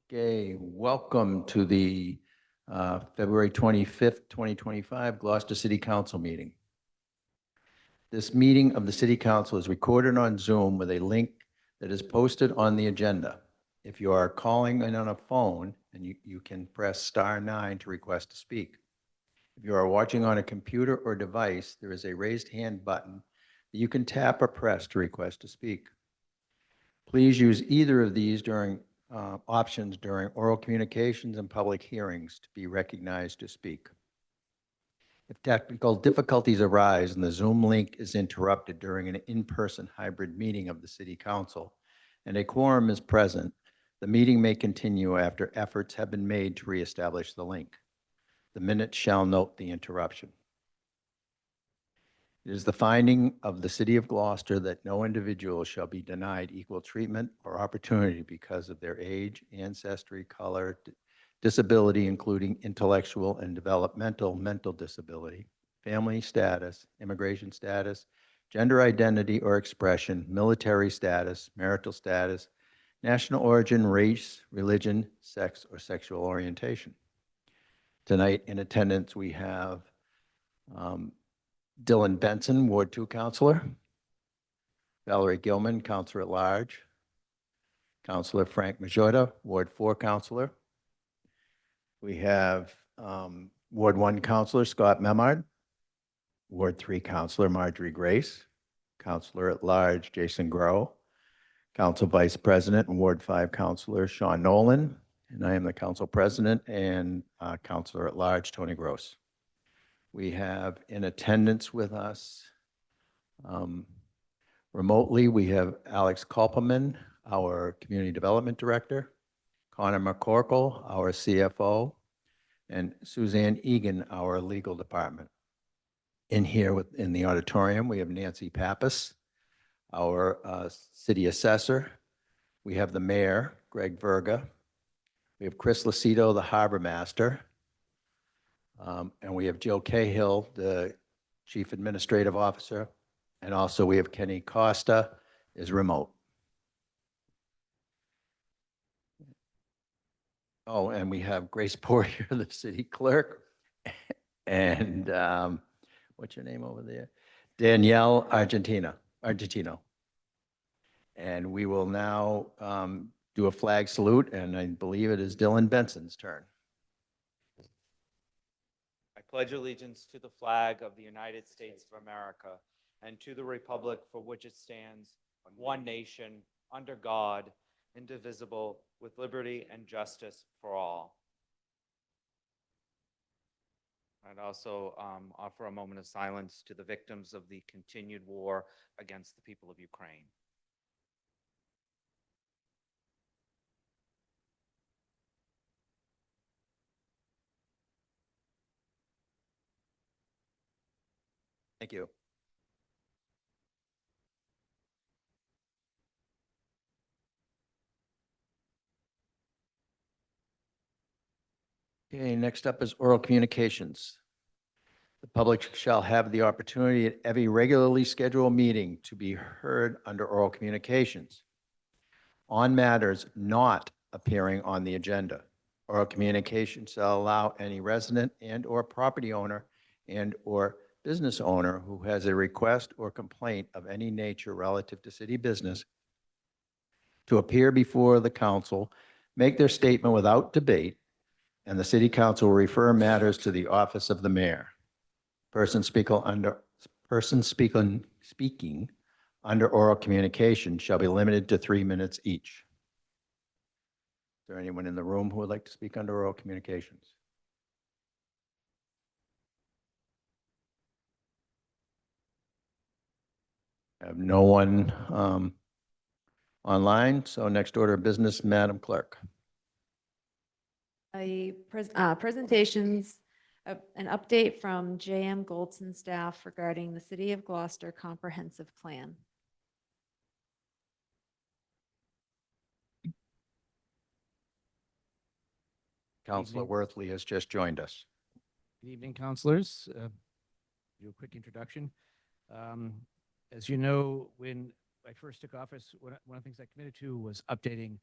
Okay, welcome to the February 25th, 2025 Gloucester City Council meeting. This meeting of the City Council is recorded on Zoom with a link that is posted on the agenda. If you are calling in on a phone, and you can press *9 to request to speak. If you are watching on a computer or device, there is a raised hand button that you can tap or press to request to speak. Please use either of these options during oral communications and public hearings to be recognized to speak. If technical difficulties arise and the Zoom link is interrupted during an in-person hybrid meeting of the City Council and a quorum is present, the meeting may continue after efforts have been made to reestablish the link. The minutes shall note the interruption. It is the finding of the City of Gloucester that no individual shall be denied equal treatment or opportunity because of their age, ancestry, color, disability, including intellectual and developmental mental disability, family status, immigration status, gender identity or expression, military status, marital status, national origin, race, religion, sex, or sexual orientation. Tonight in attendance, we have Dylan Benson, Ward 2 Counselor. Valerie Gilman, Counselor at Large. Counselor Frank Majota, Ward 4 Counselor. We have Ward 1 Counselor Scott Memard. Ward 3 Counselor Marjorie Grace. Counselor at Large Jason Grow. Council Vice President and Ward 5 Counselor Sean Nolan. And I am the Council President and Counselor at Large Tony Gross. We have in attendance with us remotely, we have Alex Koppelman, our Community Development Director, Connor McCorkle, our CFO, and Suzanne Egan, our Legal Department. In here in the auditorium, we have Nancy Pappas, our City Assessor. We have the Mayor, Greg Verga. We have Chris Lucido, the Harbor Master. And we have Jill Cahill, the Chief Administrative Officer. And also we have Kenny Costa is remote. Oh, and we have Grace Poirier, the City Clerk. And what's your name over there? Danielle Argentino. And we will now do a flag salute, and I believe it is Dylan Benson's turn. I pledge allegiance to the flag of the United States of America and to the republic for which it stands, one nation, under God, indivisible, with liberty and justice for all. I'd also offer a moment of silence to the victims of the continued war against the people of Ukraine. Thank you. Okay, next up is oral communications. The public shall have the opportunity at every regularly scheduled meeting to be heard under oral communications on matters not appearing on the agenda. Oral communications shall allow any resident and/or property owner and/or business owner who has a request or complaint of any nature relative to city business to appear before the council, make their statement without debate, and the City Council will refer matters to the office of the mayor. Person speaking under oral communication shall be limited to 3 minutes each. Is there anyone in the room who would like to speak under oral communications? I have no one online, so next order of business, Madam Clerk. Presentations, an update from J.M. Goldson staff regarding the City of Gloucester Comprehensive Plan. Councilor Worthley has just joined us. Good evening, councilors. Do a quick introduction. As you know, when I first took office, one of the things I committed to was updating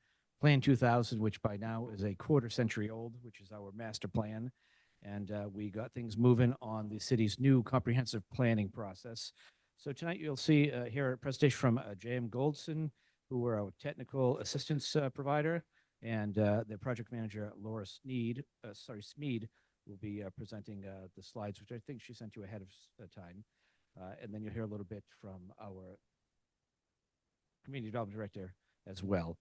Plan 2000, which by now is a quarter century old, which is our master plan. And we got things moving on the city's new comprehensive planning process. So tonight you'll see here a presentation from J.M. Goldson, who are our technical assistance provider, and their project manager, Laura Smeed, will be presenting the slides, which I think she sent you ahead of time. And then you'll hear a little bit from our community development director as well.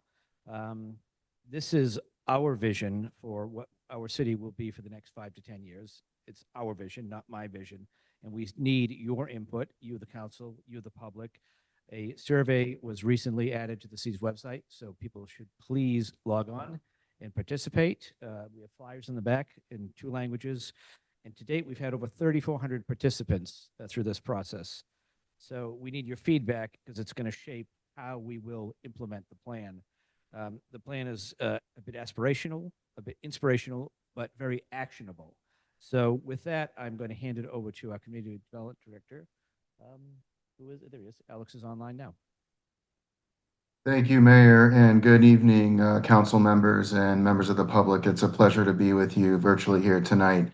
This is our vision for what our city will be for the next 5 to 10 years. It's our vision, not my vision. And we need your input, you, the council, you, the public. A survey was recently added to the city's website, so people should please log on and participate. We have flyers in the back in 2 languages. And to date, we've had over 3,400 participants through this process. So we need your feedback because it's going to shape how we will implement the plan. The plan is a bit aspirational, a bit inspirational, but very actionable. So with that, I'm going to hand it over to our community development director. Who is it? There he is. Alex is online now. Thank you, Mayor, and good evening, council members and members of the public. It's a pleasure to be with you virtually here tonight.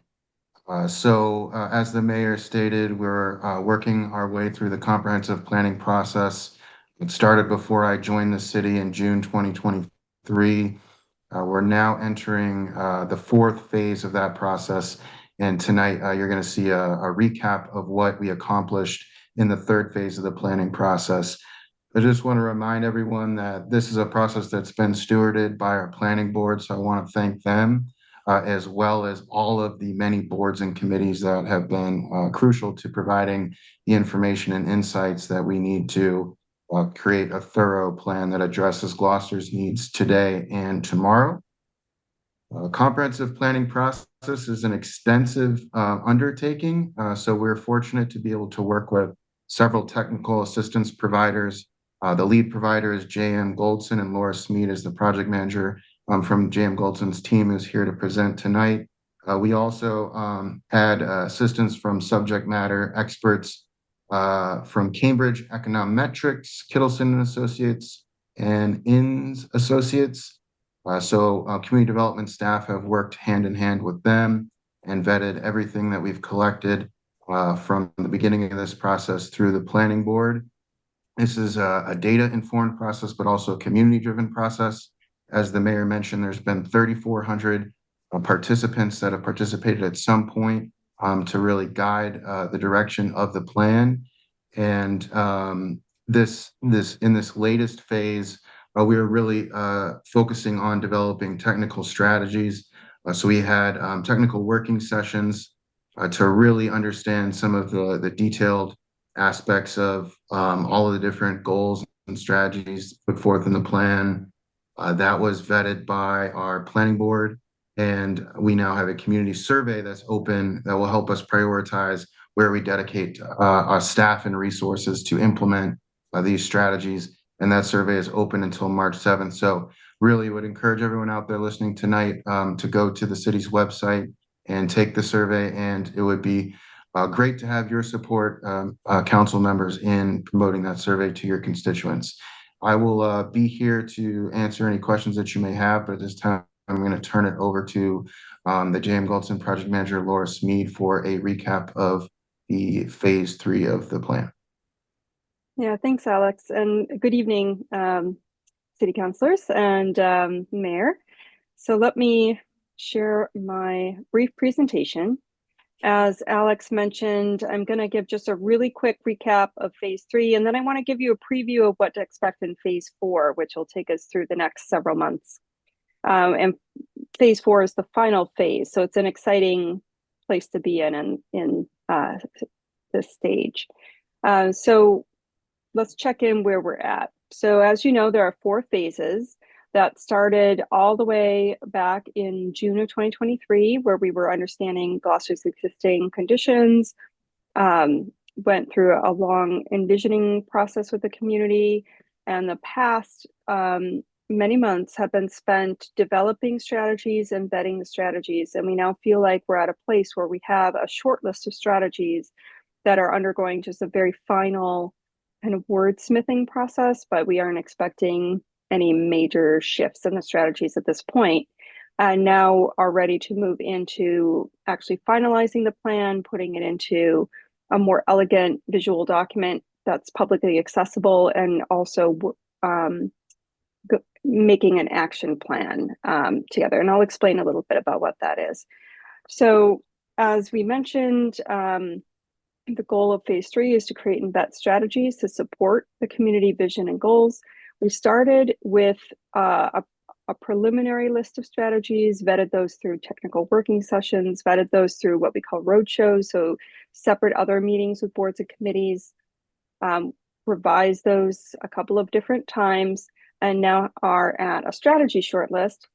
As the mayor stated, we're working our way through the comprehensive planning process. It started before I joined the city in June 2023. We're now entering the 4th phase of that process. And tonight, you're going to see a recap of what we accomplished in the 3rd phase of the planning process. I just want to remind everyone that this is a process that's been stewarded by our planning board. So I want to thank them, as well as all of the many boards and committees that have been crucial to providing the information and insights that we need to create a thorough plan that addresses Gloucester's needs today and tomorrow. Comprehensive planning process is an extensive undertaking, so we're fortunate to be able to work with several technical assistance providers. The lead provider is J.M. Goldson, and Laura Smeed is the project manager from J.M. Goldson's team, who's here to present tonight. We also had assistance from subject matter experts from Cambridge Econometrics, Kittleson and Associates, and Inns Associates. Community development staff have worked hand in hand with them and vetted everything that we've collected from the beginning of this process through the planning board. This is a data-informed process, but also a community-driven process. As the mayor mentioned, there's been 3,400 participants that have participated at some point to really guide the direction of the plan. And in this latest phase, we are really focusing on developing technical strategies. So we had technical working sessions to really understand some of the detailed aspects of all of the different goals and strategies put forth in the plan. That was vetted by our planning board. And we now have a community survey that's open that will help us prioritize where we dedicate our staff and resources to implement these strategies. And that survey is open until March 7th. So really would encourage everyone out there listening tonight to go to the city's website and take the survey. And it would be great to have your support, council members, in promoting that survey to your constituents. I will be here to answer any questions that you may have, but at this time, I'm going to turn it over to the J.M. Goldson project manager, Laura Smeed, for a recap of the phase 3 of the plan. Yeah, thanks, Alex, and good evening, city councilors and mayor. So let me share my brief presentation. As Alex mentioned, I'm going to give just a really quick recap of phase 3, and then I want to give you a preview of what to expect in phase 4, which will take us through the next several months. And phase 4 is the final phase, so it's an exciting place to be in this stage. So let's check in where we're at. So as you know, there are 4 phases that started all the way back in June of 2023, where we were understanding Gloucester's existing conditions, went through a long envisioning process with the community, and the past many months have been spent developing strategies and vetting the strategies. And we now feel like we're at a place where we have a short list of strategies that are undergoing just a very final kind of wordsmithing process, but we aren't expecting any major shifts in the strategies at this point, and now are ready to move into actually finalizing the plan, putting it into a more elegant visual document that's publicly accessible, and also making an action plan together. And I'll explain a little bit about what that is. So as we mentioned, the goal of phase 3 is to create and vet strategies to support the community vision and goals. We started with a preliminary list of strategies, vetted those through technical working sessions, vetted those through what we call roadshows, so separate other meetings with boards and committees, revised those a couple of different times, and now are at a strategy shortlist.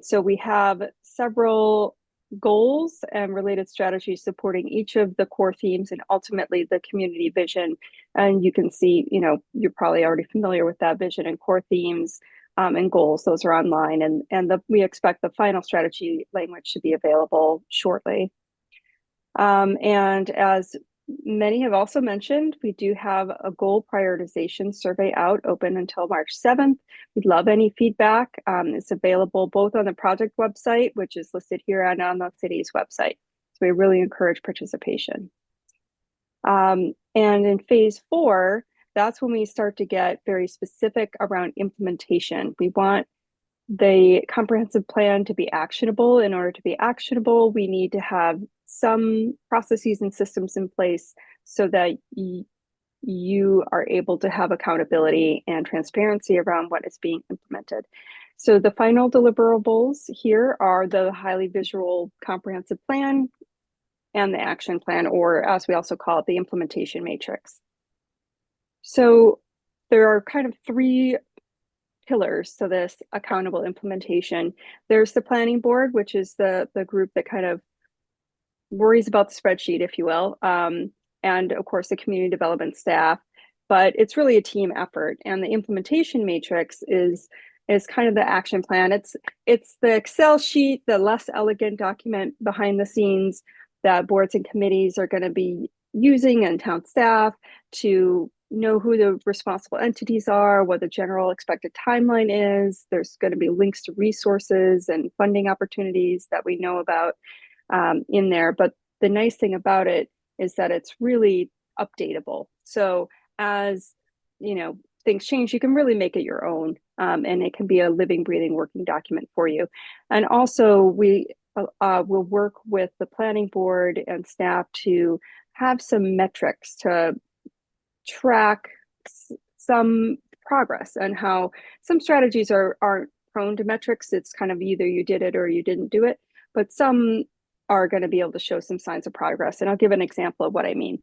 So we have several goals and related strategies supporting each of the core themes and ultimately the community vision. And you can see, you're probably already familiar with that vision and core themes and goals. Those are online, and we expect the final strategy language to be available shortly. And as many have also mentioned, we do have a goal prioritization survey out, open until March 7th. We'd love any feedback. It's available both on the project website, which is listed here, and on the city's website. So we really encourage participation. And in phase 4, that's when we start to get very specific around implementation. We want the comprehensive plan to be actionable. In order to be actionable, we need to have some processes and systems in place so that you are able to have accountability and transparency around what is being implemented. So the final deliverables here are the highly visual comprehensive plan and the action plan, or as we also call it, the implementation matrix. So there are kind of 3 pillars to this accountable implementation. There's the planning board, which is the group that kind of worries about the spreadsheet, if you will, and of course the community development staff, but it's really a team effort. And the implementation matrix is kind of the action plan. It's the Excel sheet, the less elegant document behind the scenes that boards and committees are going to be using, and town staff, to know who the responsible entities are, what the general expected timeline is. There's going to be links to resources and funding opportunities that we know about in there. But the nice thing about it is that it's really updatable. So as things change, you can really make it your own, and it can be a living, breathing, working document for you. And also we will work with the planning board and staff to have some metrics to track some progress, and how some strategies aren't prone to metrics. It's kind of either you did it or you didn't do it, but some are going to be able to show some signs of progress. And I'll give an example of what I mean.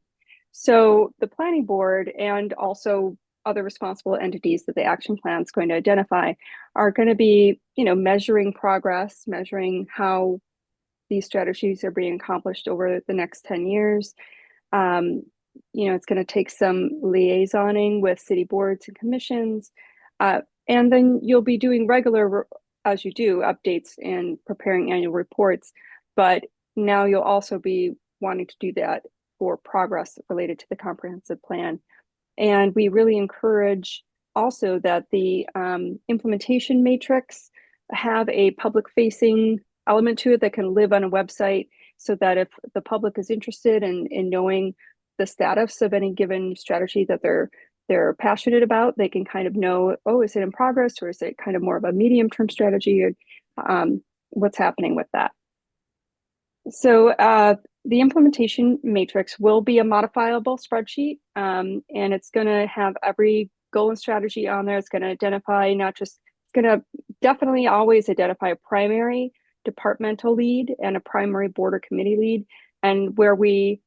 So the planning board and also other responsible entities that the action plan is going to identify are going to be, measuring progress, measuring how these strategies are being accomplished over the next 10 years. It's going to take some liaisoning with city boards and commissions. And then you'll be doing regular, as you do, updates and preparing annual reports. But now you'll also be wanting to do that for progress related to the comprehensive plan. And we really encourage also that the implementation matrix have a public-facing element to it that can live on a website, so that if the public is interested in knowing the status of any given strategy that they're passionate about, they can kind of know, oh, is it in progress, or is it kind of more of a medium-term strategy, or what's happening with that. So the implementation matrix will be a modifiable spreadsheet, and it's going to have every goal and strategy on there. It's going to identify it's going to definitely always identify a primary departmental lead and a primary board or committee lead, and where we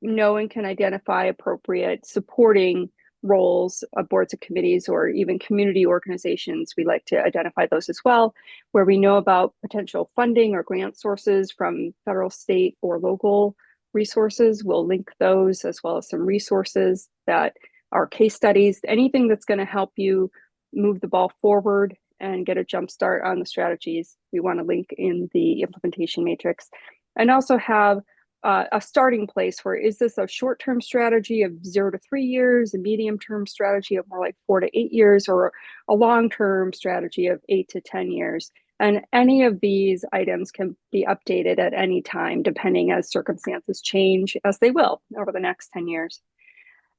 know and can identify appropriate supporting roles of boards and committees, or even community organizations. We like to identify those as well, where we know about potential funding or grant sources from federal, state, or local resources. We'll link those, as well as some resources that are case studies, anything that's going to help you move the ball forward and get a jump start on the strategies. We want to link in the implementation matrix, and also have a starting place for, is this a short-term strategy of 0 to 3 years, a medium-term strategy of more like 4 to 8 years, or a long-term strategy of 8 to 10 years? And any of these items can be updated at any time, depending as circumstances change, as they will over the next 10 years.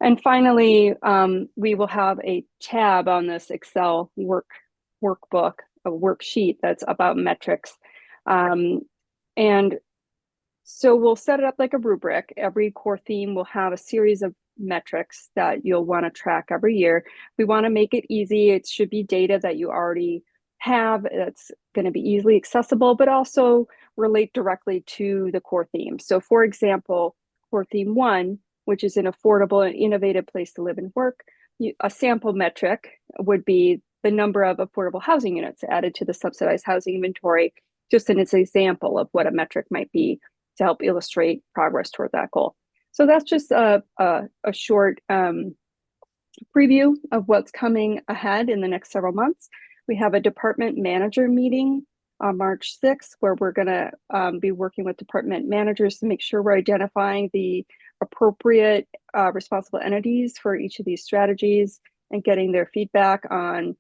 And finally, we will have a tab on this Excel workbook, a worksheet that's about metrics. And so we'll set it up like a rubric. Every core theme will have a series of metrics that you'll want to track every year. We want to make it easy. It should be data that you already have that's going to be easily accessible, but also relate directly to the core theme. So for example, core theme 1, which is an affordable and innovative place to live and work, a sample metric would be the number of affordable housing units added to the subsidized housing inventory, just as an example of what a metric might be to help illustrate progress toward that goal. So that's just a short preview of what's coming ahead in the next several months. We have a department manager meeting on March 6th, where we're going to be working with department managers to make sure we're identifying the appropriate responsible entities for each of these strategies and getting their feedback on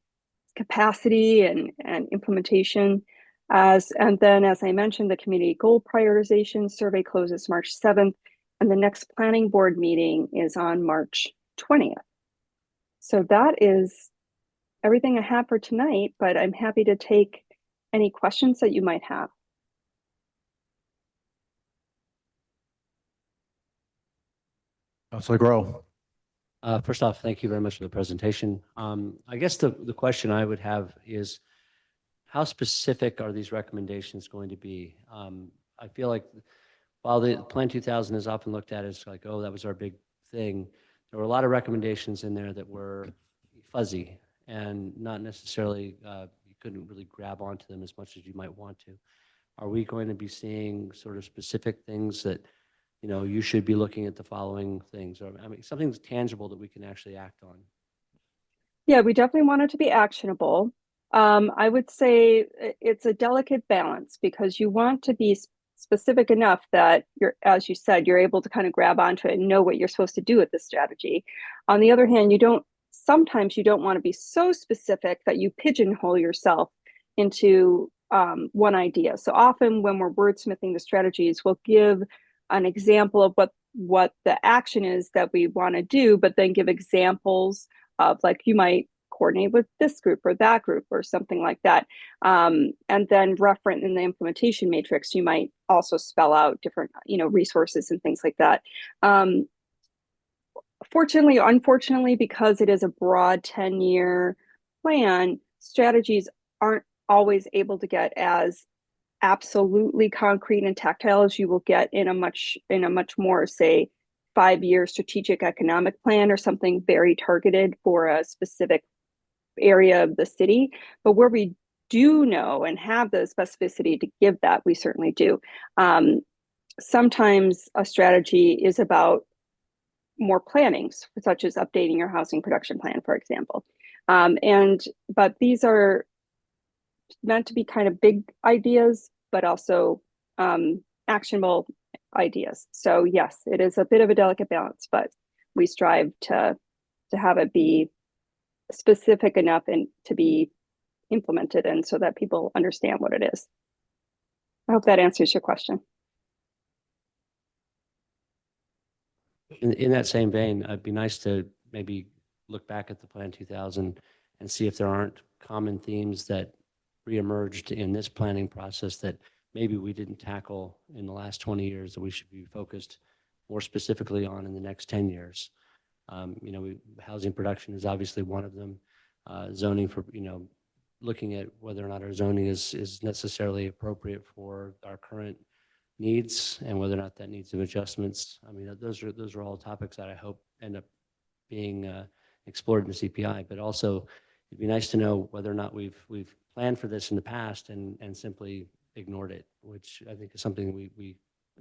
capacity and implementation. And then, as I mentioned, the community goal prioritization survey closes March 7th, and the next planning board meeting is on March 20th. So that is everything I have for tonight, but I'm happy to take any questions that you might have. Councilor Grow. First off, thank you very much for the presentation. I guess the question I would have is, how specific are these recommendations going to be? I feel like while the Plan 2000 is often looked at as like, oh, that was our big thing, there were a lot of recommendations in there that were fuzzy and not necessarily, you couldn't really grab onto them as much as you might want to. Are we going to be seeing sort of specific things that, you know, you should be looking at the following things, or I mean, something tangible that we can actually act on? Yeah, we definitely want it to be actionable. I would say it's a delicate balance, because you want to be specific enough that you're, as you said, you're able to kind of grab onto it and know what you're supposed to do with the strategy. On the other hand, sometimes you don't want to be so specific that you pigeonhole yourself into one idea. So often when we're wordsmithing the strategies, we'll give an example of what the action is that we want to do, but then give examples of, like, you might coordinate with this group or that group or something like that. And then reference in the implementation matrix, you might also spell out different, resources and things like that. Fortunately or unfortunately, because it is a broad 10-year plan, strategies aren't always able to get as absolutely concrete and tactile as you will get in a much more, say, 5-year strategic economic plan or something very targeted for a specific area of the city. But where we do know and have the specificity to give that, we certainly do. Sometimes a strategy is about more plannings, such as updating your housing production plan, for example. But these are meant to be kind of big ideas, but also actionable ideas. So yes, it is a bit of a delicate balance, but we strive to have it be specific enough and to be implemented, and so that people understand what it is. I hope that answers your question. In that same vein, it'd be nice to maybe look back at the Plan 2000 and see if there aren't common themes that reemerged in this planning process that maybe we didn't tackle in the last 20 years that we should be focused more specifically on in the next 10 years. Housing production is obviously one of them. Zoning for, looking at whether or not our zoning is necessarily appropriate for our current needs and whether or not that needs some adjustments. I mean, those are all topics that I hope end up being explored in the CPI, but also it'd be nice to know whether or not we've planned for this in the past and simply ignored it, which I think is something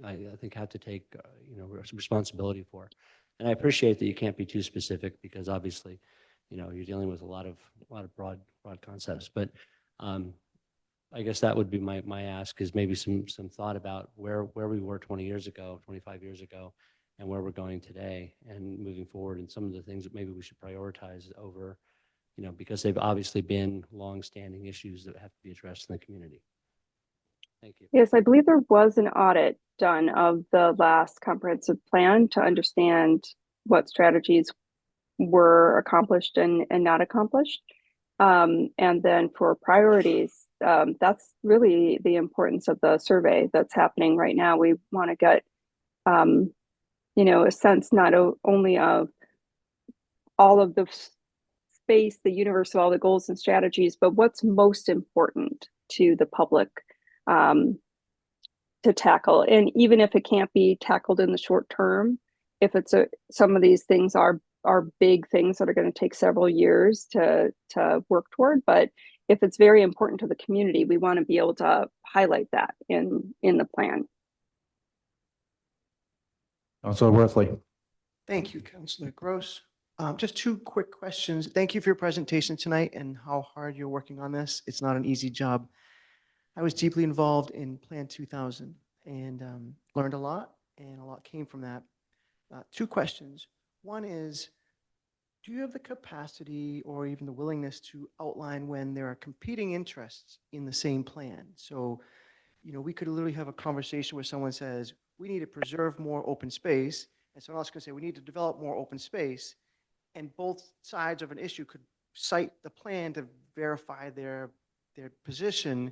I think have to take responsibility for. And I appreciate that you can't be too specific, because obviously, you're dealing with a lot of broad concepts. But I guess that would be my ask, is maybe some thought about where we were 20 years ago, 25 years ago, and where we're going today and moving forward, and some of the things that maybe we should prioritize over, because they've obviously been long-standing issues that have to be addressed in the community. Thank you. Yes, I believe there was an audit done of the last comprehensive plan to understand what strategies were accomplished and not accomplished. And then for priorities, that's really the importance of the survey that's happening right now. We want to get, a sense not only of all of the space, the universe of all the goals and strategies, but what's most important to the public to tackle. And even if it can't be tackled in the short term, if it's some of these things are big things that are going to take several years to work toward, but if it's very important to the community, we want to be able to highlight that in the plan. Councilor Worthley. Thank you, Councilor Gross. Just two quick questions. Thank you for your presentation tonight and how hard you're working on this. It's not an easy job. I was deeply involved in Plan 2000 and learned a lot, and a lot came from that. Two questions. One is, do you have the capacity or even the willingness to outline when there are competing interests in the same plan? So, we could literally have a conversation where someone says, we need to preserve more open space, and someone else could say, we need to develop more open space, and both sides of an issue could cite the plan to verify their position,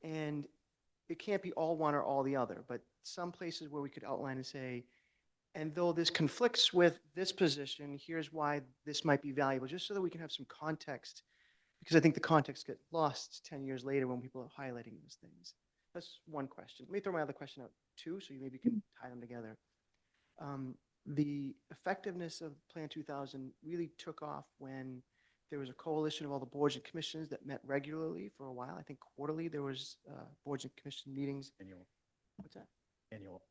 and it can't be all one or all the other, but some places where we could outline and say, and though this conflicts with this position, here's why this might be valuable, just so that we can have some context, because I think the context gets lost 10 years later when people are highlighting those things. That's one question. Let me throw my other question out too, so you maybe can tie them together. The effectiveness of Plan 2000 really took off when there was a coalition of all the boards and commissions that met regularly for a while. I think quarterly there was boards and commission meetings. Annual. What's that? Annual.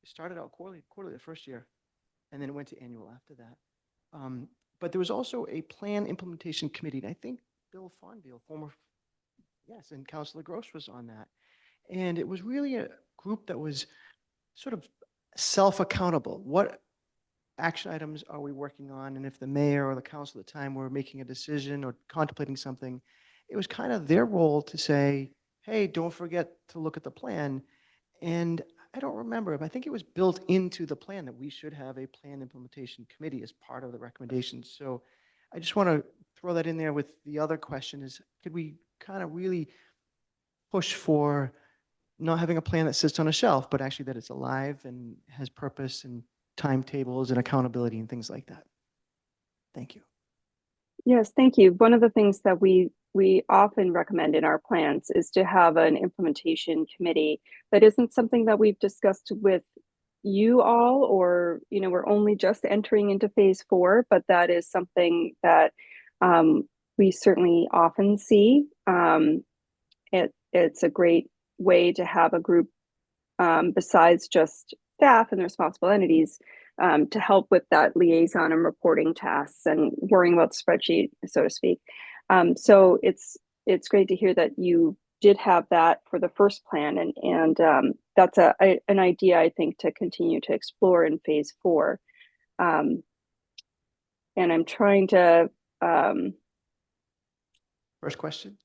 It started out quarterly the first year, and then it went to annual after that. But there was also a plan implementation committee, and I think Bill Fonville, and Councilor Gross was on that. And it was really a group that was sort of self-accountable. What action items are we working on? And if the mayor or the council at the time were making a decision or contemplating something, it was kind of their role to say, hey, don't forget to look at the plan. And I don't remember, but I think it was built into the plan that we should have a plan implementation committee as part of the recommendations. So I just want to throw that in there with the other question is, could we kind of really push for not having a plan that sits on a shelf, but actually that it's alive and has purpose and timetables and accountability and things like that? Thank you. Yes, thank you. One of the things that we often recommend in our plans is to have an implementation committee. That isn't something that we've discussed with you all, or we're only just entering into phase 4, but that is something that we certainly often see. It's a great way to have a group besides just staff and the responsible entities to help with that liaison and reporting tasks and worrying about the spreadsheet, so to speak. So it's great to hear that you did have that for the first plan, and that's an idea I think to continue to explore in phase 4. And I'm trying to First question.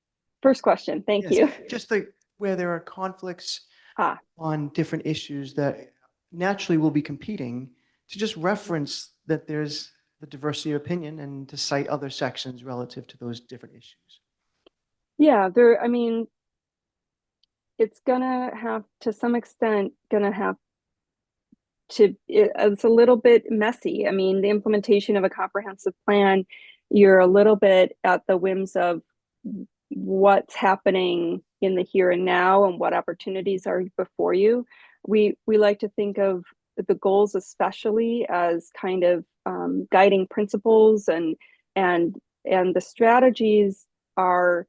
Thank Yes, you. just where there are conflicts Ah. on different issues that naturally will be competing, to just reference that there's the diversity of opinion and to cite other sections relative to those different issues. Yeah, I mean, it's gonna have, to some extent, it's a little bit messy. I mean, the implementation of a comprehensive plan, you're a little bit at the whims of what's happening in the here and now and what opportunities are before you. We like to think of the goals especially as kind of guiding principles, and the strategies are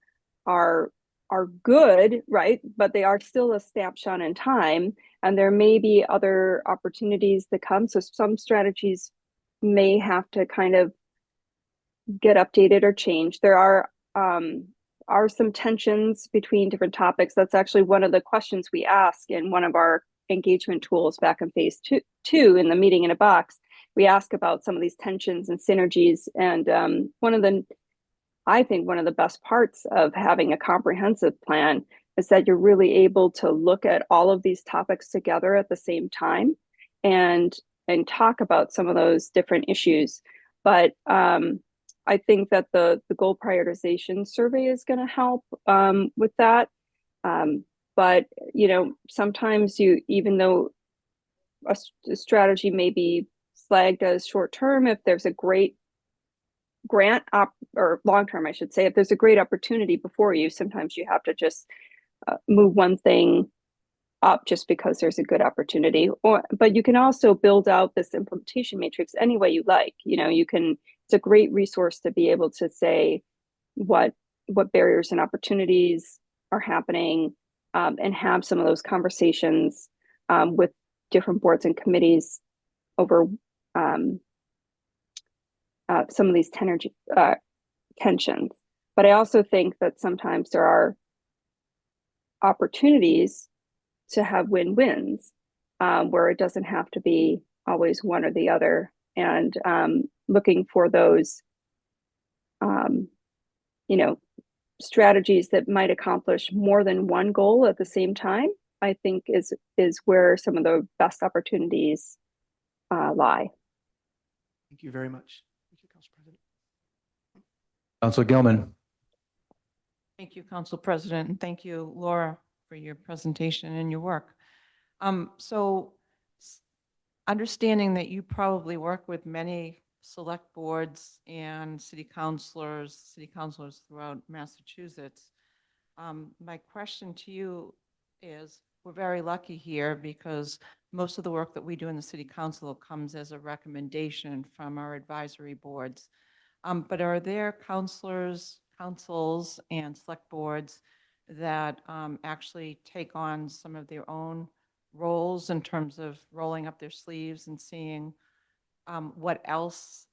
good, right? But they are still a snapshot in time, and there may be other opportunities that come. So some strategies may have to kind of get updated or changed. There are are some tensions between different topics. That's actually one of the questions we ask in one of our engagement tools back in phase two in the meeting in a box. We ask about some of these tensions and synergies. And I think one of the best parts of having a comprehensive plan is that you're really able to look at all of these topics together at the same time and talk about some of those different issues. But I think that the goal prioritization survey is going to help with that. But sometimes even though a strategy may be flagged as short term, if there's a great grant or long term, I should say, if there's a great opportunity before you, sometimes you have to just move one thing up just because there's a good opportunity. But you can also build out this implementation matrix any way you like. It's a great resource to be able to say what barriers and opportunities are happening, and have some of those conversations with different boards and committees over some of these tensions. But I also think that sometimes there are opportunities to have win-wins where it doesn't have to be always one or the other, and looking for those strategies that might accomplish more than one goal at the same time, I think is where some of the best opportunities lie. Thank you very much. Thank you, Council President. Council Gilman. Thank you, Council President, and thank you, Laura, for your presentation and your work. So understanding that you probably work with many select boards and city councilors throughout Massachusetts, my question to you is, we're very lucky here because most of the work that we do in the city council comes as a recommendation from our advisory boards. But are there councils and select boards that actually take on some of their own roles in terms of rolling up their sleeves and seeing what else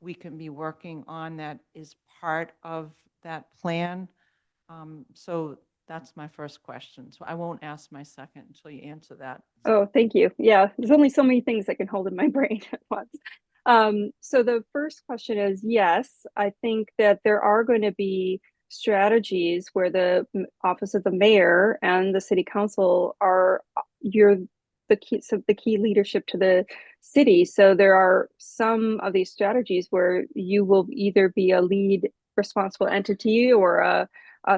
we can be working on that is part of that plan? So that's my first question. So I won't ask my second until you answer that. Oh, thank you. Yeah, there's only so many things I can hold in my brain at once. So the first question is, yes, I think that there are going to be strategies where the office of the mayor and the city council you're the key leadership to the city. So there are some of these strategies where you will either be a lead responsible entity or a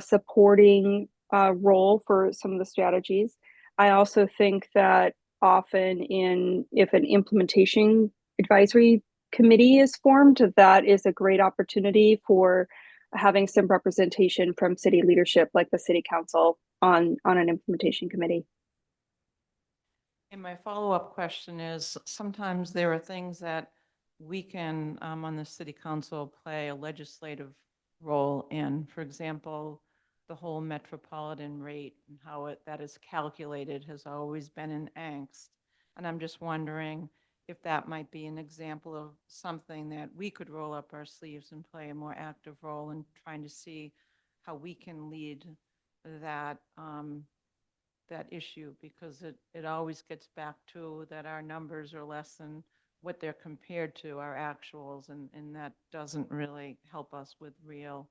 supporting role for some of the strategies. I also think that often if an implementation advisory committee is formed, that is a great opportunity for having some representation from city leadership, like the city council, on an implementation committee. And my follow-up question is, sometimes there are things that we can, on the city council, play a legislative role in. For example, the whole metropolitan rate and how that is calculated has always been an angst. And I'm just wondering if that might be an example of something that we could roll up our sleeves and play a more active role in trying to see how we can lead that that issue, because it always gets back to that our numbers are less than what they're compared to, our actuals, and that doesn't really help us with real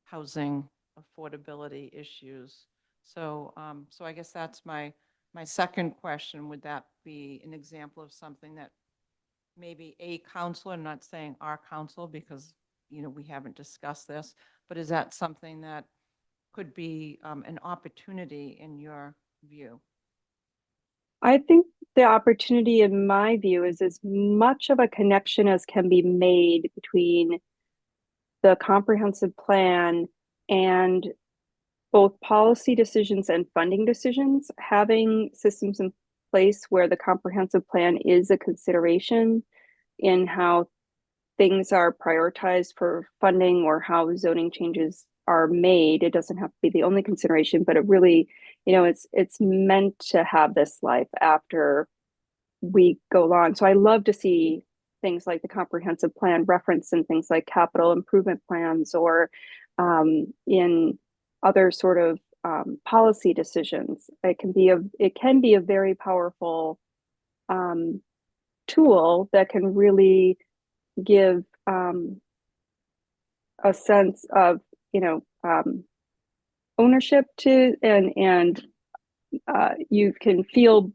housing affordability issues. So I guess that's my second question. Would that be an example of something that maybe a council, I'm not saying our council because we haven't discussed this, but is that something that could be an opportunity in your view? I think the opportunity, in my view, is as much of a connection as can be made between the comprehensive plan and both policy decisions and funding decisions. Having systems in place where the comprehensive plan is a consideration in how things are prioritized for funding or how zoning changes are made. It doesn't have to be the only consideration, but it really, it's meant to have this life after we go along. So I love to see things like the comprehensive plan referenced in things like capital improvement plans or in other sort of policy decisions. It can be a very powerful tool that can really give a sense of, ownership to, and you can feel,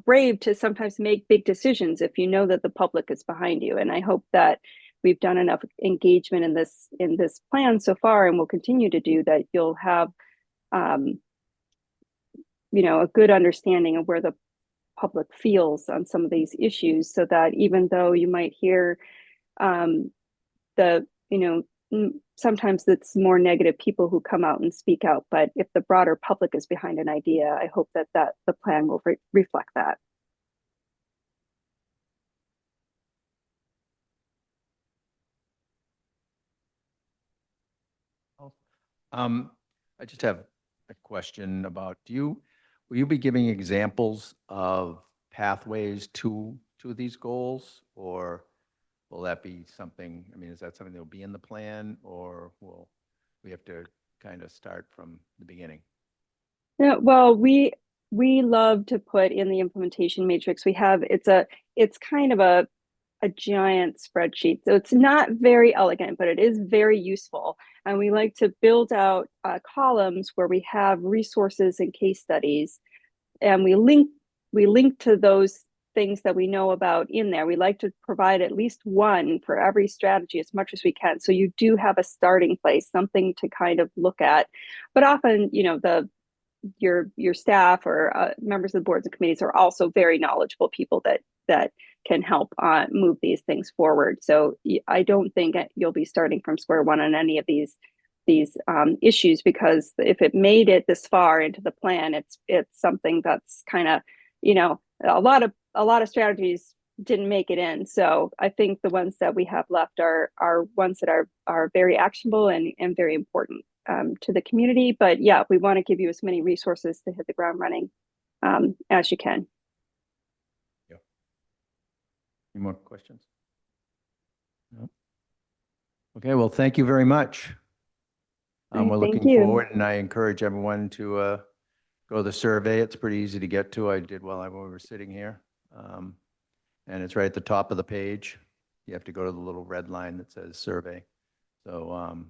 brave to sometimes make big decisions if you know that the public is behind you. And I hope that we've done enough engagement in this plan so far, and will continue to do that. You'll have, a good understanding of where the public feels on some of these issues, so that even though you might hear the, sometimes it's more negative people who come out and speak out, but if the broader public is behind an idea, I hope that the plan will reflect that. I just have a question about, will you be giving examples of pathways to these goals? Or will that be something, I mean, is that something that will be in the plan, or will we have to kind of start from the beginning? Yeah, well, we love to put in the implementation matrix. It's kind of a giant spreadsheet. So it's not very elegant, but it is very useful. And we like to build out columns where we have resources and case studies, and we link to those things that we know about in there. We like to provide at least one for every strategy as much as we can. So you do have a starting place, something to kind of look at. But often, your staff or members of the boards and committees are also very knowledgeable people that can help move these things forward. So I don't think you'll be starting from square one on any of these issues, because if it made it this far into the plan, it's something that's kind of, a lot of strategies didn't make it in. So I think the ones that we have left are ones that are very actionable and very important to the community. But yeah, we want to give you as many resources to hit the ground running as you can. Yeah. Any more questions? No. Okay, well, thank you very much. We're Thank looking you. forward, and I encourage everyone to go the survey. It's pretty easy to get to. I did while we were sitting here. And it's right at the top of the page. You have to go to the little red line that says survey. So,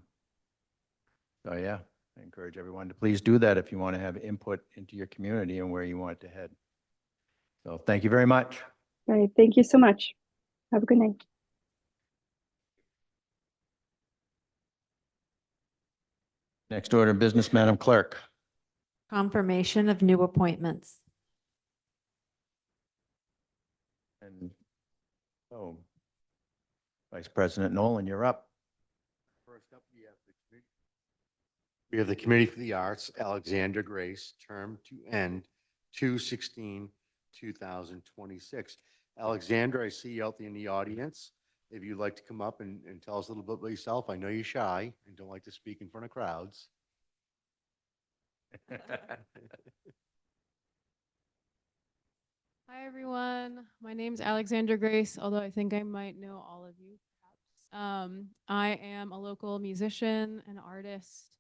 so yeah, I encourage everyone to please do that if you want to have input into your community and where you want it to head. So thank you very much. Right. Thank you so much. Have a good night. Next order of business, Madam Clerk. Confirmation of new appointments. And so, Vice President Nolan, you're up. First up, we have the Committee for the Arts, Alexandra Grace, term to end 2/16/2026. Alexandra, I see you out there in the audience. If you'd like to come up and tell us a little bit about yourself. I know you're shy and don't like to speak in front of crowds. Hi, everyone. My name's Alexandra Grace, although I think I might know all of you, perhaps. I am a local musician and artist.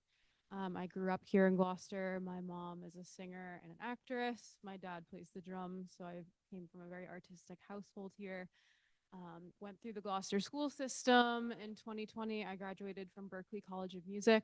I grew up here in Gloucester. My mom is a singer and an actress. My dad plays the drums, so I came from a very artistic household here. Went through the Gloucester school system. In 2020, I graduated from Berklee College of Music.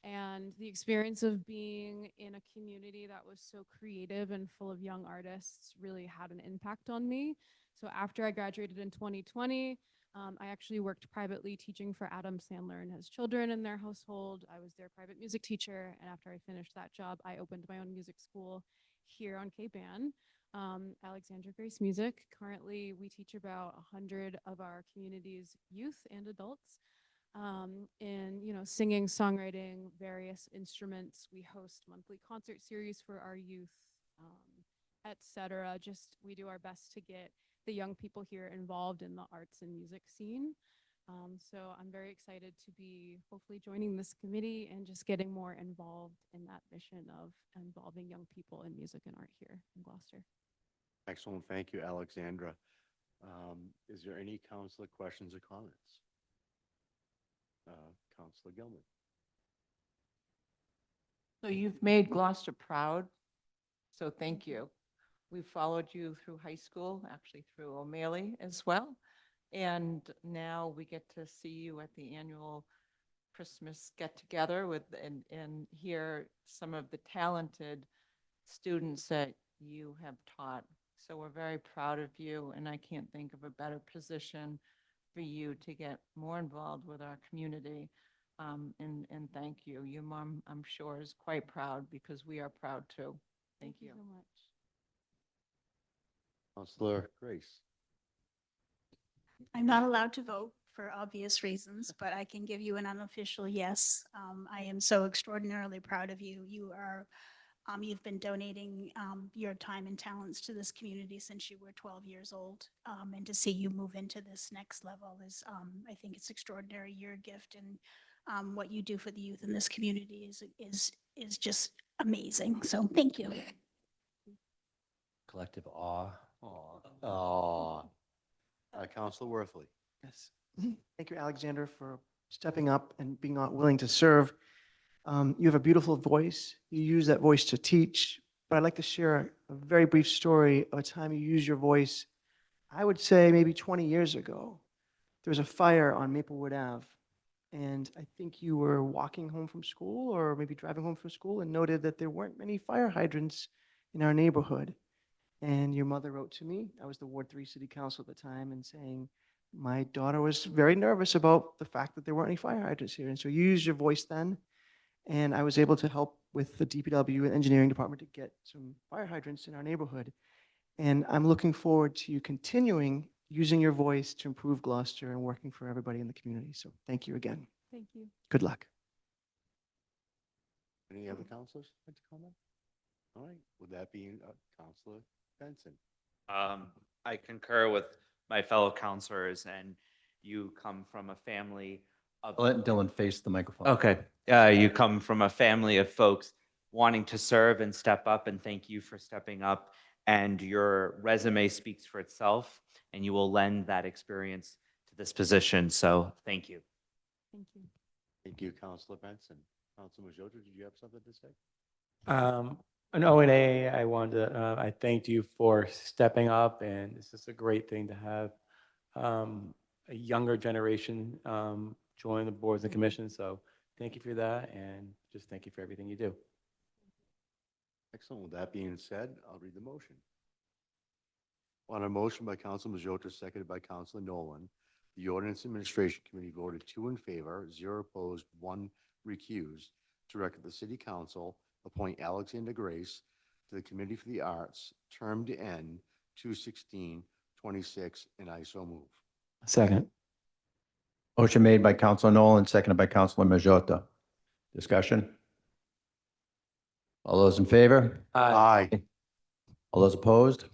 And the experience of being in a community that was so creative and full of young artists really had an impact on me. So after I graduated in 2020, I actually worked privately teaching for Adam Sandler and his children in their household. I was their private music teacher. And after I finished that job, I opened my own music school here on Cape Ann, Alexandra Grace Music. Currently, we teach about 100 of our community's youth and adults in singing, songwriting, various instruments. We host monthly concert series for our youth, etc. Just we do our best to get the young people here involved in the arts and music scene. So I'm very excited to be hopefully joining this committee and just getting more involved in that mission of involving young people in music and art here in Gloucester. Excellent. Thank you, Alexandra. Is there any councilor questions or comments? Councilor Gilman. So you've made Gloucester proud, so thank you. We followed you through high school, actually through O'Malley as well. And now we get to see you at the annual Christmas get-together with, and hear some of the talented students that you have taught. So we're very proud of you, and I can't think of a better position for you to get more involved with our community. And thank you. Your mom, I'm sure, is quite proud because we are proud too. Thank you. so much. Counselor Grace. I'm not allowed to vote for obvious reasons, but I can give you an unofficial yes. I am so extraordinarily proud of you. You've been donating your time and talents to this community since you were 12 years old. And to see you move into this next level is, I think it's extraordinary. Your gift and what you do for the youth in this community is just amazing. So thank you. Collective awe. Aw. Counselor Worthley. Yes. Thank you, Alexander, for stepping up and being willing to serve. You have a beautiful voice. You use that voice to teach, but I'd like to share a very brief story of a time you used your voice, I would say maybe 20 years ago. There was a fire on Maplewood Ave, and I think you were walking home from school or maybe driving home from school and noted that there weren't many fire hydrants in our neighborhood. And your mother wrote to me, I was the Ward 3 City Council at the time, and saying, my daughter was very nervous about the fact that there weren't any fire hydrants here. And so you used your voice then, and I was able to help with the DPW and engineering department to get some fire hydrants in our neighborhood. And I'm looking forward to you continuing using your voice to improve Gloucester and working for everybody in the community. So thank you again. Thank you. Good luck. Any other counselors like to comment? All right, with that being Counselor Benson. I concur with my fellow counselors, and you come from a family of. Let Dylan face the microphone. Okay, you come from a family of folks wanting to serve and step up, and thank you for stepping up. And your resume speaks for itself, and you will lend that experience to this position. So thank you. Thank you. Thank you, Counselor Benson. Counselor Majota, did you have something to say? An O&A, I wanted to, I thanked you for stepping up, and it's just a great thing to have a younger generation join the boards and commissions. So thank you for that, and just thank you for everything you do. Excellent. With that being said, I'll read the motion. On a motion by Counselor Majota, seconded by Counselor Nolan, the Ordinance Administration Committee voted 2 in favor, 0 opposed, 1 recused, to direct the City Council appoint Alexander Grace to the Committee for the Arts, term to end 2/16/26, and I so move. Second. Motion made by Counselor Nolan, seconded by Counselor Majota. Discussion? All those in favor? Aye. All those opposed?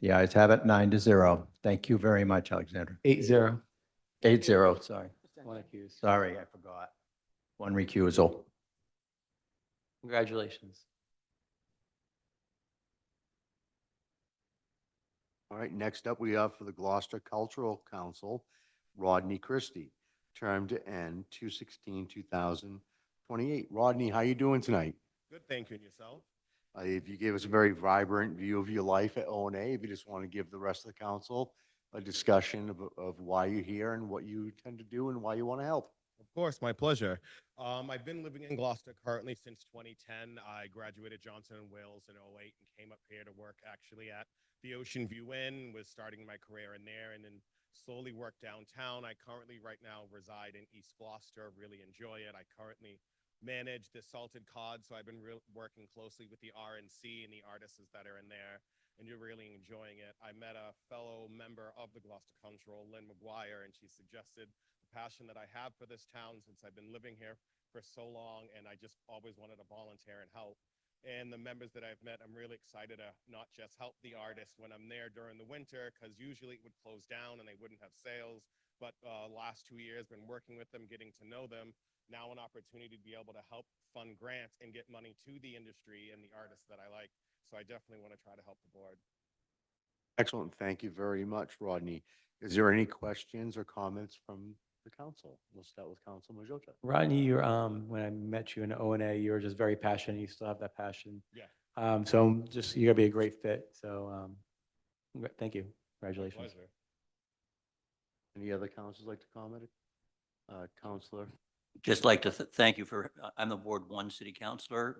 The ayes have it, 9-0. Thank you very much, Alexander. 8-0. 8-0, sorry. One accused. Sorry, I forgot. 1 recusal. Congratulations. All right, next up, we have for the Gloucester Cultural Council, Rodney Christie, term to end 2/16/2028. Rodney, how you doing tonight? Good, thank you. And yourself? If you gave us a very vibrant view of your life at O&A, if you just want to give the rest of the council a discussion of why you're here and what you tend to do and why you want to help. Of course, my pleasure. I've been living in Gloucester currently since 2010. I graduated Johnson & Wales in 2008 and came up here to work actually at the Ocean View Inn, was starting my career in there and then slowly worked downtown. I currently right now reside in East Gloucester, really enjoy it. I currently manage the Salted Cod, so I've been working closely with the RNC and the artists that are in there, and you're really enjoying it. I met a fellow member of the Gloucester Cultural, Lynn McGuire, and she suggested the passion that I have for this town since I've been living here for so long, and I just always wanted to volunteer and help. And the members that I've met, I'm really excited to not just help the artists when I'm there during the winter, because usually it would close down and they wouldn't have sales. But last 2 years, been working with them, getting to know them. Now an opportunity to be able to help fund grants and get money to the industry and the artists that I like. So I definitely want to try to help the board. Excellent. Thank you very much, Rodney. Is there any questions or comments from the council. We'll start with Council Majota. Rodney, you're, when I met you in O&A, you were just very passionate. You still have that passion. Yeah. So just, you're gonna be a great fit. So, thank you. Congratulations. Pleasure. Any other councils like to comment? Counselor? Just like to thank you for, I'm the Ward 1 City Councilor,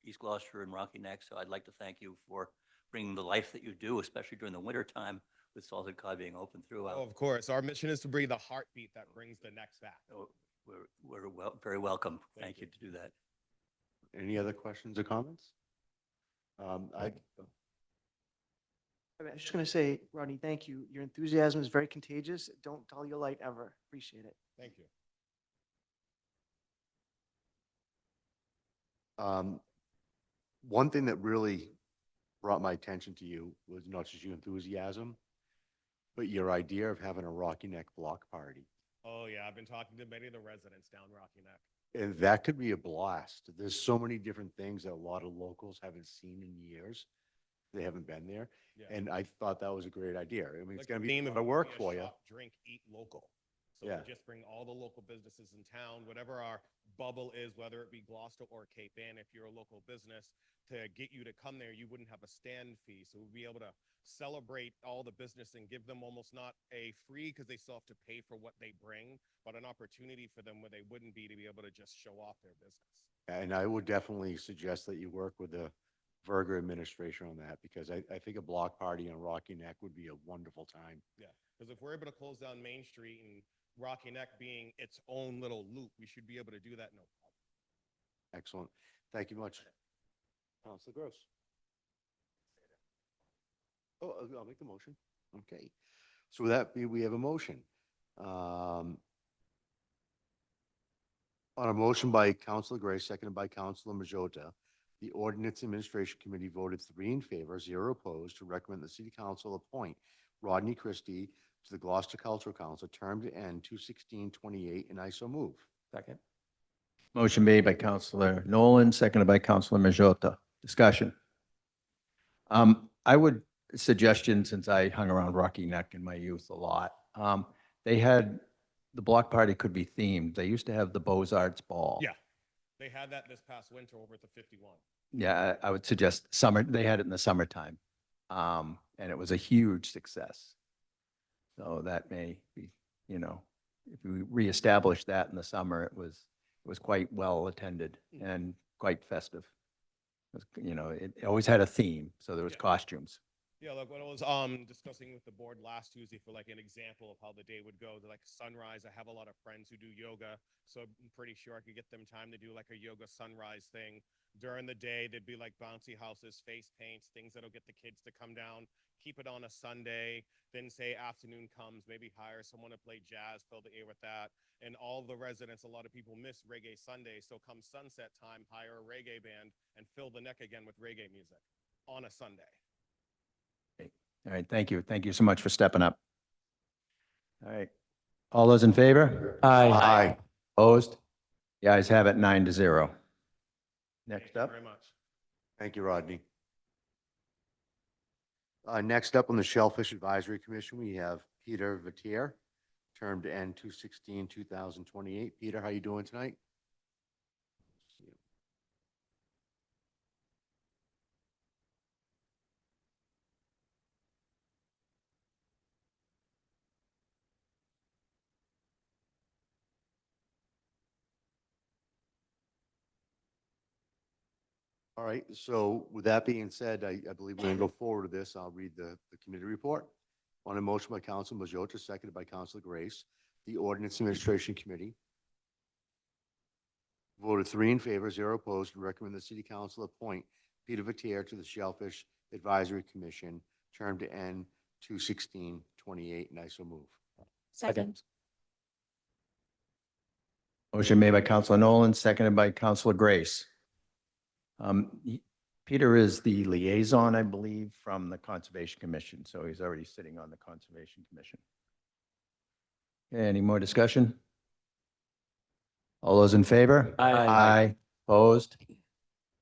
East Gloucester and Rocky Neck, so I'd like to thank you for bringing the life that you do, especially during the winter time with Salted Cod being open Oh, throughout. of course. Our mission is to be the heartbeat that brings the necks back. So we're very welcome. Thank Thank you to do that. Any other questions or comments? I, I was just going to say, Rodney, thank you. Your enthusiasm is very contagious. Don't dull your light ever. Appreciate it. Thank you. One thing that really brought my attention to you was not just your enthusiasm, but your idea of having a Rocky Neck block party. Oh, yeah. I've been talking to many of the residents down Rocky Neck. And that could be a blast. There's so many different things that a lot of locals haven't seen in years. They haven't been there. Yeah. And I thought that was a great idea. I mean, it's Like going to the be a theme lot it of would work be a for you. shop, drink, eat local. So Yeah. we just bring all the local businesses in town, whatever our bubble is, whether it be Gloucester or Cape Ann, if you're a local business, to get you to come there, you wouldn't have a stand fee. So we'd be able to celebrate all the business and give them almost not a free, because they still have to pay for what they bring, but an opportunity for them where they wouldn't be to be able to just show off their business. And I would definitely suggest that you work with the Verger administration on that, because I think a block party on Rocky Neck would be a wonderful time. Yeah, because if we're able to close down Main Street and Rocky Neck being its own little loop, we should be able to do that no problem. Excellent. Thank you much. Councilor Gross. Oh, I'll make the motion. Okay. So with that, we have a motion. On a motion by Councilor Gray, seconded by Councilor Majota, the Ordinance Administration Committee voted 3 in favor, 0 opposed, to recommend the City Council appoint Rodney Christie to the Gloucester Cultural Council, term to end 2/16/28, and I so move. Second. Motion made by Counselor Nolan, seconded by Counselor Majota. Discussion. I would suggestion, since I hung around Rocky Neck in my youth a lot, they had, the block party could be themed. They used to have the Beaux-Arts Ball. Yeah, they had that this past winter over at the 51. Yeah, I would suggest summer, they had it in the summertime. And it was a huge success. So that may be, you know, if we reestablish that in the summer, it was quite well attended and quite festive. You know, it always had a theme, so there was Yeah. costumes. Yeah, like when I was discussing with the board last Tuesday for like an example of how the day would go, like sunrise. I have a lot of friends who do yoga, so I'm pretty sure I could get them time to do like a yoga sunrise thing. During the day, there'd be like bouncy houses, face paints, things that'll get the kids to come down, keep it on a Sunday, then say afternoon comes, maybe hire someone to play jazz, fill the air with that. And all the residents, a lot of people miss Reggae Sunday, so come sunset time, hire a reggae band and fill the neck again with reggae music on a Sunday. All right, thank you. Thank you so much for stepping up. All right. All those in favor? Aye. Opposed? The ayes have it, 9-0. Next Thank you up. very much. Thank you, Rodney. Next up on the Shellfish Advisory Commission, we have Peter Vatier, term to end 2/16/2028. Peter, how you doing tonight? All right, so with that being said, I believe we're going to go forward with this. I'll read the committee report. On a motion by Council Majota, seconded by Council Grace, the Ordinance Administration Committee voted 3 in favor, 0 opposed, to recommend the City Council appoint Peter Vatier to the Shellfish Advisory Commission, term to end 2/16/28, and I so move. Second. Motion made by Counselor Nolan, seconded by Counselor Grace. Peter is the liaison, I believe, from the Conservation Commission, so he's already sitting on the Conservation Commission. Okay, any more discussion? All those in favor? Aye. Opposed?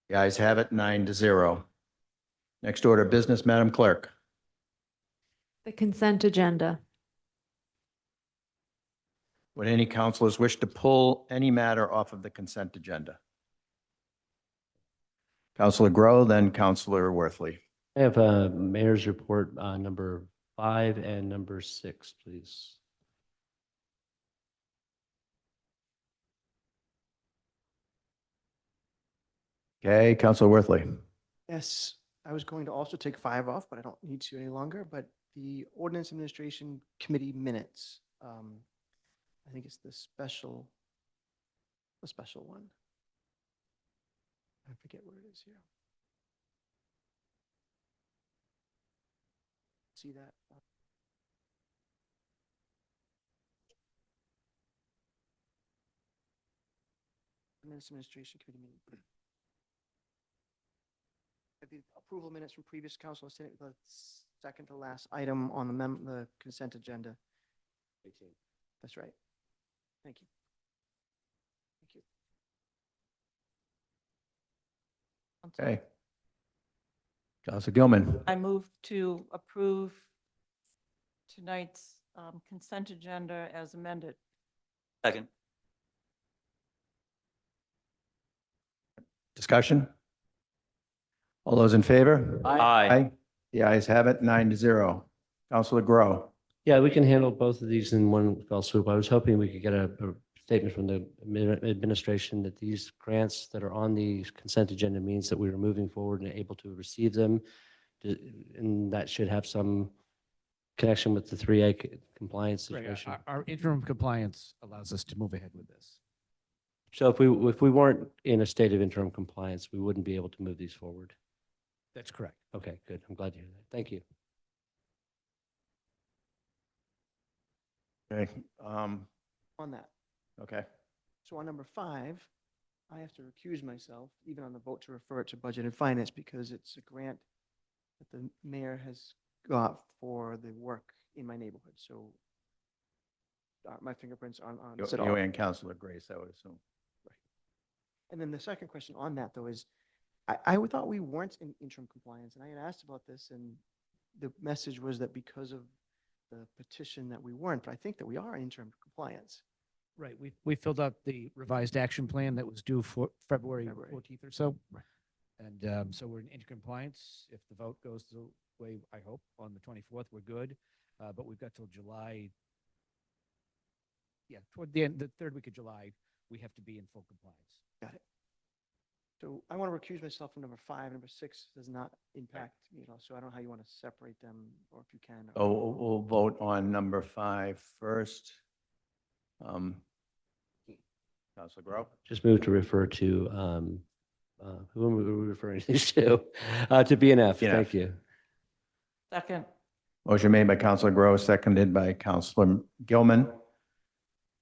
The ayes have it, 9-0. Next order of business, Madam Clerk. The consent agenda. Would any councilors wish to pull any matter off of the consent agenda? Counselor Grow, then Counselor Worthley. I have mayor's report number 5 and number 6, please. Okay, Counselor Worthley. Yes, I was going to also take 5 off, but I don't need to any longer. But the Ordinance Administration Committee minutes, I think it's the special one. I forget where it is here. See that? Ordinance Administration Committee meeting. The approval minutes from previous council, the second to last item on the consent agenda. 18. That's right. Thank you. Thank you. Okay. Counselor Gilman. I move to approve tonight's consent agenda as amended. Second. Discussion? All those in favor? Aye. The ayes have it, 9-0. Counselor Grow. Yeah, we can handle both of these in one fell swoop. I was hoping we could get a statement from the administration that these grants that are on the consent agenda means that we are moving forward and able to receive them. And that should have some connection with the 3A compliance Right, situation. our interim compliance allows us to move ahead with this. So if we weren't in a state of interim compliance, we wouldn't be able to move these forward. That's correct. Okay, good. I'm glad to hear that. Thank you. Okay. On that. Okay. So on number 5, I have to recuse myself, even on the vote to refer it to Budget and Finance, because it's a grant that the mayor has got for the work in my neighborhood. So my fingerprints on it all. You and Counselor Grace, I would assume. And then the second question on that, though, is I thought we weren't in interim compliance, and I had asked about this, and the message was that because of the petition that we weren't, but I think that we are in interim compliance. Right, we filled out the revised action plan that was due for February February. 14th or so. Right. And so we're in intercompliance. If the vote goes the way I hope on the 24th, we're good. But we've got till July. Yeah, toward the end, the third week of July, we have to be in full compliance. Got it. So I want to recuse myself from number 5. Number 6 does not impact me at all, so I don't know how you want to separate them, or if you can. Oh, we'll vote on number 5 first. Counselor Grow. Just move to refer to, who are we referring these to? To BNF. BNF. Thank you. Second. Motion made by Counselor Grow, seconded by Counselor Gilman.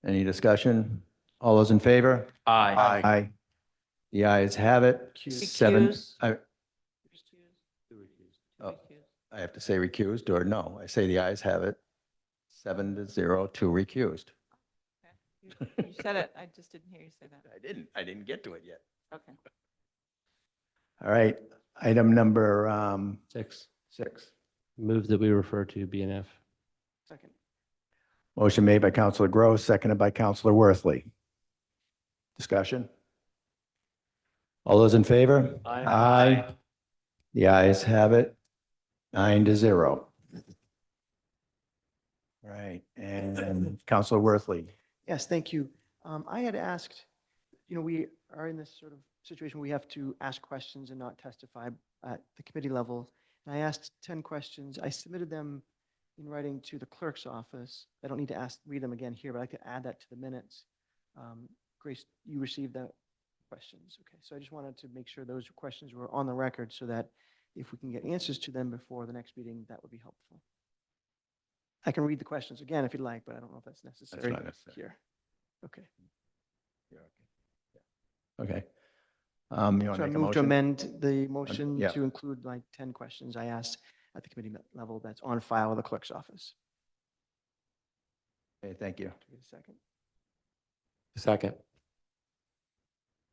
Any discussion? All those in favor? Aye. Aye. The ayes have it. Recuse. 7. Recuse. Oh, I have to say recused, or no? I say the ayes have it. 7-0 to recused. You said it. I just didn't hear you say that. I didn't get to it yet. Okay. All right. Item number 6. 6. Move that we refer to BNF. Second. Motion made by Counselor Grow, seconded by Counselor Worthley. Discussion? All those in favor? Aye. The ayes have it. 9-0. Right. And Counselor Worthley. Yes, thank you. I had asked, we are in this sort of situation where we have to ask questions and not testify at the committee level. And I asked 10 questions. I submitted them in writing to the clerk's office. I don't need to read them again here, but I could add that to the minutes. Grace, you received the questions. Okay, so I just wanted to make sure those questions were on the record so that if we can get answers to them before the next meeting, that would be helpful. I can read the questions again if you'd like, but I don't know if that's necessary, not necessary. here. Okay. Okay. You want So to I make a move to motion? amend the motion yeah. to include like 10 questions I asked at the committee level that's on file with the clerk's office. Okay, thank you. Do we get a second? Second.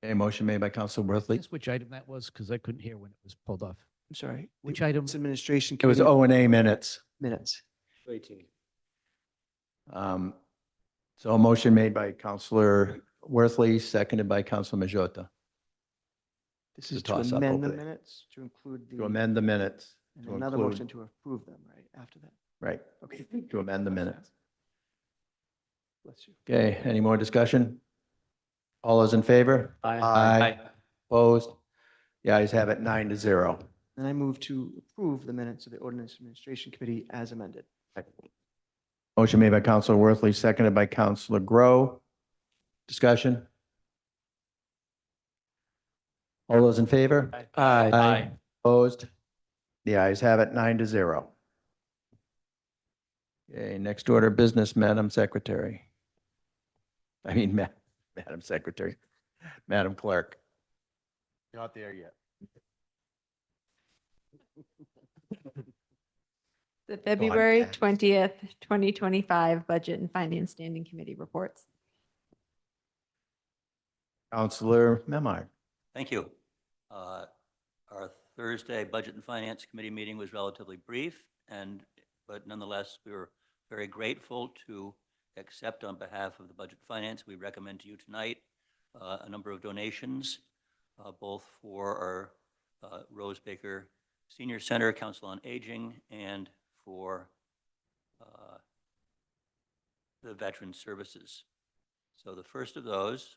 Okay, motion made by Counselor Worthley. Guess which item that was, because I couldn't hear when it was pulled off. I'm sorry. Which the item? It's administration. It was committee O&A minutes. minutes. 18. So a motion made by Counselor Worthley, seconded by Counselor Majota. This To is to toss up amend over the there. minutes, to include the. To amend the minutes. And to another include- motion to approve them, right, after that. Right, okay, to amend the minutes. Bless you. Okay, any more discussion? All those in favor? Aye. Opposed? The ayes have it 9-0. And I move to approve the minutes of the Ordinance Administration Committee as amended. Motion made by Counselor Worthley, seconded by Counselor Grow. Discussion? All those in favor? Aye. Opposed? The ayes have it 9-0. Okay, next order of business, Madam Secretary. I mean, Madam Secretary, Madam Clerk. Not there yet. The February 20th, 2025 Budget and Finance Standing Committee reports. Counselor Memard. Thank you. Our Thursday Budget and Finance Committee meeting was relatively brief, but nonetheless, we were very grateful to accept on behalf of the Budget and Finance. We recommend to you tonight a number of donations, both for our Rose Baker Senior Center, Council on Aging, and for the Veteran Services. So the first of those,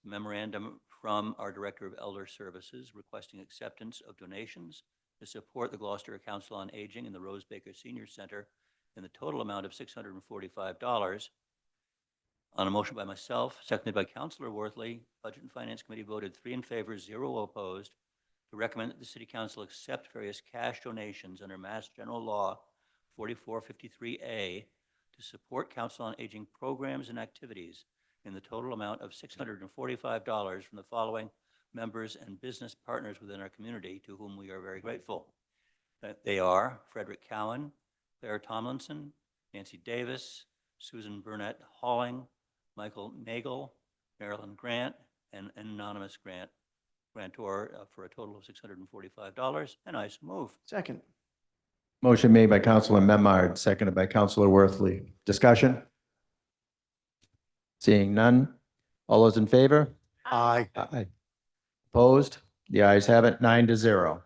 memorandum from our Director of Elder Services requesting acceptance of donations to support the Gloucester Council on Aging and the Rose Baker Senior Center in the total amount of $645. On a motion by myself, seconded by Councilor Worthley, Budget and Finance Committee voted 3 in favor, 0 opposed, to recommend that the City Council accept various cash donations under Mass General Law 4453A to support Council on Aging programs and activities in the total amount of $645 from the following members and business partners within our community to whom we are very grateful. They are Frederick Cowan, Claire Tomlinson, Nancy Davis, Susan Burnett Halling, Michael Nagel, Marilyn Grant, and an anonymous grantor for a total of $645, and I so move. Second. Motion made by Counselor Memard, seconded by Counselor Worthley. Discussion? Seeing none. All those in favor? Aye. Aye. Opposed? The ayes have it 9-0.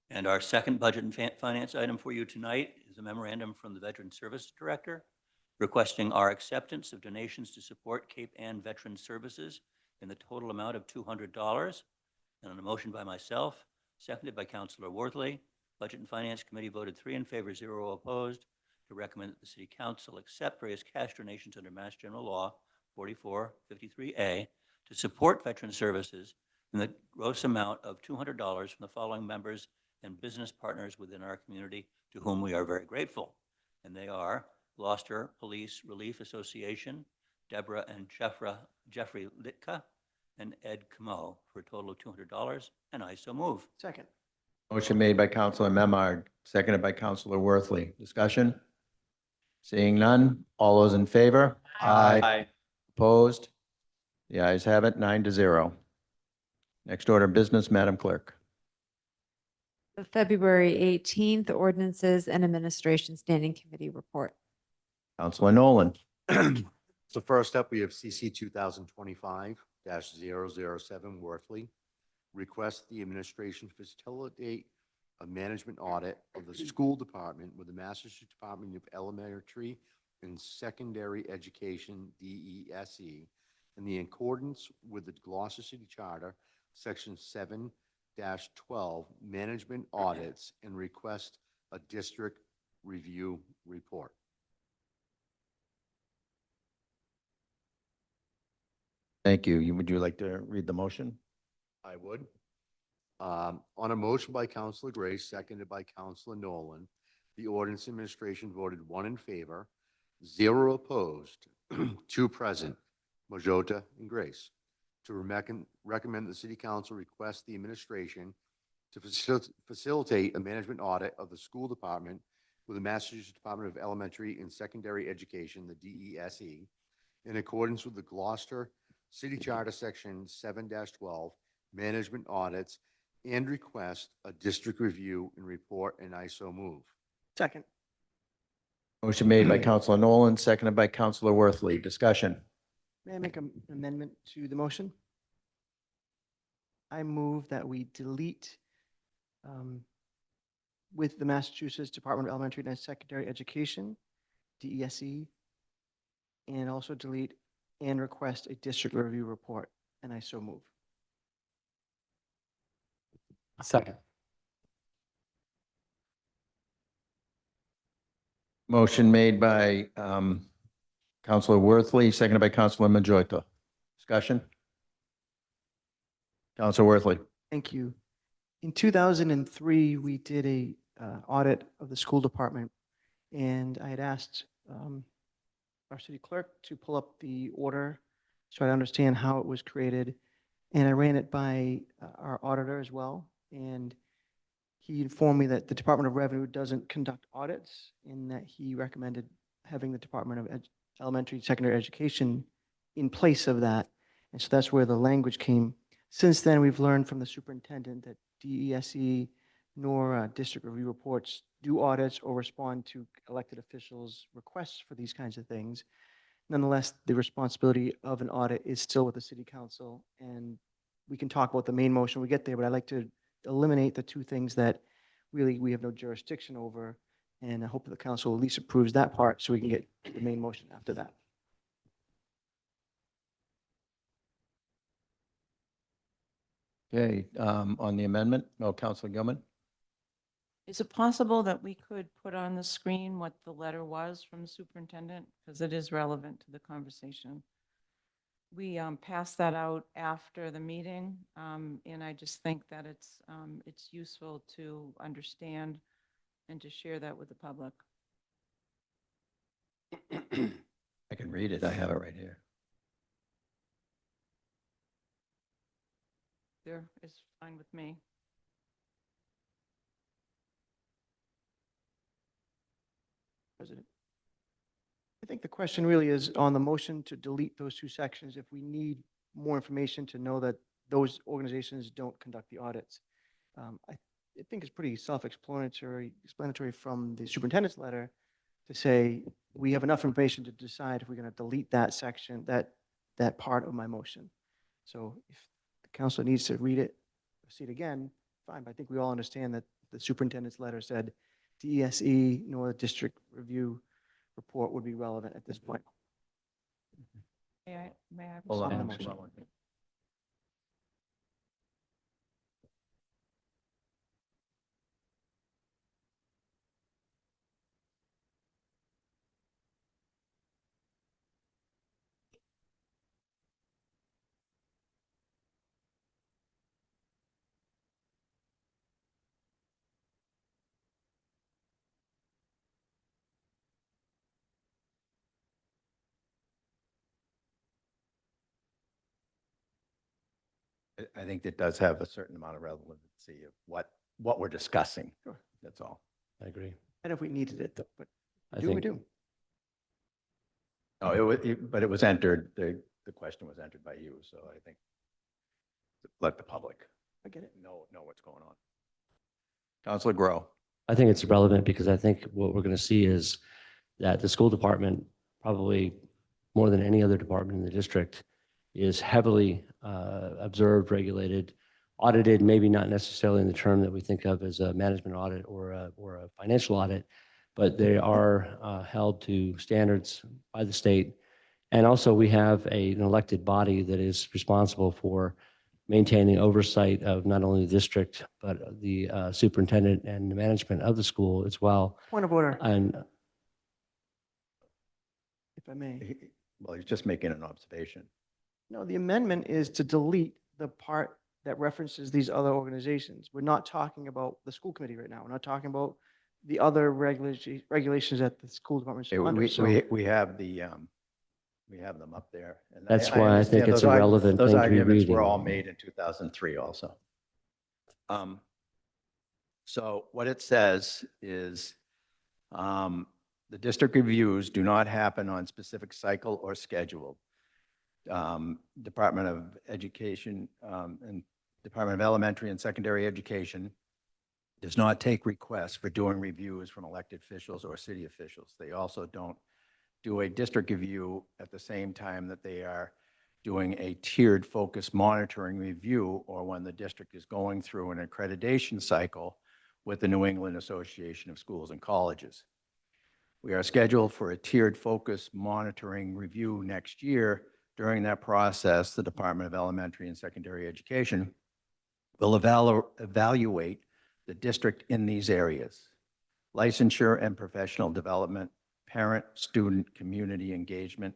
And our second budget and finance item for you tonight is a memorandum from the Veteran Service Director requesting our acceptance of donations to support Cape Ann Veteran Services in the total amount of $200. And on a motion by myself, seconded by Councilor Worthley, Budget and Finance Committee voted 3 in favor, 0 opposed, to recommend that the City Council accept various cash donations under Mass General Law 4453A to support veteran services in the gross amount of $200 from the following members and business partners within our community to whom we are very grateful. And they are Gloucester Police Relief Association, Deborah and Jeffrey Litka, and Ed Camo for a total of $200, and I so move. Second. Motion made by Counselor Memard, seconded by Counselor Worthley. Discussion? Seeing none. All those in favor? Aye. Opposed? The ayes have it 9-0. Next order of business, Madam Clerk. The February 18th Ordinances and Administration Standing Committee report. Counselor Nolan. So first up, we have CC 2025-007 Worthley. Request the administration facilitate a management audit of the school department with the Massachusetts Department of Elementary and Secondary Education, DESE, in the accordance with the Gloucester City Charter, Section 7-12, Management Audits, and request a district review report. Thank you. Would you like to read the motion? I would. On a motion by Councilor Grace, seconded by Councilor Nolan, the ordinance administration voted 1 in favor, 0 opposed, 2 present, Majota and Grace, to recommend the City Council request the administration to facilitate a management audit of the school department with the Massachusetts Department of Elementary and Secondary Education, the DESE, in accordance with the Gloucester City Charter Section 7-12, Management Audits, and request a district review and report, and I so move. Second. Motion made by Counselor Nolan, seconded by Counselor Worthley. Discussion. May I make an amendment to the motion? I move that we delete with the Massachusetts Department of Elementary and Secondary Education, DESE, and also delete and request a district review report, and I so move. Second. Motion made by Counselor Worthley, seconded by Counselor Majota. Discussion. Counselor Worthley. Thank you. In 2003, we did a audit of the school department, and I had asked our city clerk to pull up the order so I understand how it was created, and I ran it by our auditor as well, and he informed me that the Department of Revenue doesn't conduct audits, and that he recommended having the Department of Elementary and Secondary Education in place of that, and so that's where the language came. Since then, we've learned from the superintendent that DESE nor district review reports do audits or respond to elected officials' requests for these kinds of things. Nonetheless, the responsibility of an audit is still with the city council, and we can talk about the main motion when we get there, but I'd like to eliminate the two things that really we have no jurisdiction over, and I hope that the council at least approves that part so we can get to the main motion after that. Okay, on the amendment, no, Counselor Gilman. Is it possible that we could put on the screen what the letter was from the superintendent? Because it is relevant to the conversation. We passed that out after the meeting, and I just think that it's useful to understand and to share that with the public. I can read it. I have it right here. There is fine with me. President. I think the question really is on the motion to delete those two sections, if we need more information to know that those organizations don't conduct the audits. I think it's pretty self-explanatory from the superintendent's letter to say we have enough information to decide if we're going to delete that section, that part of my motion. So if the council needs to read it, see it again, fine. But I think we all understand that the superintendent's letter said DESE nor the district review report would be relevant at this point. May I Hold on. respond? Hold on one thing. I think that does have a certain amount of relevancy of what we're discussing. Sure. That's all. I agree. And if we needed it, though, but I we think do. Oh, but it was entered, the question was entered by you, so I think let the public I get it. know what's going on. Counselor Grow. I think it's relevant because I think what we're going to see is that the school department, probably more than any other department in the district, is heavily observed, regulated, audited, maybe not necessarily in the term that we think of as a management audit or a financial audit, but they are held to standards by the state. And also we have an elected body that is responsible for maintaining oversight of not only the district, but the superintendent and the management of the school as well. Point of order, And if I may. Well, he's just making an observation. No, the amendment is to delete the part that references these other organizations. We're not talking about the school committee right now. We're not talking about the other regulations that the school department is under. So We have them up there. And That's why I understand think it's those a relevant those thing to be arguments were reading. all made in 2003 also. So what it says is the district reviews do not happen on specific cycle or schedule. Department of Education and Department of Elementary and Secondary Education does not take requests for doing reviews from elected officials or city officials. They also don't do a district review at the same time that they are doing a tiered focus monitoring review, or when the district is going through an accreditation cycle with the New England Association of Schools and Colleges. We are scheduled for a tiered focus monitoring review next year. During that process, the Department of Elementary and Secondary Education will evaluate the district in these areas: licensure and professional development, parent, student, community engagement,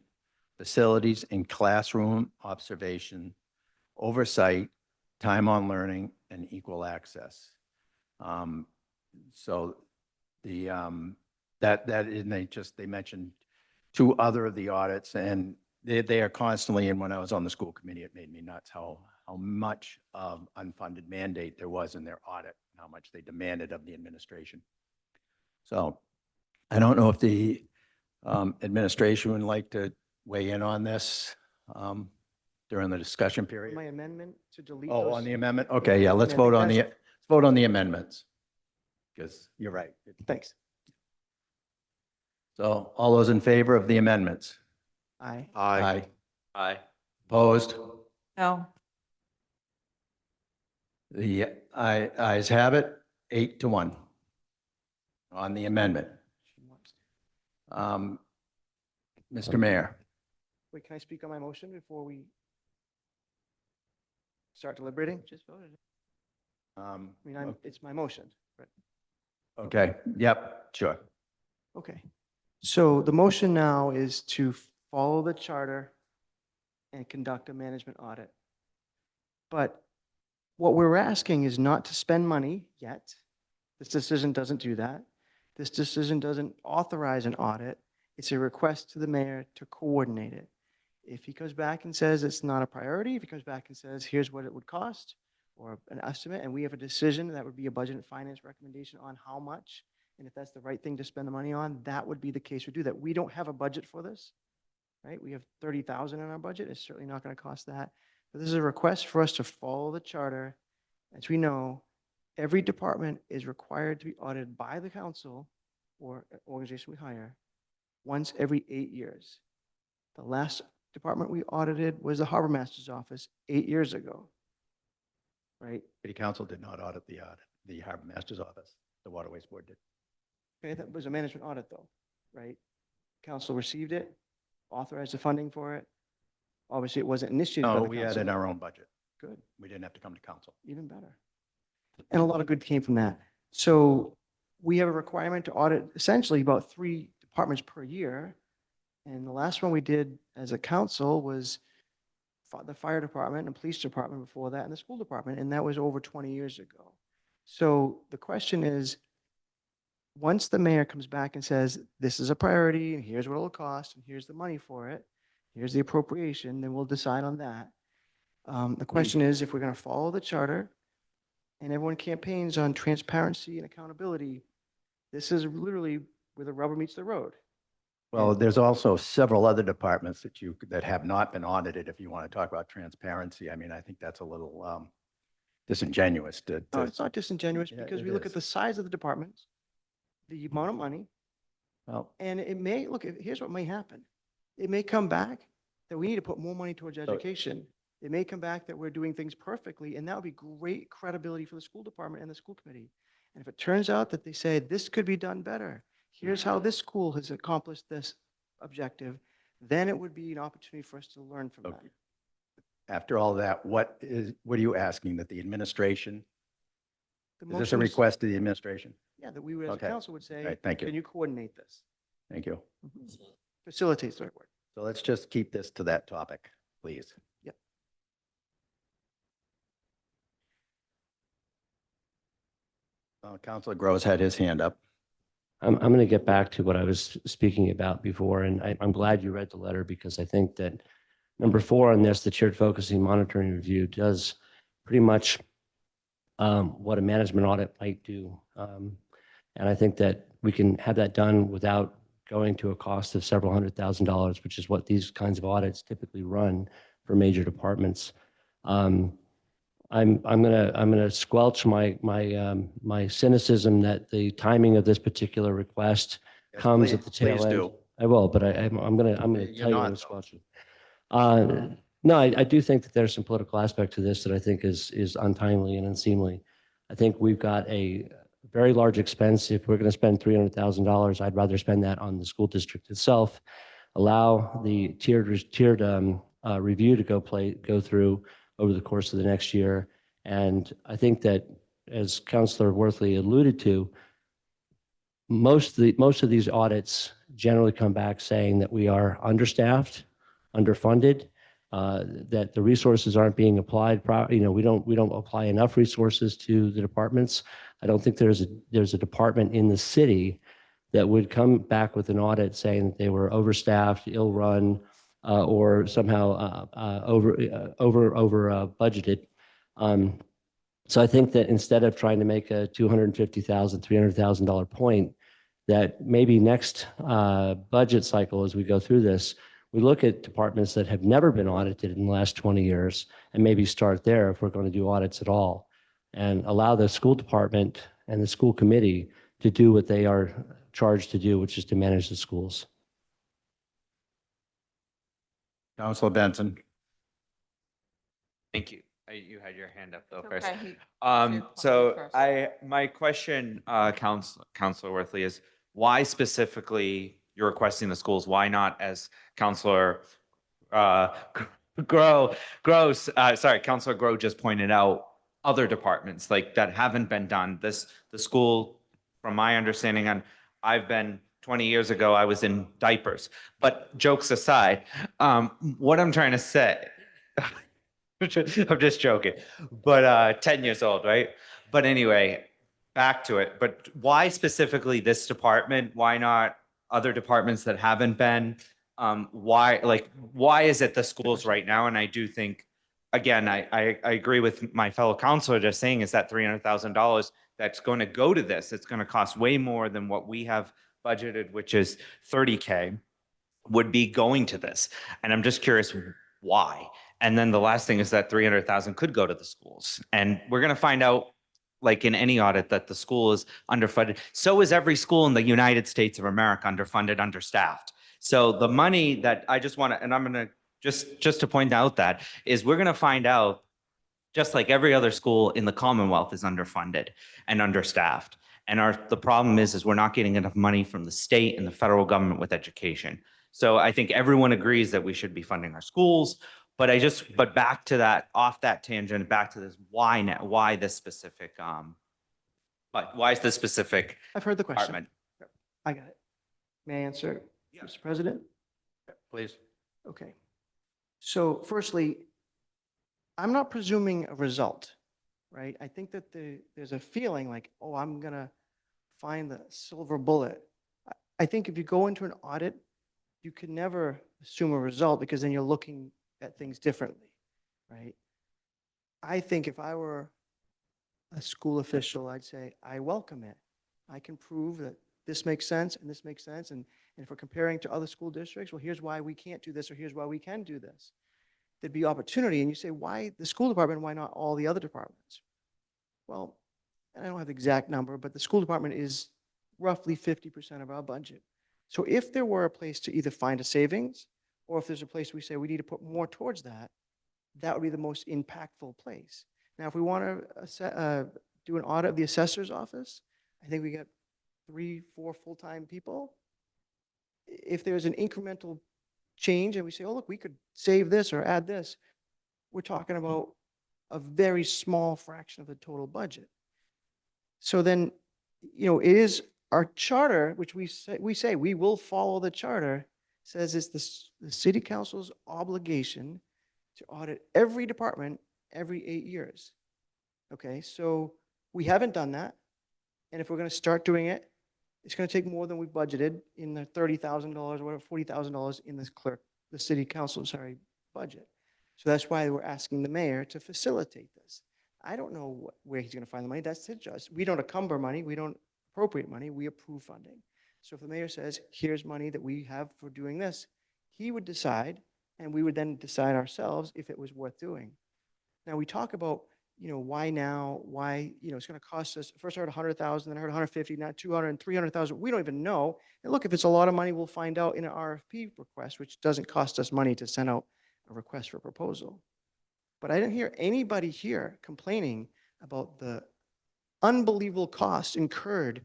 facilities and classroom observation, oversight, time on learning, and equal access. So the, and they mentioned 2 other of the audits, and they are constantly, and when I was on the school committee, it made me nuts how much of unfunded mandate there was in their audit, how much they demanded of the administration. So I don't know if the administration would like to weigh in on this during the discussion period. My amendment to delete Oh, those. on the amendment? Okay, yeah, let's I vote think on the, that's- let's vote on the amendments. Because you're right. Thanks. So all those in favor of the amendments? Aye. Aye. Aye. Opposed? No. The ayes have it, 8-1 on the amendment. Mr. Mayor, Wait, can I speak on my motion before we start deliberating? Just voted. I mean, it's my motion, but, okay, yep, sure. okay. So the motion now is to follow the charter and conduct a management audit. But what we're asking is not to spend money yet. This decision doesn't do that. This decision doesn't authorize an audit. It's a request to the mayor to coordinate it. If he comes back and says it's not a priority, if he comes back and says, here's what it would cost, or an estimate, and we have a decision, that would be a budget and finance recommendation on how much, and if that's the right thing to spend the money on, that would be the case we do that. We don't have a budget for this, right? We have 30,000 in our budget. It's certainly not going to cost that. But this is a request for us to follow the charter. As we know, every department is required to be audited by the council or organization we hire once every 8 years. The last department we audited was the harbor master's office 8 years ago, right? City Council did not audit the harbor master's office. The Waterways Board did. Okay, that was a management audit though, right? Council received it, authorized the funding for it. Obviously, it wasn't initiated by No, the we had council. in our own budget. Good, We didn't have to come to council. even better. And a lot of good came from that. So we have a requirement to audit essentially about 3 departments per year. And the last one we did as a council was the fire department and police department before that, and the school department, and that was over 20 years ago. So the question is, once the mayor comes back and says, this is a priority, and here's what it'll cost, and here's the money for it, here's the appropriation, then we'll decide on that. The question is, if we're going to follow the charter, and everyone campaigns on transparency and accountability, this is literally where the rubber meets the road. Well, there's also several other departments that have not been audited. If you want to talk about transparency, I mean, I think that's a little disingenuous to. No, it's not disingenuous Yeah, because it we look is. at the size of the departments, the amount of money, Well, and it may, look, here's what may happen. It may come back that we need to put more money towards education. It may come back that we're doing things perfectly, and that would be great credibility for the school department and the school committee. And if it turns out that they say, this could be done better, here's how this school has accomplished this objective, then it would be an opportunity for us to learn from that. Okay. After all that, what are you asking, that the administration, The is this a motion request to the administration? Yeah, that we would, as a Okay. council would say, All right, thank you. can you coordinate this? Thank you. Facilitates the right word. So let's just keep this to that topic, please. Yep. Councilor Groves had his hand up. I'm going to get back to what I was speaking about before, and I'm glad you read the letter because I think that number 4 on this, the tiered focusing monitoring review, does pretty much what a management audit might do. And I think that we can have that done without going to a cost of several $100,000, which is what these kinds of audits typically run for major departments. I'm gonna squelch my cynicism that the timing of this particular request Yes, comes at the tail please end. do. I will, but I'm gonna You're tell you not, I'm though. squelching. No, I do think that there's some political aspect to this that I think is untimely and unseemly. I think we've got a very large expense. If we're going to spend $300,000, I'd rather spend that on the school district itself. Allow the tiered review to go through over the course of the next year. And I think that, as Councilor Worthley alluded to, most of these audits generally come back saying that we are understaffed, underfunded, that the resources aren't being applied. We don't apply enough resources to the departments. I don't think there's a department in the city that would come back with an audit saying that they were overstaffed, ill-run, or somehow over budgeted. So I think that instead of trying to make a $250,000, $300,000 point, that maybe next budget cycle, as we go through this, we look at departments that have never been audited in the last 20 years and maybe start there if we're going to do audits at all, and allow the school department and the school committee to do what they are charged to do, which is to manage the schools. Councilor Benson. Thank you. You had your hand up though It's first. okay. He- So first. my question, Councilor Worthley, is why specifically you're requesting the schools? Why not, as Councilor Councilor Grow just pointed out, other departments like that haven't been done? The school, from my understanding, and I've been 20 years ago, I was in diapers. But jokes aside, what I'm trying to say, I'm just joking, but 10 years old, right? But anyway, back to it. But why specifically this department? Why not other departments that haven't been? Why is it the schools right now? And I do think, again, I agree with my fellow counselor just saying is that $300,000 that's going to go to this. It's going to cost way more than what we have budgeted, which is 30K, would be going to this. And I'm just curious why. And then the last thing is that 300,000 could go to the schools. And we're going to find out, like in any audit, that the school is underfunded. So is every school in the United States of America underfunded, understaffed. So the money that I just want to, and I'm going to just to point out that is we're going to find out, just like every other school in the Commonwealth is underfunded and understaffed. And the problem is we're not getting enough money from the state and the federal government with education. So I think everyone agrees that we should be funding our schools. But back to that, off that tangent, back to this, why now? Why this specific, but why is this specific I've heard the question. department? I got it. May I answer, Mr. President? Please. Okay. So firstly, I'm not presuming a result, right? I think that there's a feeling like, oh, I'm going to find the silver bullet. I think if you go into an audit, you can never assume a result because then you're looking at things differently, right? I think if I were a school official, I'd say, I welcome it. I can prove that this makes sense and this makes sense. And if we're comparing to other school districts, well, here's why we can't do this or here's why we can do this. There'd be opportunity. And you say, why the school department? Why not all the other departments? Well, and I don't have the exact number, but the school department is roughly 50% of our budget. So if there were a place to either find a savings, or if there's a place we say we need to put more towards that, that would be the most impactful place. Now, if we want to do an audit of the assessor's office, I think we got 3-4 full-time people. If there's an incremental change and we say, oh, look, we could save this or add this, we're talking about a very small fraction of the total budget. So then, it is our charter, which we say we will follow the charter, says it's the city council's obligation to audit every department every 8 years. Okay, so we haven't done that. And if we're going to start doing it, it's going to take more than we've budgeted in the $30,000 or whatever, $40,000 in the city council, budget. So that's why we're asking the mayor to facilitate this. I don't know where he's going to find the money. That's his job. We don't encumber money. We don't appropriate money. We approve funding. So if the mayor says, here's money that we have for doing this, he would decide, and we would then decide ourselves if it was worth doing. Now we talk about, why now? Why, it's going to cost us, first I heard 100,000, then I heard 150, now 200 and 300,000. We don't even know. And look, if it's a lot of money, we'll find out in an RFP request, which doesn't cost us money to send out a request for proposal. But I didn't hear anybody here complaining about the unbelievable costs incurred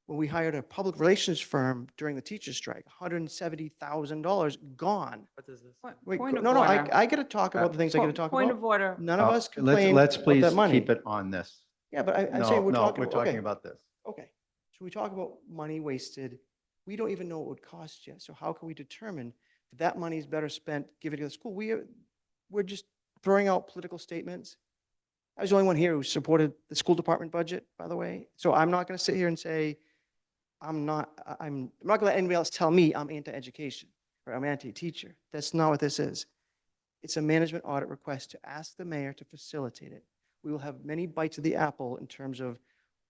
when we hired a public relations firm during the teacher's strike. $170,000 gone. What is this? Wait, Point of no, order. I got to talk about the things I got to talk Point about. of order. None of us Let's complained let's about please that money. keep it on this. Yeah, but I'm No, saying we're no, talking. we're talking okay. about this. Okay, so we talk about money wasted. We don't even know what it would cost yet. So how can we determine that that money is better spent giving it to the school? We're just throwing out political statements. I was the only one here who supported the school department budget, by the way. So I'm not going to sit here and say I'm not going to let anybody else tell me I'm anti-education or I'm anti-teacher. That's not what this is. It's a management audit request to ask the mayor to facilitate it. We will have many bites of the apple in terms of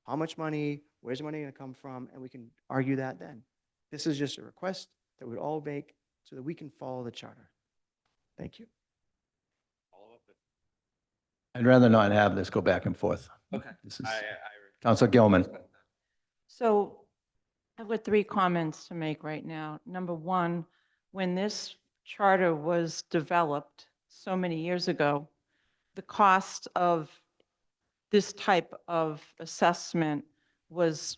how much money, where's the money going to come from, and we can argue that then. This is just a request that we'd all make so that we can follow the charter. Thank you. I'd rather not have this go back and forth. Okay. This is Councilor Gilman. So I've got 3 comments to make right now. Number one, when this charter was developed so many years ago, the cost of this type of assessment was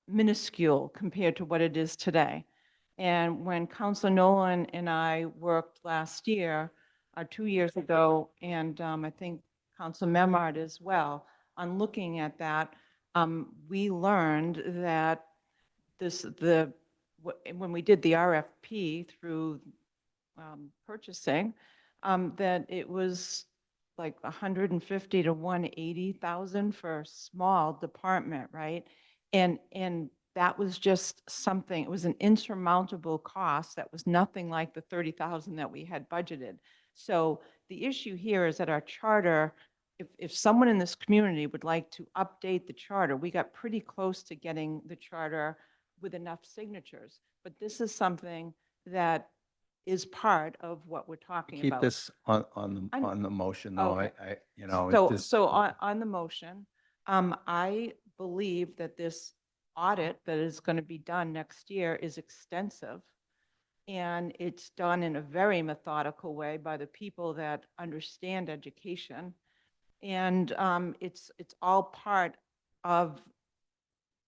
minuscule compared to what it is today. And when Councilor Nolan and I worked last year, 2 years ago, and I think Councilor Memard as well, on looking at that, we learned that when we did the RFP through purchasing, that it was like 150 to 180,000 for a small department, right? And that was just something, it was an insurmountable cost that was nothing like the 30,000 that we had budgeted. So the issue here is that our charter, if someone in this community would like to update the charter, we got pretty close to getting the charter with enough signatures. But this is something that is part of what we're talking Keep about. this on the motion, though. Okay. So, So on the motion, I believe that this audit that is going to be done next year is extensive. And it's done in a very methodical way by the people that understand education. And it's all part of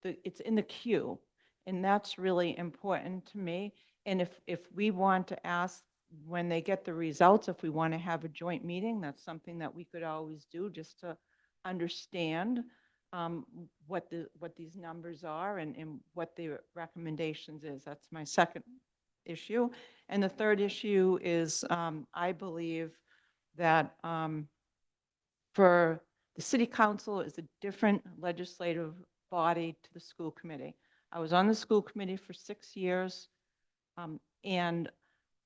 it's in the queue. And that's really important to me. And if we want to ask when they get the results, if we want to have a joint meeting, that's something that we could always do just to understand what these numbers are and what the recommendations is. That's my second issue. And the third issue is I believe that for the city council is a different legislative body to the school committee. I was on the school committee for 6 years, and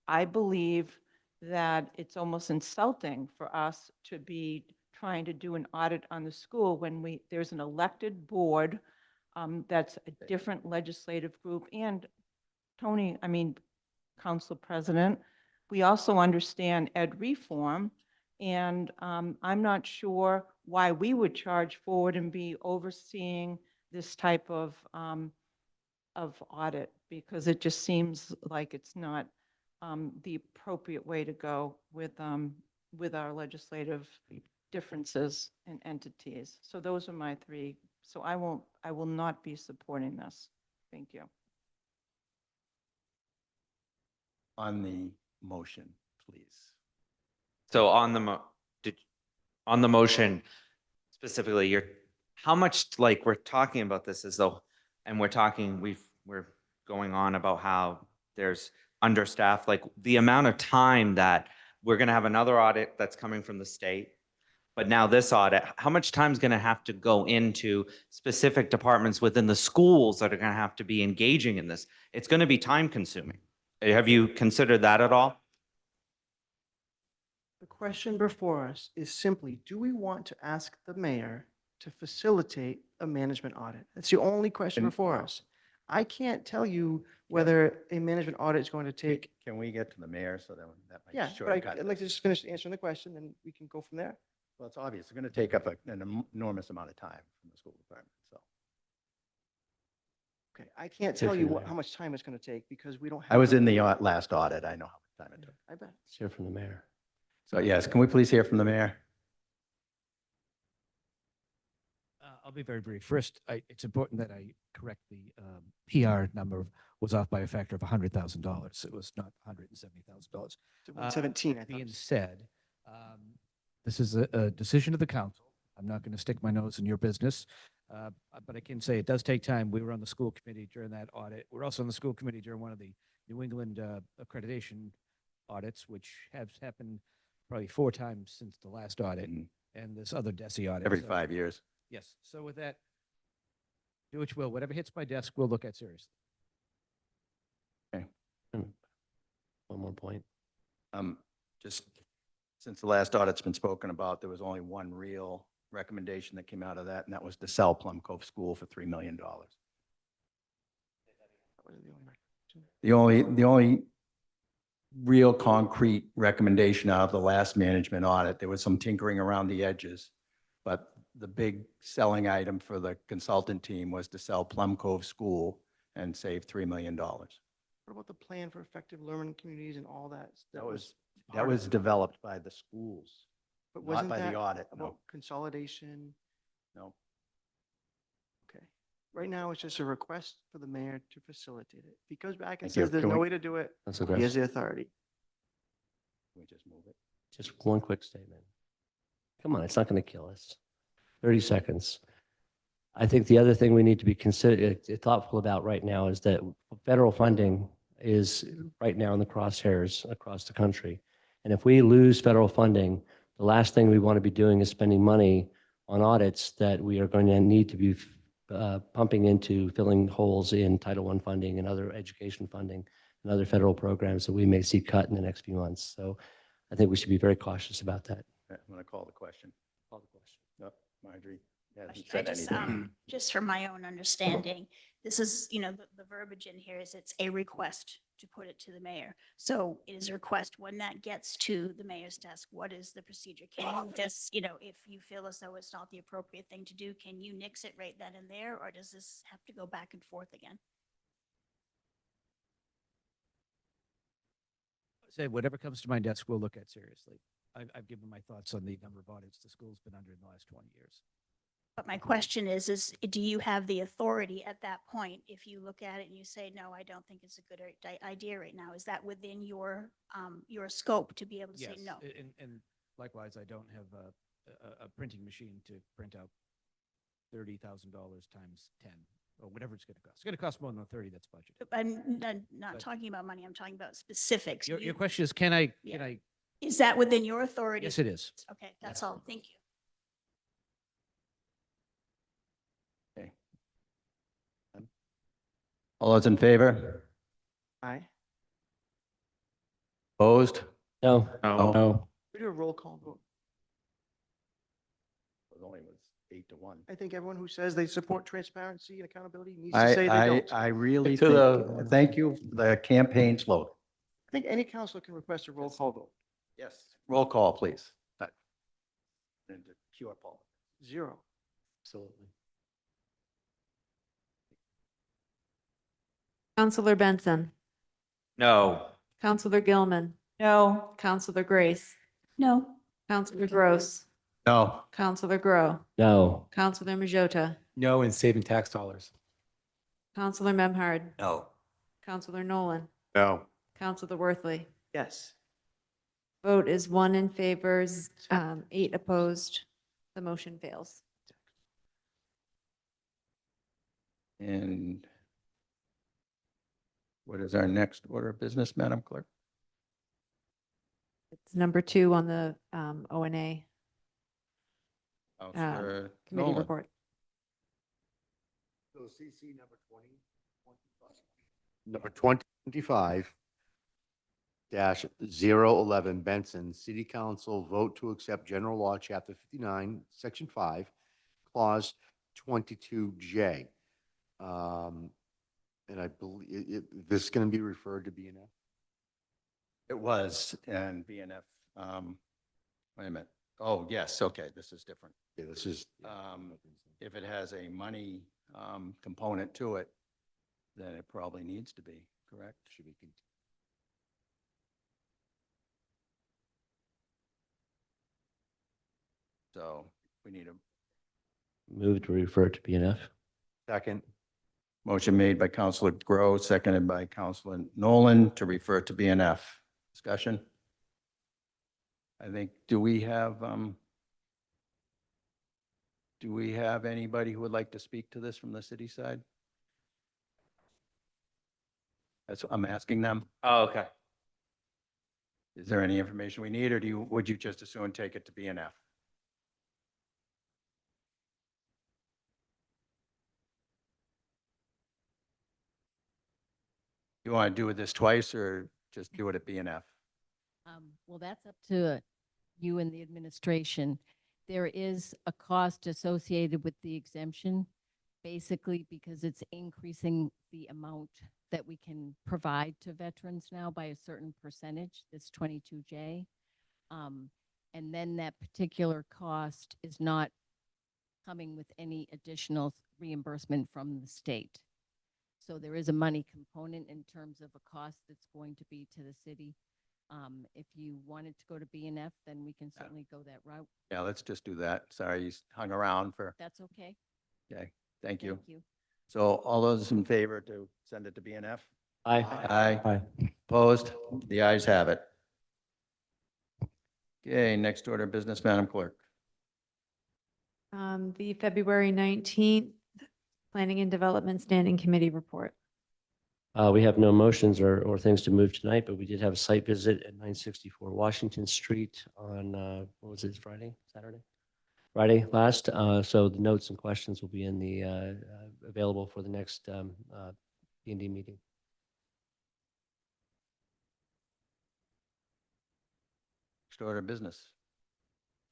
I believe that it's almost insulting for us to be trying to do an audit on the school when there's an elected board that's a different legislative group. And Tony, Council President, we also understand ed reform, and I'm not sure why we would charge forward and be overseeing this type of audit, because it just seems like it's not the appropriate way to go with our legislative differences and entities. So those are my 3. So I will not be supporting this. Thank you. on the motion, please. So on the motion specifically, how much, like, we're talking about this as though, and we're going on about how there's understaffed, like the amount of time that we're going to have another audit that's coming from the state. But now this audit, how much time is going to have to go into specific departments within the schools that are going to have to be engaging in this? It's going to be time consuming. Have you considered that at all? The question before us is simply, do we want to ask the mayor to facilitate a management audit? That's the only question before us. I can't tell you whether a management audit is going to take. Can we get to the mayor so that might Yeah, but shortcut I'd like to this. just finish answering the question, and we can go from there. Well, it's obvious. It's going to take up an enormous amount of time from the school department, so. Okay, I can't tell you how much time it's going to take because we don't have. I was in the last audit. I know how much time it took. I bet. Let's hear from the mayor. So yes, can we please hear from the mayor? I'll be very brief. First, it's important that I correct the PR number was off by a factor of $100,000. It was not $170,000. 17, I thought. Being said, this is a decision of the council. I'm not going to stick my nose in your business, but I can say it does take time. We were on the school committee during that audit. We're also on the school committee during one of the New England accreditation audits, which has happened probably 4 times since the last audit, and this other DESI audit. Every So- 5 years. Yes. So with that, do what you will. Whatever hits my desk, we'll look at seriously. One more point. Just since the last audit's been spoken about, there was only one real recommendation that came out of that, and that was to sell Plum Cove School for $3 million. The only real concrete recommendation out of the last management audit, there was some tinkering around the edges, but the big selling item for the consultant team was to sell Plum Cove School and save $3 million. What about the plan for effective learning communities and all that? That was part of it. developed by the schools, But not wasn't by that the audit, about no. consolidation? No. Okay. Right now, it's just a request for the mayor to facilitate it. If he comes back and Thank you. says there's Can no we- way to do it, That's he has aggressive. the authority. Can we just move it? Just one quick statement. Come on, it's not going to kill us. 30 seconds. I think the other thing we need to be thoughtful about right now is that federal funding is right now in the crosshairs across the country. And if we lose federal funding, the last thing we want to be doing is spending money on audits that we are going to need to be pumping into filling holes in Title I funding and other education funding and other federal programs that we may see cut in the next few months. So I think we should be very cautious about that. I'm going to call the question. Call the question. No, Marjorie hasn't I said just, anything. just for my own understanding, this is, the verbiage in here is it's a request to put it to the mayor. So it is a request. When that gets to the mayor's desk, what is the procedure? Can you just, if you feel as though it's not the appropriate thing to do, can you nix it right then and there? Or does this have to go back and forth again? Say whatever comes to my desk, we'll look at seriously. I've given my thoughts on the number of audits the school's been under in the last 20 years. But my question is do you have the authority at that point, if you look at it and you say, no, I don't think it's a good idea right now? Is that within your scope to be able to say no? And likewise, I don't have a printing machine to print out $30,000 times 10 or whatever it's going to cost. It's going to cost more than the 30 that's budgeted. I'm not But- talking about money. I'm talking about specifics. Your You- question is, can I, Yeah. Is that within your authority? yes, it is. Okay, that's all. Thank you. All those in favor? Aye. Opposed? No. No. We do a roll call vote. It only was 8-1. I think everyone who says they support transparency and accountability needs to say they don't. I really To the- thank you for the campaign slogan. I think any counselor can request a roll call vote. Yes. Roll call, please. And to cure Paul. 0. Absolutely. Counselor Benson, No. Counselor Gilman, No. Counselor Grace, No. Counselor Gross, No. Counselor Grow, No. Counselor Majota, No in saving tax dollars. Counselor Memhard, No. Counselor Nolan, No. Counselor Worthley. Yes. Vote is 1 in favor, 8 opposed. The motion fails. And what is our next order of business, Madam Clerk? It's number 2 on the O&A Counselor committee Nolan. report. So CC number 20. Number 2025 dash 011 Benson, City Council vote to accept General Law, Chapter 59, Section 5, Clause 22J. And I believe this is going to be referred to BNF. It was, and BNF, wait a minute. Oh, yes, okay, this is different. Yeah, this is. If it has a money component to it, then it probably needs to be, correct? Should be. So we need a Move to refer to BNF. Second. motion made by Counselor Gross, seconded by Counselor Nolan to refer to BNF. Discussion? I think, do we have anybody who would like to speak to this from the city side? That's what I'm asking them. Oh, okay. Is there any information we need, or would you just as soon take it to BNF? You want to do this twice or just do it at BNF? Well, that's up to you and the administration. There is a cost associated with the exemption, basically because it's increasing the amount that we can provide to veterans now by a certain percentage, this 22J. And then that particular cost is not coming with any additional reimbursement from the state. So there is a money component in terms of a cost that's going to be to the city. If you wanted to go to BNF, then we can certainly go that route. Yeah, let's just do that. Sorry, you hung around for, That's okay. okay, thank you. Thank you. So all those in favor to send it to BNF? Aye. Aye. Opposed? The ayes have it. Okay, next order of business, Madam Clerk. The February 19th Planning and Development Standing Committee report. We have no motions or things to move tonight, but we did have a site visit at 964 Washington Street on, what was it, Saturday? Friday last. So the notes and questions will be in the, available for the next P&D meeting. Next order of business.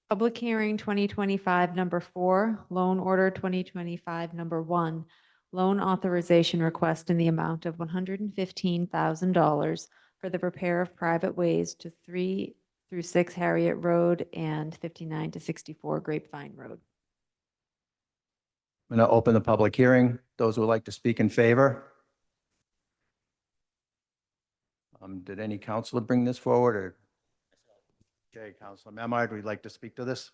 Public hearing 2025, number 4, loan order 2025, number 1, loan authorization request in the amount of $115,000 for the repair of private ways to 3 through 6 Harriet Road and 59 to 64 Grapevine Road. I'm going to open the public hearing. Those who would like to speak in favor? Did any counselor bring this forward or? Okay, Counselor Memard, would you like to speak to this?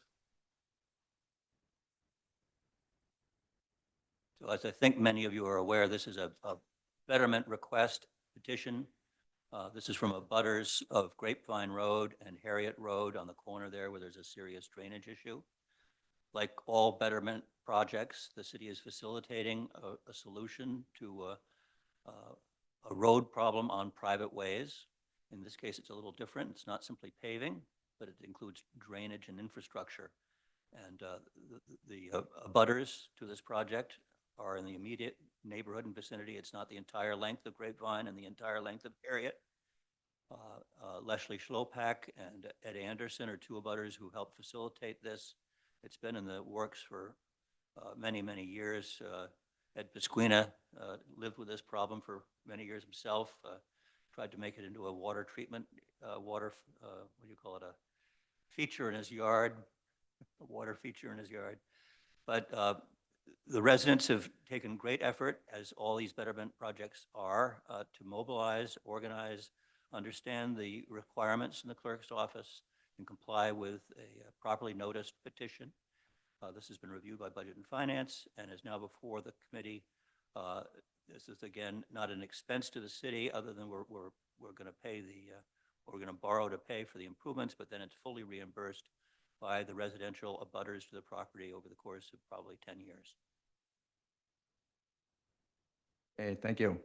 So as I think many of you are aware, this is a betterment request petition. This is from abutters of Grapevine Road and Harriet Road on the corner there where there's a serious drainage issue. Like all betterment projects, the city is facilitating a solution to a road problem on private ways. In this case, it's a little different. It's not simply paving, but it includes drainage and infrastructure. And the abutters to this project are in the immediate neighborhood and vicinity. It's not the entire length of Grapevine and the entire length of Harriet. Leslie Schlopak and Ed Anderson are two abutters who helped facilitate this. It's been in the works for many, many years. Ed Pasquina lived with this problem for many years himself, tried to make it into a water treatment, what do you call it, a feature in his yard, a water feature in his yard. But the residents have taken great effort, as all these betterment projects are, to mobilize, organize, understand the requirements in the clerk's office, and comply with a properly noticed petition. This has been reviewed by Budget and Finance and is now before the committee. This is, again, not an expense to the city other than we're going to pay we're going to borrow to pay for the improvements, but then it's fully reimbursed by the residential abutters to the property over the course of probably 10 years. Okay, thank you.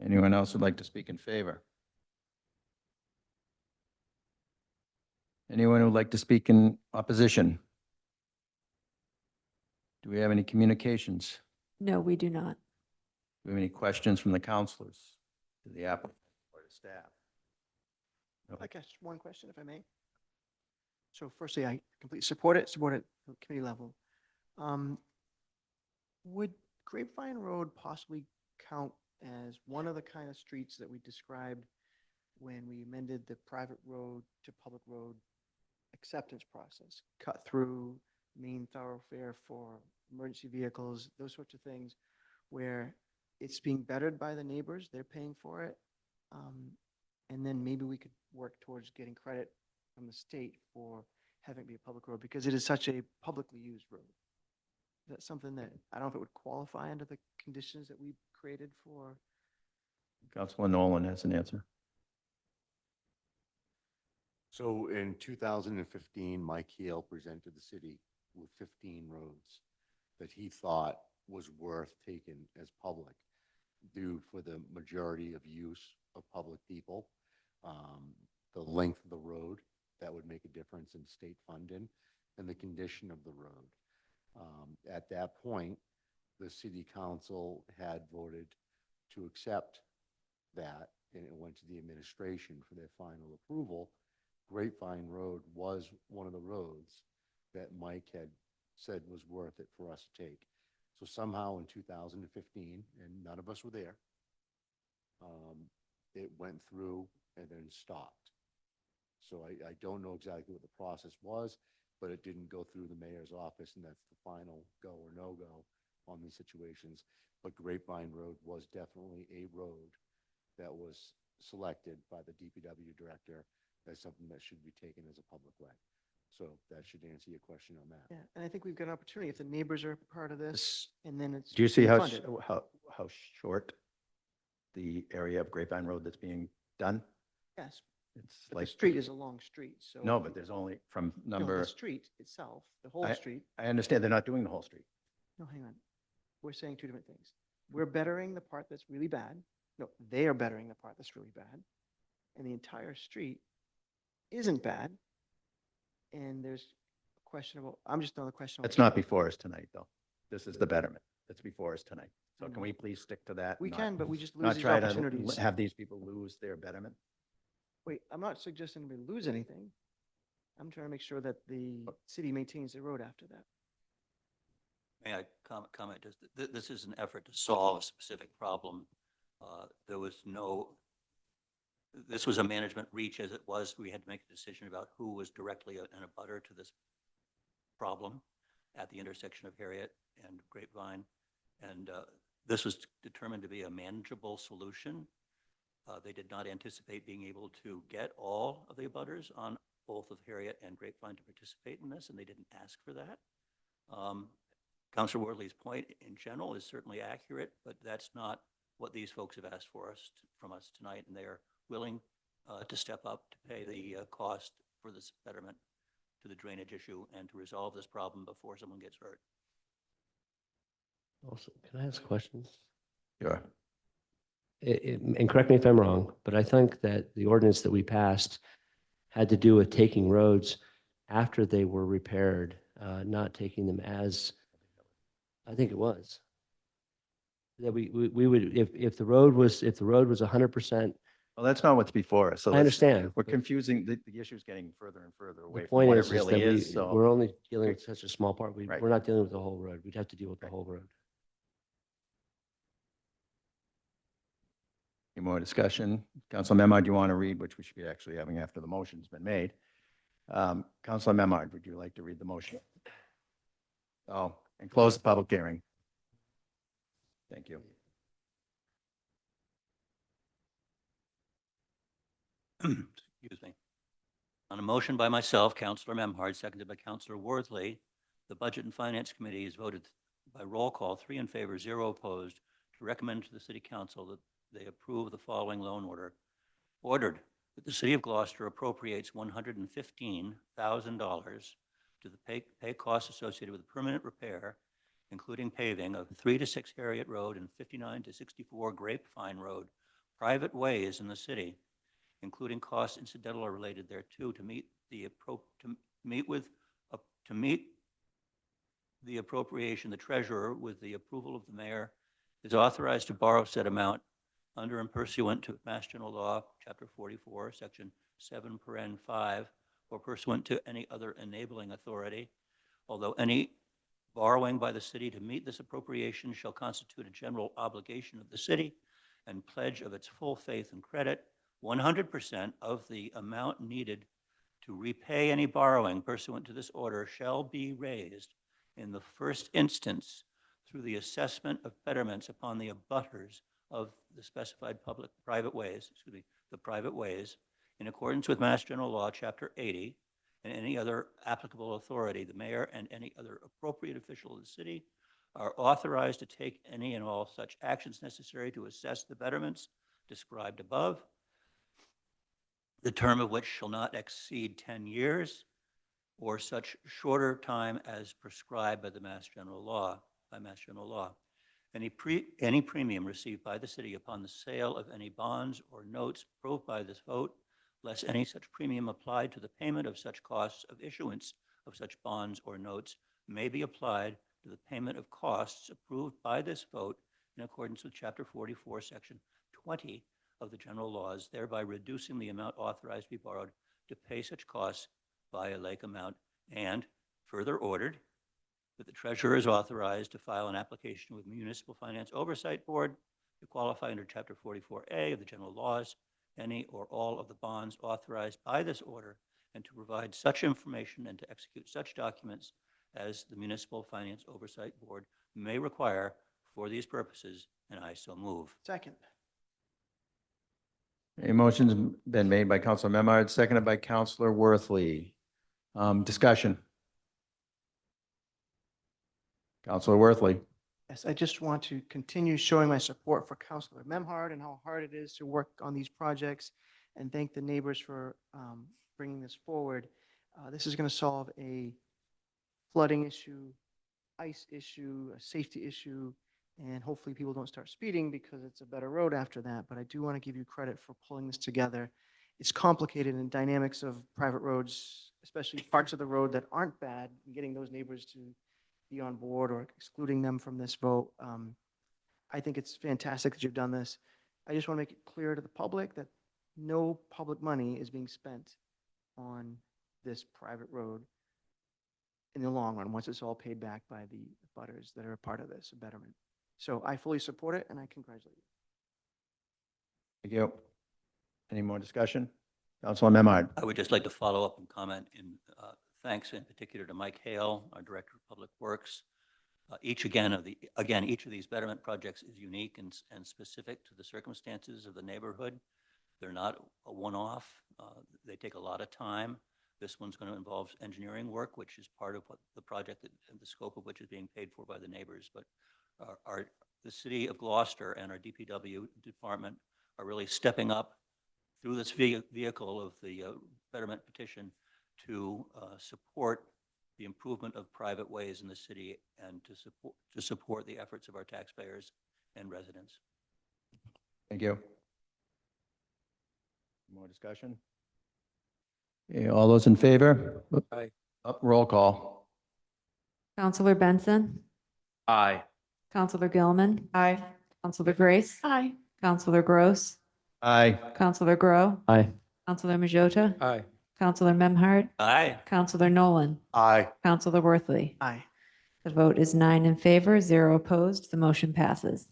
Anyone else would like to speak in favor? Anyone who would like to speak in opposition? Do we have any communications? No, we do not. Do we have any questions from the counselors to the applicant or the staff? No. I guess one question, if I may. So firstly, I completely support it at the committee level. Would Grapevine Road possibly count as one of the kind of streets that we described when we amended the private road to public road acceptance process, cut through main thoroughfare for emergency vehicles, those sorts of things, where it's being bettered by the neighbors, they're paying for it. And then maybe we could work towards getting credit from the state for having it be a public road, because it is such a publicly used road. That's something that, I don't know if it would qualify under the conditions that we created for. Councilor Nolan has an answer. So in 2015, Mike Hale presented the city with 15 roads that he thought was worth taking as public due for the majority of use of public people, the length of the road that would make a difference in state funding, and the condition of the road. At that point, the city council had voted to accept that, and it went to the administration for their final approval. Grapevine Road was one of the roads that Mike had said was worth it for us to take. So somehow in 2015, and none of us were there, it went through and then stopped. So I don't know exactly what the process was, but it didn't go through the mayor's office, and that's the final go or no-go on these situations. But Grapevine Road was definitely a road that was selected by the DPW director as something that should be taken as a public way. So that should answer your question on that. Yeah, and I think we've got an opportunity if the neighbors are part of this, and then it's. Do you see being how, funded. how short the area of Grapevine Road that's being done? Yes, It's but like, the street is a long street, so. no, but there's only from No, number, the street itself, the whole street. I understand they're not doing the whole street. No, hang on. We're saying two different things. We're bettering the part that's really bad. No, they are bettering the part that's really bad. And the entire street isn't bad. And there's questionable, I'm just on the question. It's not before us tonight, though. This is the betterment that's before us tonight. So can we please stick to that? We not- can, but we just lose Not these try to opportunities. have these people lose their betterment? Wait, I'm not suggesting we lose anything. I'm trying to make sure that the city maintains the road after that. May I comment? Just this is an effort to solve a specific problem. There was no, this was a management reach as it was. We had to make a decision about who was directly an abutter to this problem at the intersection of Harriet and Grapevine. And this was determined to be a manageable solution. They did not anticipate being able to get all of the abutters on both of Harriet and Grapevine to participate in this, and they didn't ask for that. Councilor Wardley's point in general is certainly accurate, but that's not what these folks have asked for us from us tonight, and they are willing to step up to pay the cost for this betterment to the drainage issue and to resolve this problem before someone gets hurt. Also, can I ask questions? Sure. And correct me if I'm wrong, but I think that the ordinance that we passed had to do with taking roads after they were repaired, not taking them as, I think it was. That we would, if the road was 100%, Well, that's not what's before us. So I let's- understand. We're confusing, the issue's getting further and further The away from point what is it really that is, so. we're only dealing with such a small part. Right. We're not dealing with the whole road. We'd have to deal with the whole road. Any more discussion? Councilor Memard, do you want to read, which we should be actually having after the motion's been made? Councilor Memard, would you like to read the motion? Oh, and close the public hearing. Thank you. Excuse me. On a motion by myself, Councilor Memhard, seconded by Councilor Worthley, the Budget and Finance Committee is voted by roll call, 3 in favor, 0 opposed, to recommend to the City Council that they approve the following loan order. Ordered that the City of Gloucester appropriates $115,000 to the pay costs associated with the permanent repair, including paving of 3 to 6 Harriet Road and 59 to 64 Grapevine Road, private ways in the city, including costs incidental or related thereto, to meet the appropriation. The treasurer, with the approval of the mayor, is authorized to borrow said amount under and pursuant to Mass General Law, Chapter 44, Section 7(5), or pursuant to any other enabling authority. Although any borrowing by the city to meet this appropriation shall constitute a general obligation of the city and pledge of its full faith and credit, 100% of the amount needed to repay any borrowing pursuant to this order shall be raised in the first instance through the assessment of betterments upon the abutters of the specified private ways, the private ways, in accordance with Mass General Law, Chapter 80, and any other applicable authority, the mayor and any other appropriate official of the city are authorized to take any and all such actions necessary to assess the betterments described above, the term of which shall not exceed 10 years, or such shorter time as prescribed by the Mass General Law, Any premium received by the city upon the sale of any bonds or notes approved by this vote, less any such premium applied to the payment of such costs of issuance of such bonds or notes, may be applied to the payment of costs approved by this vote in accordance with Chapter 44, Section 20 of the general laws, thereby reducing the amount authorized to be borrowed to pay such costs by a like amount, and further ordered that the treasurer is authorized to file an application with Municipal Finance Oversight Board to qualify under Chapter 44A of the general laws, any or all of the bonds authorized by this order, and to provide such information and to execute such documents as the Municipal Finance Oversight Board may require for these purposes, and I so move. Second. A motion's been made by Counselor Memard, seconded by Counselor Worthley. Discussion. Counselor Worthley. Yes, I just want to continue showing my support for Councilor Memhard and how hard it is to work on these projects, and thank the neighbors for bringing this forward. This is going to solve a flooding issue, ice issue, a safety issue, and hopefully people don't start speeding because it's a better road after that. But I do want to give you credit for pulling this together. It's complicated in dynamics of private roads, especially parts of the road that aren't bad, and getting those neighbors to be on board or excluding them from this vote. I think it's fantastic that you've done this. I just want to make it clear to the public that no public money is being spent on this private road in the long run, once it's all paid back by the butters that are a part of this betterment. So I fully support it, and I congratulate you. Thank you. Any more discussion? Counselor Memard. I would just like to follow up and comment in thanks in particular to Mike Hale, our Director of Public Works. Each of these betterment projects is unique and specific to the circumstances of the neighborhood. They're not a one-off. They take a lot of time. This one's going to involve engineering work, which is part of what the project and the scope of which is being paid for by the neighbors. But the city of Gloucester and our DPW department are really stepping up through this vehicle of the betterment petition to support the improvement of private ways in the city and to support the efforts of our taxpayers and residents. Thank you. More discussion? Okay, all those in favor? Aye. Roll call. Counselor Benson? Aye. Counselor Gilman? Aye. Counselor Grace? Aye. Counselor Gross? Aye. Counselor Grow? Aye. Counselor Majota? Aye. Counselor Memhard? Aye. Counselor Nolan? Aye. Counselor Worthley? Aye. The vote is 9 in favor, 0 opposed. The motion passes.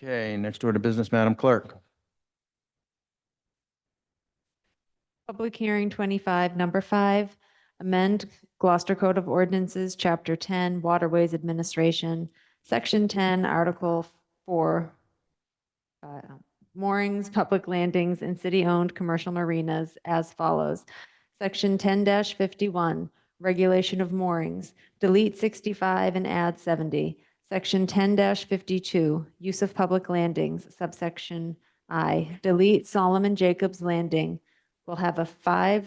Okay, next order of business, Madam Clerk. Public hearing 25, number 5, amend Gloucester Code of Ordinances, Chapter 10, Waterways Administration, Section 10, Article 4, moorings, public landings, and city-owned commercial marinas as follows. Section 10-51, regulation of moorings, delete 65 and add 70. Section 10-52, use of public landings, subsection I, delete Solomon Jacobs Landing will have a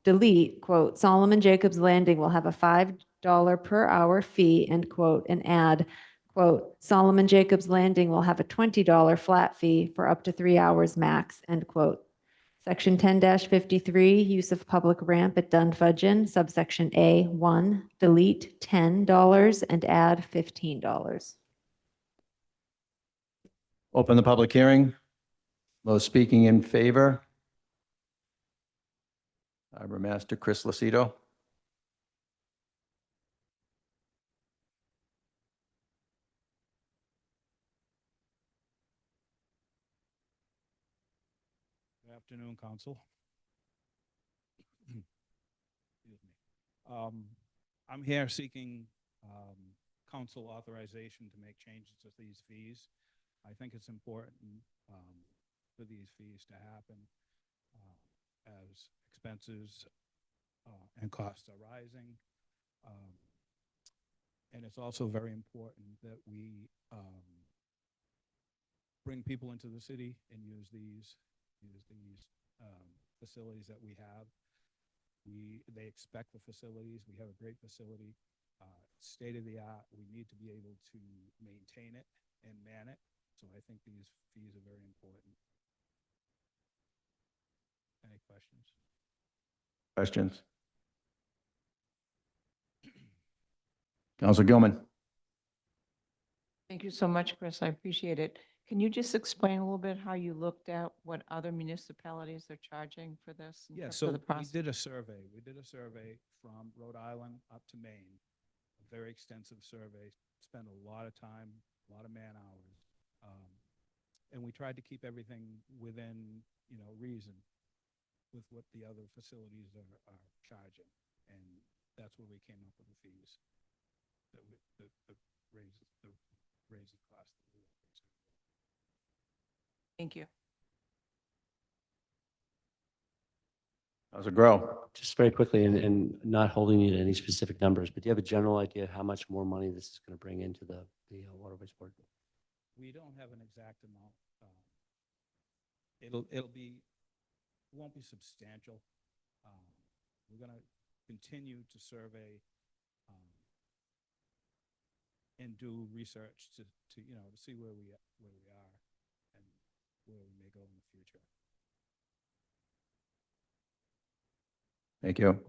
delete, quote, Solomon Jacobs Landing will have a $5 per hour fee, end quote, and add, quote, Solomon Jacobs Landing will have a $20 flat fee for up to 3 hours max, end quote. Section 10-53, use of public ramp at Dunfudgeon, subsection A1, delete $10 and add $15. Open the public hearing. Those speaking in favor? Harbor Master Chris Lucido. afternoon, Council. Excuse me. I'm here seeking council authorization to make changes to these fees. I think it's important for these fees to happen as expenses and costs are rising. And it's also very important that we bring people into the city and use these facilities that we have. They expect the facilities. We have a great facility, state of the art. We need to be able to maintain it and man it. So I think these fees are very important. Any questions? Questions? Council Gilman. Thank you so much, Chris. I appreciate it. Can you just explain a little bit how you looked at what other municipalities are charging for this? in Yeah, terms so of the we process? did a survey. We did a survey from Rhode Island up to Maine, a very extensive survey, spent a lot of time, a lot of man hours. And we tried to keep everything within, reason with what the other facilities are charging. And that's where we came up with the fees. The raise the cost. Thank you. Council Grow. Just very quickly, and not holding you to any specific numbers, but do you have a general idea how much more money this is going to bring into the Waterways Board? We don't have an exact amount. It won't be substantial. We're going to continue to survey and do research to see where we are and where we may go in the future. Thank you.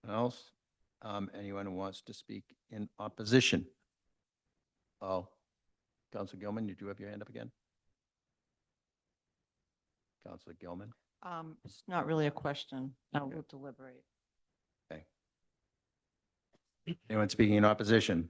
Else? Anyone who wants to speak in opposition? Oh, Council Gilman, did you have your hand up again? Councilor Gilman? It's not really a question. I will deliberate. Okay. Anyone speaking in opposition?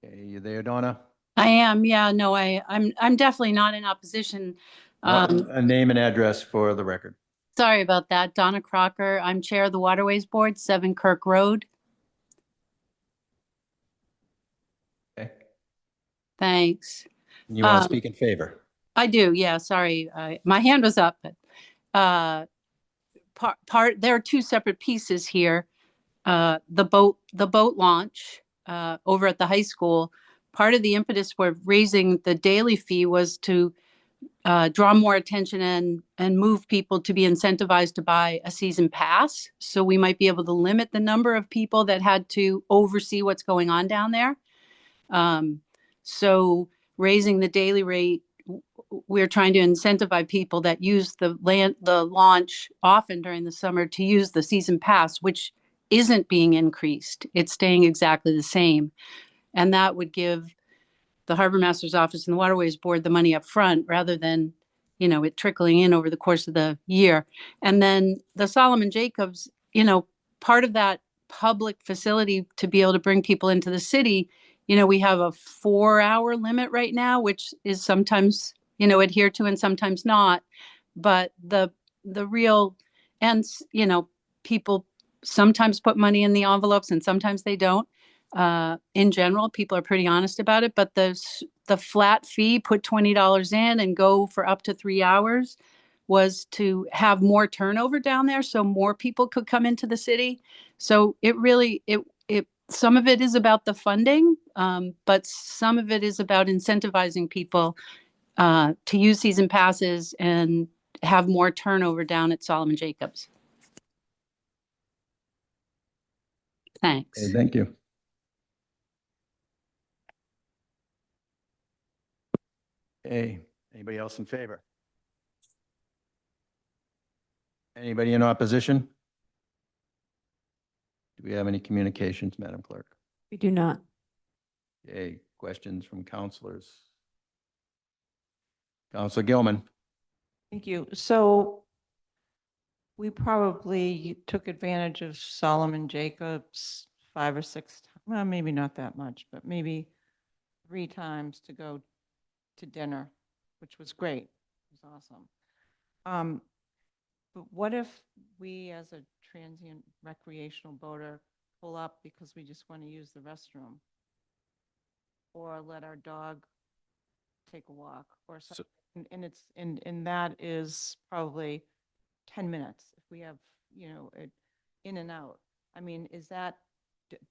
Okay, you there, Donna? I am, yeah, no, I'm definitely not in opposition. A name and address for the record. Sorry about that. Donna Crocker. I'm Chair of the Waterways Board, 7 Kirk Road. Okay. Thanks. You want to speak in favor? I do, yeah, sorry. My hand was up, but there are two separate pieces here. The boat launch over at the high school. Part of the impetus for raising the daily fee was to draw more attention and move people to be incentivized to buy a season pass. So we might be able to limit the number of people that had to oversee what's going on down there. So raising the daily rate, we're trying to incentivize people that use the launch often during the summer to use the season pass, which isn't being increased. It's staying exactly the same. And that would give the Harbor Master's Office and the Waterways Board the money up front rather than, it trickling in over the course of the year. And then the Solomon Jacobs, part of that public facility to be able to bring people into the city, we have a 4-hour limit right now, which is sometimes, adhered to and sometimes not. But the real, and, people sometimes put money in the envelopes and sometimes they don't. In general, people are pretty honest about it, but the flat fee, put $20 in and go for up to 3 hours, was to have more turnover down there so more people could come into the city. So it really, some of it is about the funding, but some of it is about incentivizing people to use season passes and have more turnover down at Solomon Jacobs. Thanks. Okay, thank you. Okay, anybody else in favor? Anybody in opposition? Do we have any communications, Madam Clerk? We do not. Okay, Questions from counselors? Counselor Gilman? Thank you. So we probably took advantage of Solomon Jacobs 5 or 6, well, maybe not that much, but maybe 3 times to go to dinner, which was great. It was awesome. But what if we, as a transient recreational boater, pull up because we just want to use the restroom? Or let our dog take a walk or something? And that is probably 10 minutes if we have, you know, in and out. I mean, is that,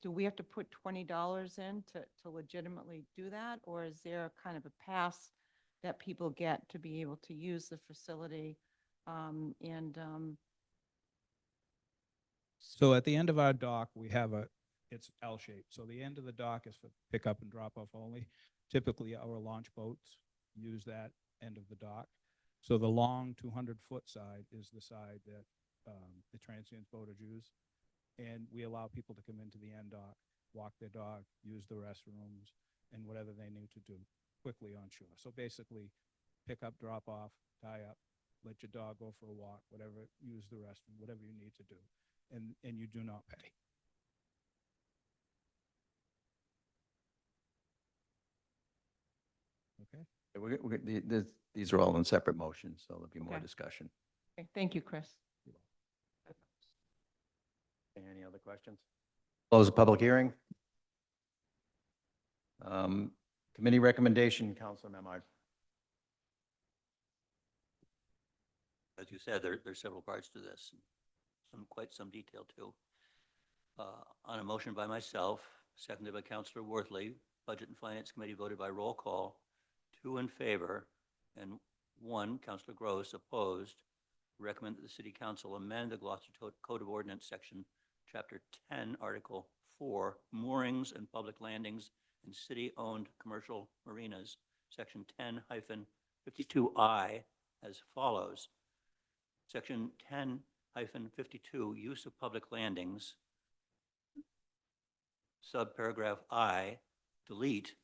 do we have to put $20 in to legitimately do that? Or is there kind of a pass that people get to be able to use the facility? So at the end of our dock, we have it's L-shaped. So the end of the dock is for pickup and drop off only. Typically, our launch boats use that end of the dock. So the long 200-foot side is the side that the transient boaters use. And we allow people to come into the end dock, walk their dog, use the restrooms, and whatever they need to do quickly on shore. So basically, pick up, drop off, tie up, let your dog go for a walk, whatever, use the restroom, whatever you need to do. And you do not pay. Okay. These are all in separate motions, so there'll be more Okay. discussion. Okay, thank you, Chris. Any other questions? Close the public hearing. Committee recommendation, Councilor Memard. As you said, there's several parts to this, quite some detail too. On a motion by myself, seconded by Councilor Worthley, Budget and Finance Committee voted by roll call, 2 in favor and 1, Councilor Gross, opposed. Recommend that the City Council amend the Gloucester Code of Ordinance, Section Chapter 10, Article 4, moorings and public landings in city-owned commercial marinas, Section 10-52I, as follows. Section 10-52, use of public landings, subparagraph I, delete,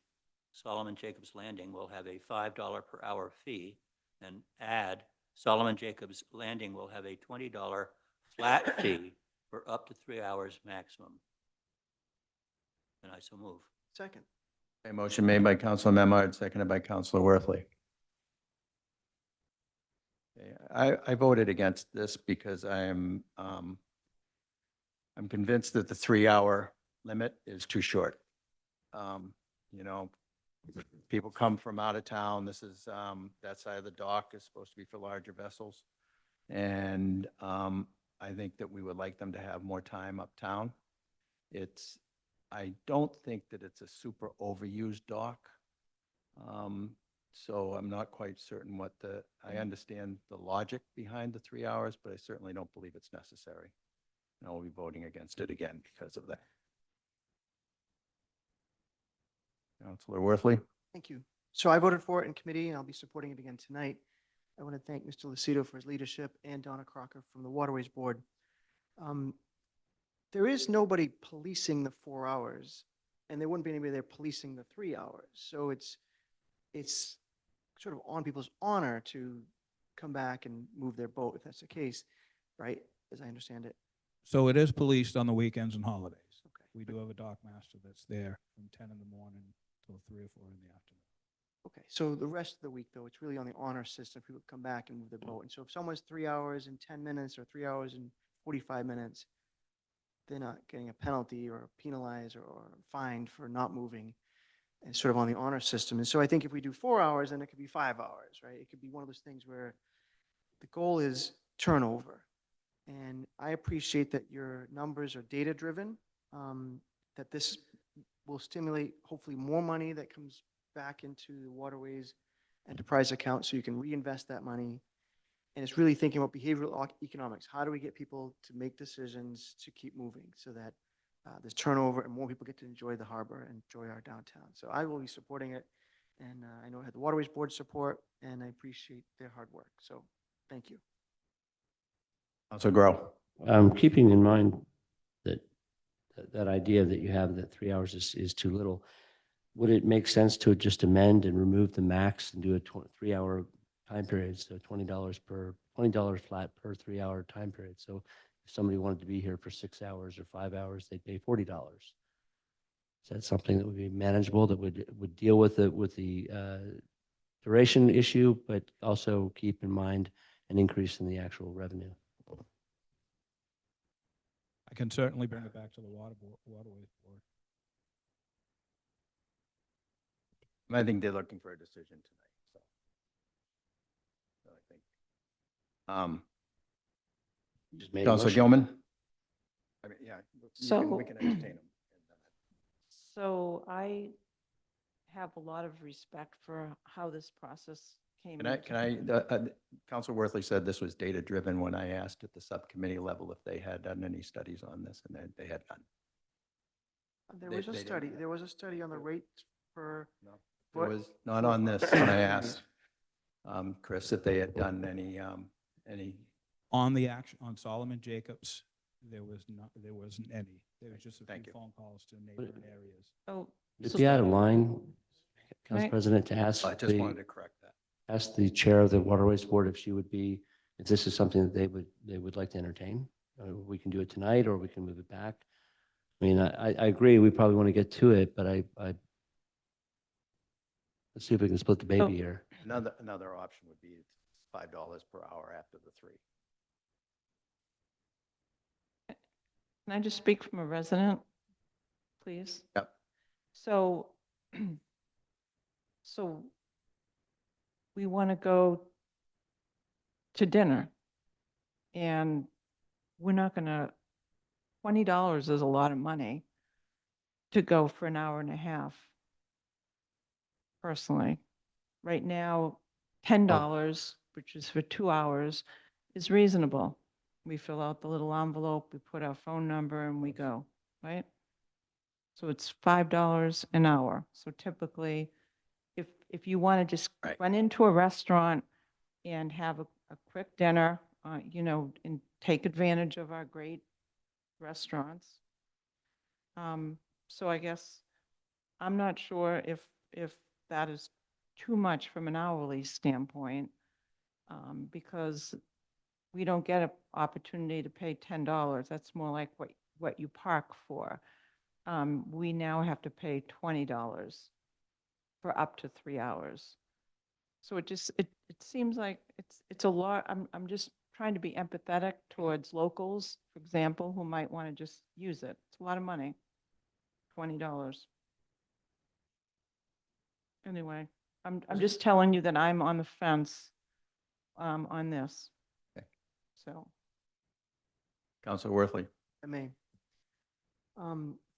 Solomon Jacobs Landing will have a $5 per hour fee, and add, Solomon Jacobs Landing will have a $20 flat fee for up to 3 hours maximum. And I so move. Second. A motion made by Councilor Memard, seconded by Councilor Worthley. Okay, I voted against this because I'm convinced that the 3-hour limit is too short. You know, people come from out of town. This is, that side of the dock is supposed to be for larger vessels. And I think that we would like them to have more time uptown. I don't think that it's a super overused dock. So I'm not quite certain I understand the logic behind the 3 hours, but I certainly don't believe it's necessary. And I'll be voting against it again because of that. Councilor Worthley? Thank you. So I voted for it in committee, and I'll be supporting it again tonight. I want to thank Mr. Lucido for his leadership and Donna Crocker from the Waterways Board. There is nobody policing the 4 hours, and there wouldn't be anybody there policing the 3 hours. So it's sort of on people's honor to come back and move their boat if that's the case, right? As I understand it. So it is policed on the weekends and holidays. Okay. We do have a dock master that's there from 10 in the morning till 3 or 4 in the afternoon. Okay, so the rest of the week, though, it's really on the honor system. People come back and move their boat. And so if someone's 3 hours and 10 minutes or 3 hours and 45 minutes, they're not getting a penalty or penalized or fined for not moving. And sort of on the honor system. And so I think if we do 4 hours, then it could be 5 hours, right? It could be one of those things where the goal is turnover. And I appreciate that your numbers are data-driven, that this will stimulate hopefully more money that comes back into the waterways enterprise account so you can reinvest that money. And it's really thinking about behavioral economics. How do we get people to make decisions to keep moving so that there's turnover and more people get to enjoy the harbor and enjoy our downtown. So I will be supporting it. And I know I had the Waterways Board support, and I appreciate their hard work. So thank you. Councilor Grow. Keeping in mind that idea that you have that 3 hours is too little, would it make sense to just amend and remove the max and do a 3-hour time period? So $20 flat per 3-hour time period. So if somebody wanted to be here for 6 hours or 5 hours, they'd pay $40. Is that something that would be manageable, that would deal with the duration issue, but also keep in mind an increase in the actual revenue? I can certainly bring it back to the waterways board. I think they're looking for a decision tonight, so I think. Just made a Councilor motion. Gilman? I mean, yeah, we can entertain them. So I have a lot of respect for how this process came. Councilor Worthley said this was data-driven when I asked at the subcommittee level if they had done any studies on this, and they had none. There They- was a they didn't. study, there was a study on the rates per. It foot was not for- on this when I asked Chris if they had done any. On the action, on Solomon Jacobs, there wasn't any. There was just a Thank few you. phone calls to neighboring areas. Oh, Would it be out of line, Council Right. President, to ask I just wanted to correct that. ask the chair of the Waterways Board if if this is something that they would like to entertain? We can do it tonight, or we can move it back. I mean, I agree, we probably want to get to it, but let's see if we can split the baby here. Another option would be $5 per hour after the 3. Can I just speak from a resident, please? Yep. So, so we want to go to dinner, and we're not going to, $20 is a lot of money to go for an hour and a half, personally. Right now, $10, which is for 2 hours, is reasonable. We fill out the little envelope, we put our phone number, and we go, right? So it's $5 an hour. So typically, if you want to just Right. run into a restaurant and have a quick dinner, and take advantage of our great restaurants. So I guess I'm not sure if that is too much from an hourly standpoint, because we don't get an opportunity to pay $10. That's more like what you park for. We now have to pay $20 for up to 3 hours. So it seems like it's a lot. I'm just trying to be empathetic towards locals, for example, who might want to just use it. It's a lot of money, $20. Anyway, I'm just telling you that I'm on the fence on this. Okay. So. Councilor Worthley? I may.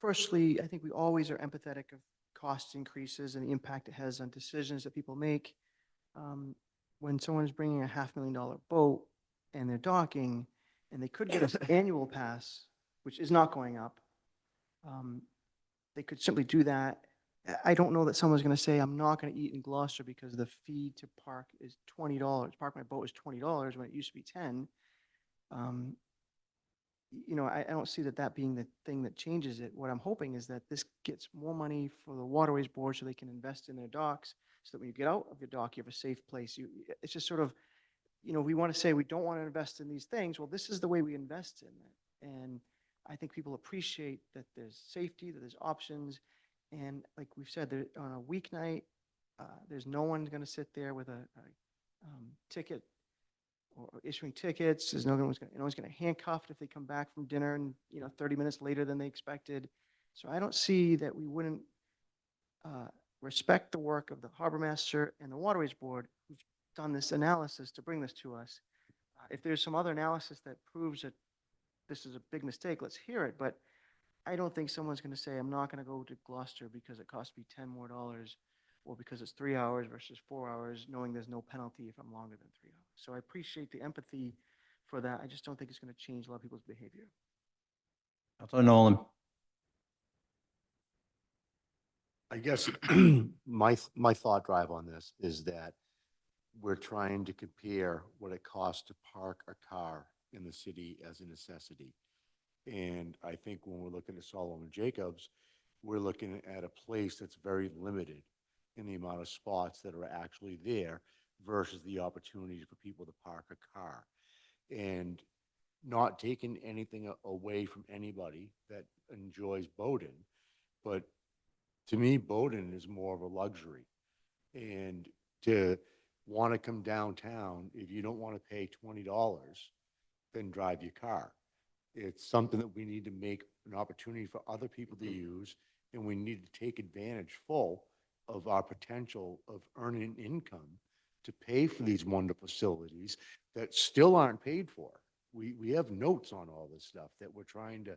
Firstly, I think we always are empathetic of cost increases and the impact it has on decisions that people make. When someone is bringing a $500,000 boat and they're docking, and they could get an annual pass, which is not going up, they could simply do that. I don't know that someone's going to say, I'm not going to eat in Gloucester because the fee to park is $20. Park my boat is $20 when it used to be 10. I don't see that being the thing that changes it. What I'm hoping is that this gets more money for the Waterways Board so they can invest in their docks, so that when you get out of your dock, you have a safe place. It's just sort of, we want to say we don't want to invest in these things. Well, this is the way we invest in it. And I think people appreciate that there's safety, that there's options. And like we've said, on a weeknight, there's no one going to sit there with a ticket or issuing tickets. There's no one's going to handcuff if they come back from dinner and 30 minutes later than they expected. So I don't see that we wouldn't respect the work of the harbor master and the Waterways Board, who've done this analysis to bring this to us. If there's some other analysis that proves that this is a big mistake, let's hear it. But I don't think someone's going to say, I'm not going to go to Gloucester because it costs me $10 more, or because it's 3 hours versus 4 hours, knowing there's no penalty if I'm longer than 3 hours. So I appreciate the empathy for that. I just don't think it's going to change a lot of people's behavior. Councilor Nolan? I guess my thought drive on this is that we're trying to compare what it costs to park a car in the city as a necessity. And I think when we're looking at Solomon Jacobs, we're looking at a place that's very limited in the amount of spots that are actually there versus the opportunity for people to park a car. And not taking anything away from anybody that enjoys boating, but to me, boating is more of a luxury. And to want to come downtown, if you don't want to pay $20, then drive your car. It's something that we need to make an opportunity for other people to use, and we need to take advantage full of our potential of earning income to pay for these wonderful facilities that still aren't paid for. We have notes on all this stuff that we're trying to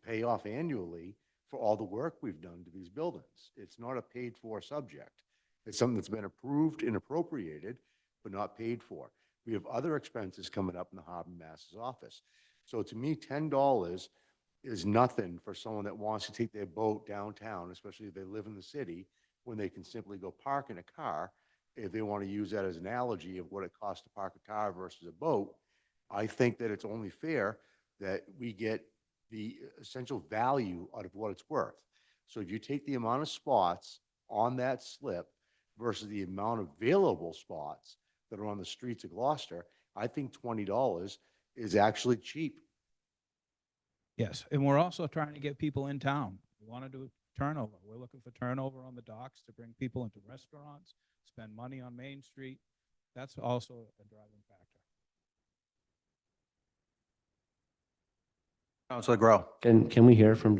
pay off annually for all the work we've done to these buildings. It's not a paid for subject. It's something that's been approved and appropriated, but not paid for. We have other expenses coming up in the harbor master's office. So to me, $10 is nothing for someone that wants to take their boat downtown, especially if they live in the city, when they can simply go park in a car. If they want to use that as an analogy of what it costs to park a car versus a boat, I think that it's only fair that we get the essential value out of what it's worth. So if you take the amount of spots on that slip versus the amount of available spots that are on the streets of Gloucester, I think $20 is actually cheap. Yes, and we're also trying to get people in town. We want to do turnover. We're looking for turnover on the docks to bring people into restaurants, spend money on Main Street. That's also a driving factor. Councilor Grow. Can we hear from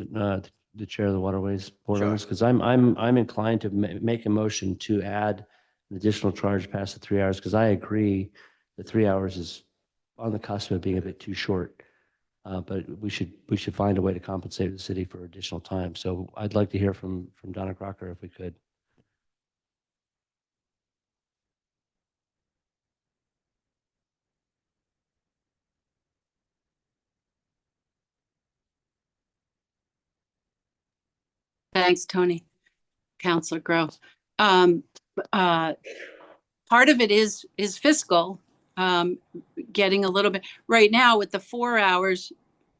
the chair of the Waterways Board on Sure. this? Because I'm inclined to make a motion to add an additional charge past the 3 hours, because I agree that 3 hours is on the cusp of being a bit too short. But we should find a way to compensate the city for additional time. So I'd like to hear from Donna Crocker if we could. Thanks, Tony. Councilor Gross. Part of it is fiscal, getting a little bit, right now with the 4 hours,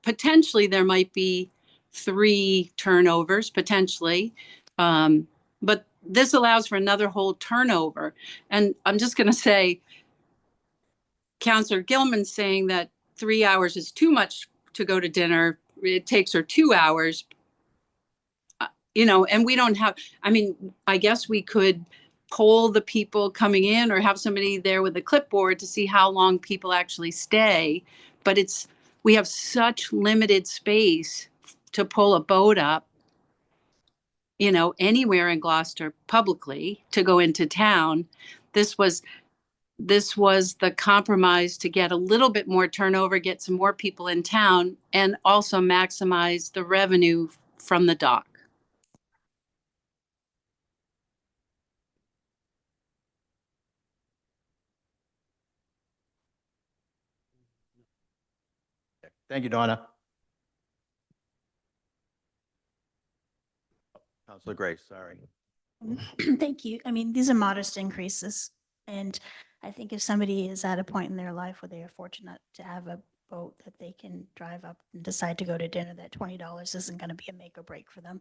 potentially there might be 3 turnovers, potentially. But this allows for another whole turnover. And I'm just going to say, Councilor Gilman's saying that 3 hours is too much to go to dinner. It takes her 2 hours. And we don't have, I mean, I guess we could poll the people coming in or have somebody there with a clipboard to see how long people actually stay. But we have such limited space to pull a boat up, anywhere in Gloucester publicly to go into town. This was the compromise to get a little bit more turnover, get some more people in town, and also maximize the revenue from the dock. Thank you, Donna. Councilor Grace, sorry. Thank you. I mean, these are modest increases. And I think if somebody is at a point in their life where they are fortunate to have a boat that they can drive up and decide to go to dinner, that $20 isn't going to be a make or break for them.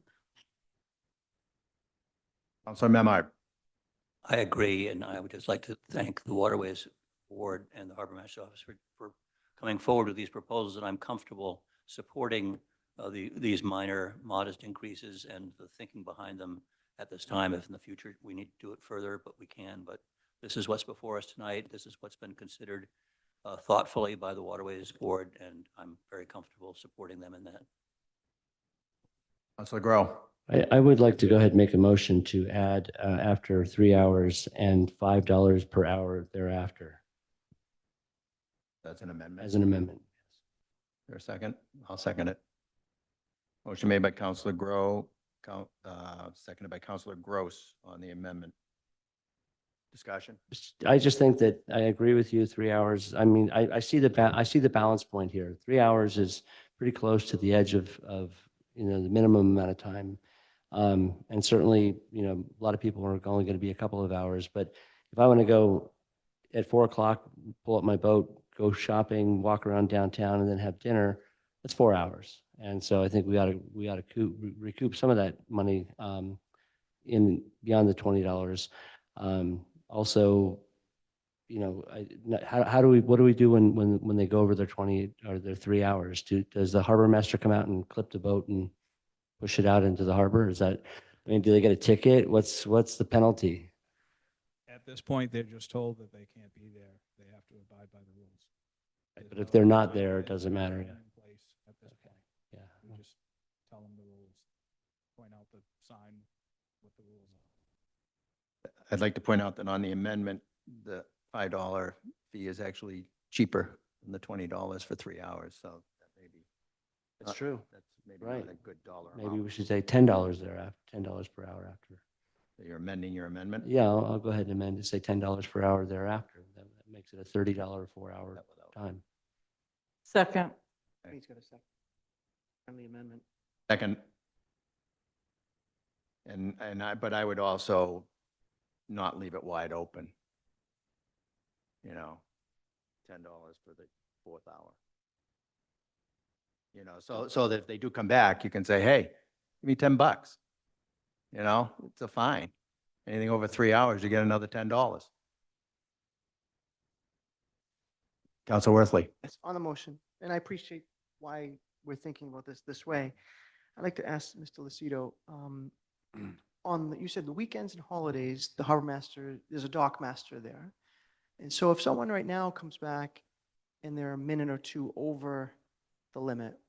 Councilor Memard. I agree, and I would just like to thank the Waterways Board and the Harbor Master's Office for coming forward with these proposals, and I'm comfortable supporting these minor, modest increases and the thinking behind them at this time. If in the future we need to do it further, but we can. But this is what's before us tonight. This is what's been considered thoughtfully by the Waterways Board, and I'm very comfortable supporting them in that. Councilor Grow. I would like to go ahead and make a motion to add after 3 hours and $5 per hour thereafter. That's an amendment. As an amendment. Is there a second? I'll second it. Motion made by Councilor Grow, seconded by Councilor Gross on the amendment. Discussion? I just think that I agree with you, 3 hours. I mean, I see the balance point here. 3 hours is pretty close to the edge of the minimum amount of time. And certainly, a lot of people are only going to be a couple of hours. But if I want to go at 4 o'clock, pull up my boat, go shopping, walk around downtown, and then have dinner, that's 4 hours. And so I think we ought to recoup some of that money in beyond the $20. Also, you know, how do we, what do we do when they go over their 20 or their 3 hours? Does the harbor master come out and clip the boat and push it out into the harbor? Is that, I mean, do they get a ticket? What's the penalty? At this point, they're just told that they can't be there. They have to abide by the rules. But if they're not there, it doesn't matter. In place at this point. Yeah. We just tell them the rules, point out the sign with the rules on it. I'd like to point out that on the amendment, the $5 fee is actually cheaper than the $20 for 3 hours, so that may be. That's true. That's maybe Right. not a good dollar Maybe amount. we should say $10 there after, $10 per hour after. So you're amending your amendment? Yeah, I'll go ahead and amend to say $10 per hour thereafter. That makes it a $30 4-hour time. Second. He's got a second. Friendly amendment. Second. But I would also not leave it wide open. You know, $10 for the 4th hour. You know, so that if they do come back, you can say, hey, give me $10. You know, it's a fine. Anything over 3 hours, you get another $10. Council Worthley. Yes, on the motion, and I appreciate why we're thinking about this way. I'd like to ask Mr. Lucido, you said the weekends and holidays, the harbor master, there's a dock master there. And so if someone right now comes back and they're a minute or two over the limit,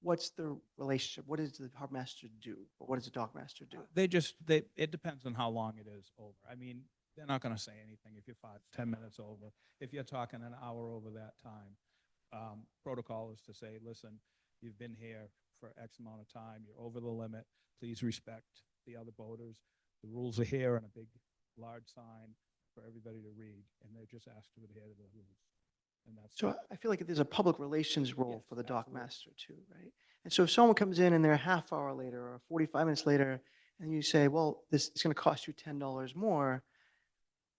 what's the relationship? What does the harbor master do? Or what does the dock master do? It depends on how long it is over. I mean, they're not going to say anything if you're 10 minutes over. If you're talking an hour over that time, protocol is to say, listen, you've been here for X amount of time, you're over the limit, please respect the other boaters. The rules are here on a big, large sign for everybody to read, and they're just asked to adhere to the rules. And that's So I feel like there's a public relations role Yes, for the dock absolutely. master too, right? And so if someone comes in and they're a half hour later or 45 minutes later, and you say, well, this is going to cost you $10 more,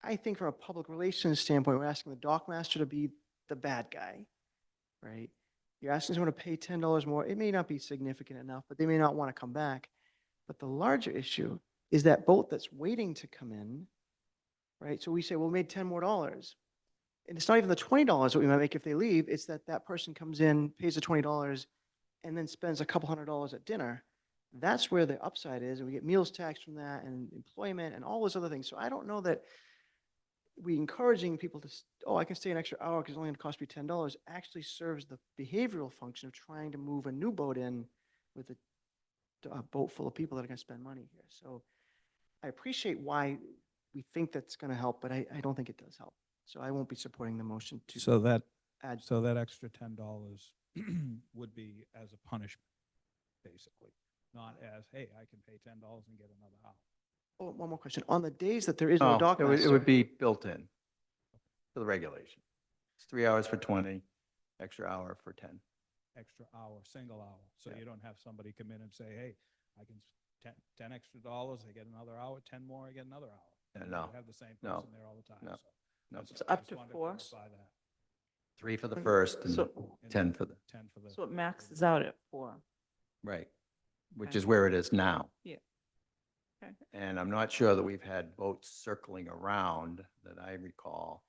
I think from a public relations standpoint, we're asking the dock master to be the bad guy, right? You're asking someone to pay $10 more. It may not be significant enough, but they may not want to come back. But the larger issue is that boat that's waiting to come in, right? So we say, well, we made $10 more. And it's not even the $20 that we might make if they leave. It's that that person comes in, pays the $20, and then spends a couple $100 at dinner. That's where the upside is. And we get meals tax from that and employment and all those other things. So I don't know that we encouraging people to, oh, I can stay an extra hour because it's only going to cost me $10 actually serves the behavioral function of trying to move a new boat in with a boat full of people that are going to spend money here. So I appreciate why we think that's going to help, but I don't think it does help. So I won't be supporting the motion to So that add. So that extra $10 would be as a punishment, basically, not as, hey, I can pay $10 and get another hour. Oh, one more question. On the days that there is no dock It master. would be built in to the regulation. It's 3 hours for 20, extra hour for 10. Extra hour, single hour. So Yeah. you don't have somebody come in and say, hey, I can 10 extra dollars, I get another hour, 10 more, I get another hour. Yeah, You no, have the same no, person there all the time. no, so no. that's- It's I up just to wanted 4. clarify that. 3 for the first and So- 10 for the, 10 for the. So it maxes out at 4. right, which Okay. is where it is now. Yeah. Okay. And I'm not sure that we've had boats circling around that I recall.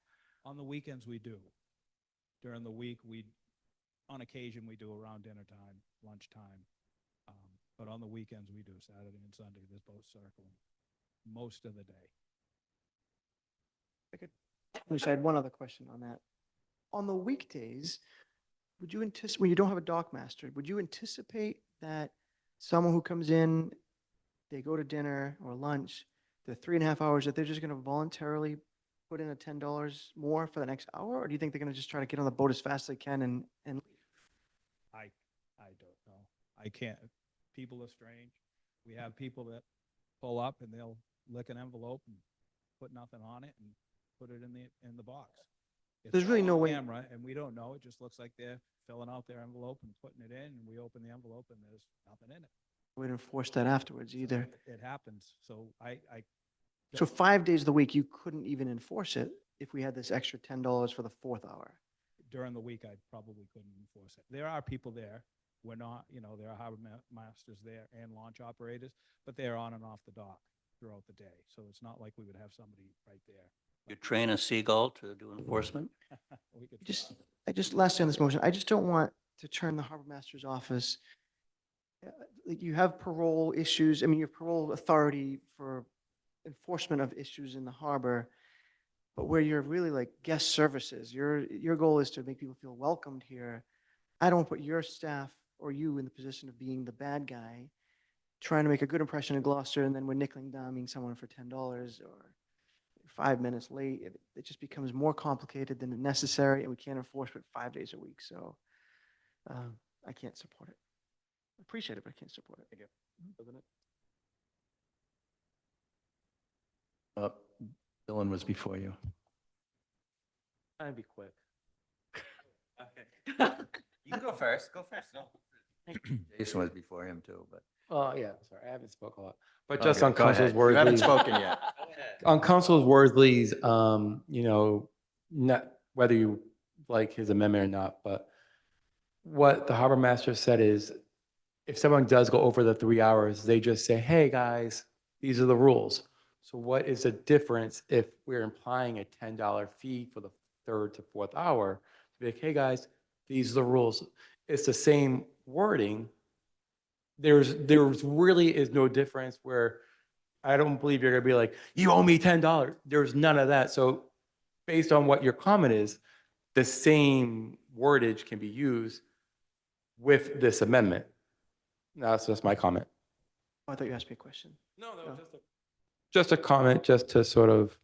On the weekends, we do. During the week, on occasion, we do around dinner time, lunchtime. But on the weekends, we do Saturday and Sunday, there's boats circling most of the day. I had one other question on that. On the weekdays, would you anticipate, when you don't have a dock master, would you anticipate that someone who comes in, they go to dinner or lunch, they're 3.5 hours, that they're just going to voluntarily put in a $10 more for the next hour? Or do you think they're going to just try to get on the boat as fast as they can and leave? I don't know. I can't, people are strange. We have people that pull up and they'll lick an envelope and put nothing on it and put it in the box. It's There's really all no on way- camera, and we don't know. It just looks like they're filling out their envelope and putting it in, and we open the envelope and there's nothing in it. We would enforce that afterwards either. It happens. So I So 5 days of the week, you couldn't even enforce it if we had this extra $10 for the 4th hour. during the week, I probably couldn't enforce it. There are people there We're not, there are harbor masters there and launch operators, but they are on and off the dock throughout the day. So it's not like we would have somebody right there. You train a seagull to do enforcement? We could Lastly on this motion, I just don't want to turn the harbor master's office. Like you have parole issues. I mean, you have parole authority for enforcement of issues in the harbor, but where you're really like guest services, your goal is to make people feel welcomed here. I don't put your staff or you in the position of being the bad guy, trying to make a good impression in Gloucester, and then we're nickel and diming someone for $10 or 5 minutes late. It just becomes more complicated than necessary, and we can't enforce it 5 days a week. So I can't support it. I appreciate it, but I can't support it. Thank you. Dylan was before you. I'd be quick. Okay. You can go first. Go first. No. Jason was before him too, but. Oh, yeah, sorry, I haven't spoken a lot. But Okay, just on go ahead. Councilor You haven't Worthley's. spoken yet. On Councilor Worthley's, not whether you like his amendment or not, but what the harbor master said is, if someone does go over the 3 hours, they just say, hey, guys, these are the rules. So what is the difference if we're implying a $10 fee for the 3rd to 4th hour? Be like, hey, guys, these are the rules. It's the same wording. There's really is no difference where I don't believe you're going to be like, you owe me $10. There's none of that. So based on what your comment is, the same wordage can be used with this amendment. That's just my comment. Oh, I thought you asked me a question. No, just a comment, just to sort of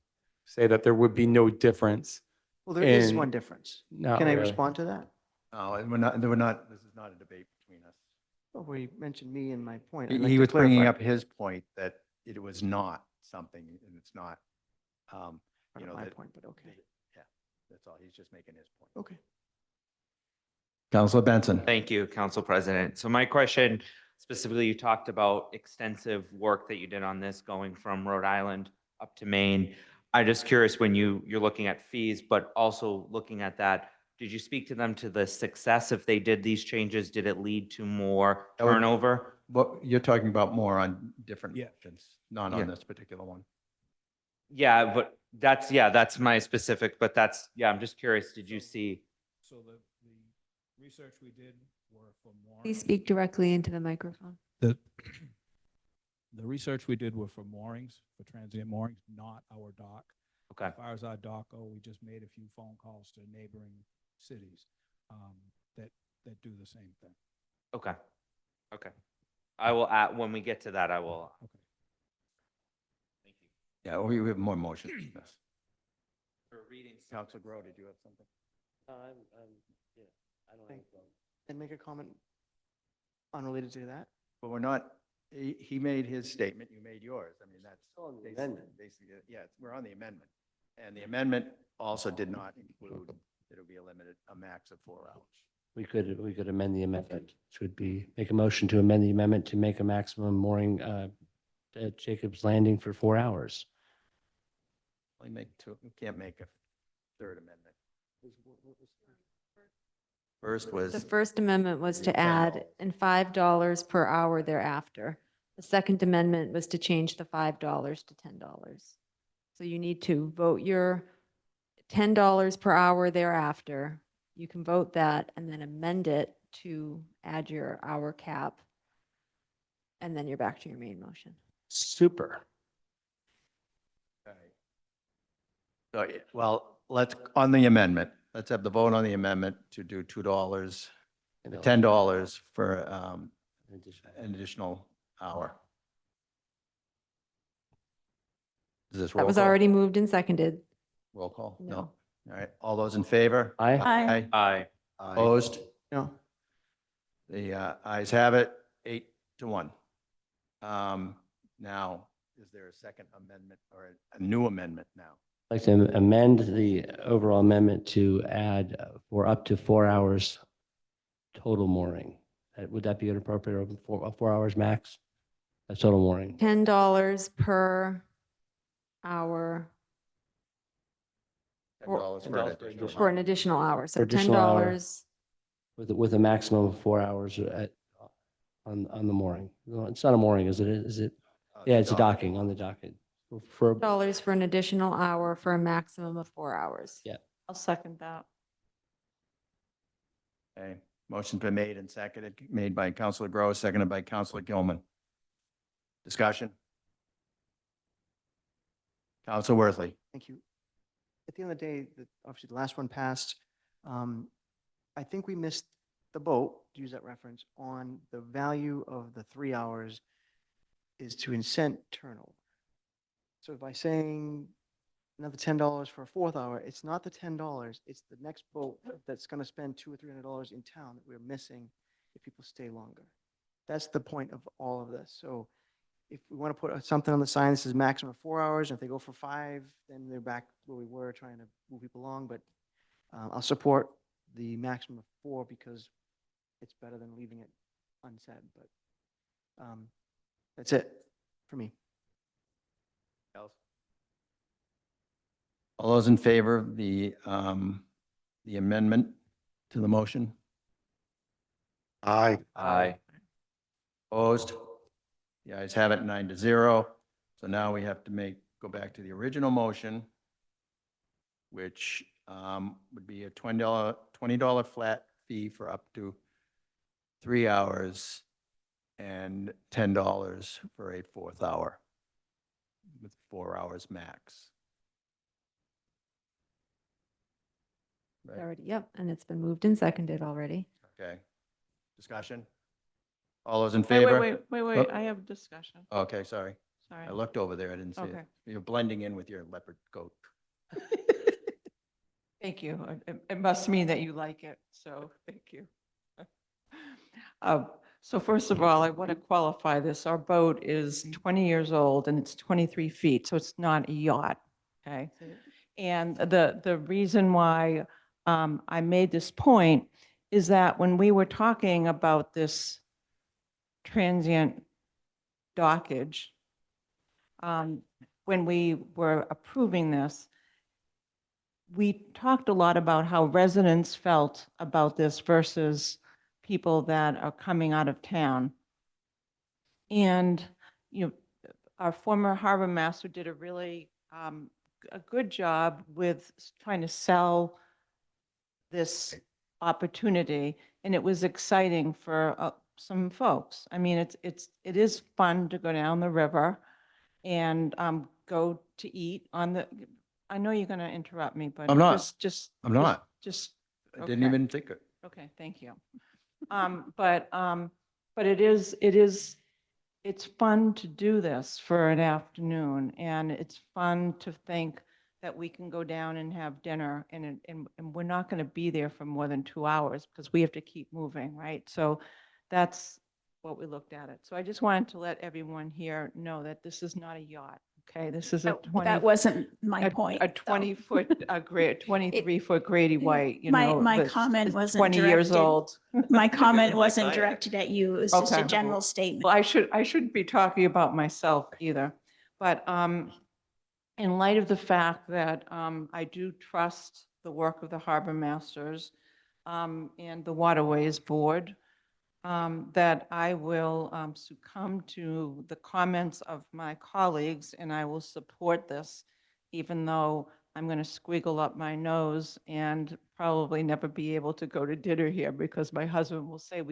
say that there would be no difference. Well, there is in- one difference. Not Can I really. respond to that? No, this is not a debate between us. Oh, where you mentioned me and my point. I'd like He to was bringing clarify. up his point that it was not something, and it's not, Not my point, but okay. Yeah, that's all. He's just making his point. Okay. Councilor Benson. Thank you, Council President. So my question, specifically, you talked about extensive work that you did on this going from Rhode Island up to Maine. I'm just curious, when you're looking at fees, but also looking at that, did you speak to them to the success if they did these changes? Did it lead to more That would- turnover? What, you're talking about more on different Yeah. options, not Yeah. on this particular one. Yeah, but that's my specific, but I'm just curious, did you see? So the research we did were for more. Please speak directly into the microphone. The research we did were for moorings, for transient moorings, not our dock. Okay. As far as our dock, we just made a few phone calls to neighboring cities that do the same thing. Okay. I will add, when we get to that, I will. Okay. Thank you. Yeah, we have more motions. Yes. For reading. Councilor Grow, did you have something? Yeah, I don't have. And make a comment unrelated to that. But we're not, he made his statement, you made yours. I mean, that's Still on the basically, amendment. yeah, we're on the amendment. And the amendment also did not include that it would be a max of 4 hours. We could amend the amendment. Should be, make a motion to amend the amendment to make a maximum mooring at Jacob's Landing for 4 hours. We can't make a third amendment. First was. The First Amendment was to add and $5 per hour thereafter. The Second Amendment was to change the $5 to $10. So you need to vote your $10 per hour thereafter. You can vote that and then amend it to add your hour cap. And then you're back to your main motion. Super. So, well, on the amendment, let's have the vote on the amendment to do $2, $10 for an additional hour. Is this roll That was call? already moved and seconded. Roll call? No. All right, all those in favor? Aye. Aye. Aye. Opposed? No. The ayes have it, 8-1. Now, is there a second amendment or a new amendment now? I'd like to amend the overall amendment to add for up to 4 hours total mooring. Would that be an appropriate, or 4 hours max? That's total mooring. $10 per hour $10 for an additional for an additional hour. So For additional hour. $10 with a maximum of 4 hours on the mooring. No, it's not a mooring, is it? Is it? Yeah, it's a docking, on the docket. For, Dollars for an additional hour for a maximum of 4 hours. yeah. I'll second that. Okay, motion's been made and seconded, made by Counselor Gross, seconded by Counselor Gilman. Discussion? Counselor Worthley. Thank you. At the end of the day, obviously the last one passed. I think we missed the boat, to use that reference, on the value of the 3 hours is to incent turnover. So by saying another $10 for a 4th hour, it's not the $10, it's the next boat that's going to spend $200 or $300 in town that we're missing if people stay longer. That's the point of all of this. So if we want to put something on the sign that says maximum of 4 hours, and if they go for 5, then they're back where we were trying to move people along. But I'll support the maximum of 4 because it's better than leaving it unsaid. But that's it for me. All those in favor of the amendment to the motion? Aye. Aye. Opposed? The ayes have it, 9-0. So now we have to go back to the original motion, which would be a $20 flat fee for up to 3 hours and $10 for a 4th hour with 4 hours max. Right. Already, yep, and it's been moved and seconded already. Okay. Discussion? All those in Wait, favor? wait, Oh, I have discussion. okay, sorry. Sorry. I looked over there, I didn't see it. Okay. You're blending in with your leopard coat. Thank you. It must mean that you like it, so thank you. So first of all, I want to qualify this. Our boat is 20 years old and it's 23 feet, so it's not a yacht, okay? And the reason why I made this point is that when we were talking about this transient dockage, when we were approving this, we talked a lot about how residents felt about this versus people that are coming out of town. And, you know, our former harbor master did a really a good job with trying to sell this opportunity, and it was exciting for some folks. I mean, it is fun to go down the river and go to eat on the. I know you're going to interrupt me, but I'm not. Just I'm not. Just. I didn't okay. even think it. Okay, thank you. But it's fun to do this for an afternoon, and it's fun to think that we can go down and have dinner, and we're not going to be there for more than 2 hours because we have to keep moving, right? So that's what we looked at it. So I just wanted to let everyone here know that this is not a yacht, okay? This is a 20. That wasn't my point. A 20-foot, 23-foot Grady White, you My know. my comment wasn't 20 years directed- old. My comment wasn't Like I- directed at you. It was just a Okay. general statement. Well, I shouldn't be talking about myself either. But in light of the fact that I do trust the work of the harbor masters and the Waterways Board, that I will succumb to the comments of my colleagues, and I will support this, even though I'm going to squiggle up my nose and probably never be able to go to dinner here because my husband will say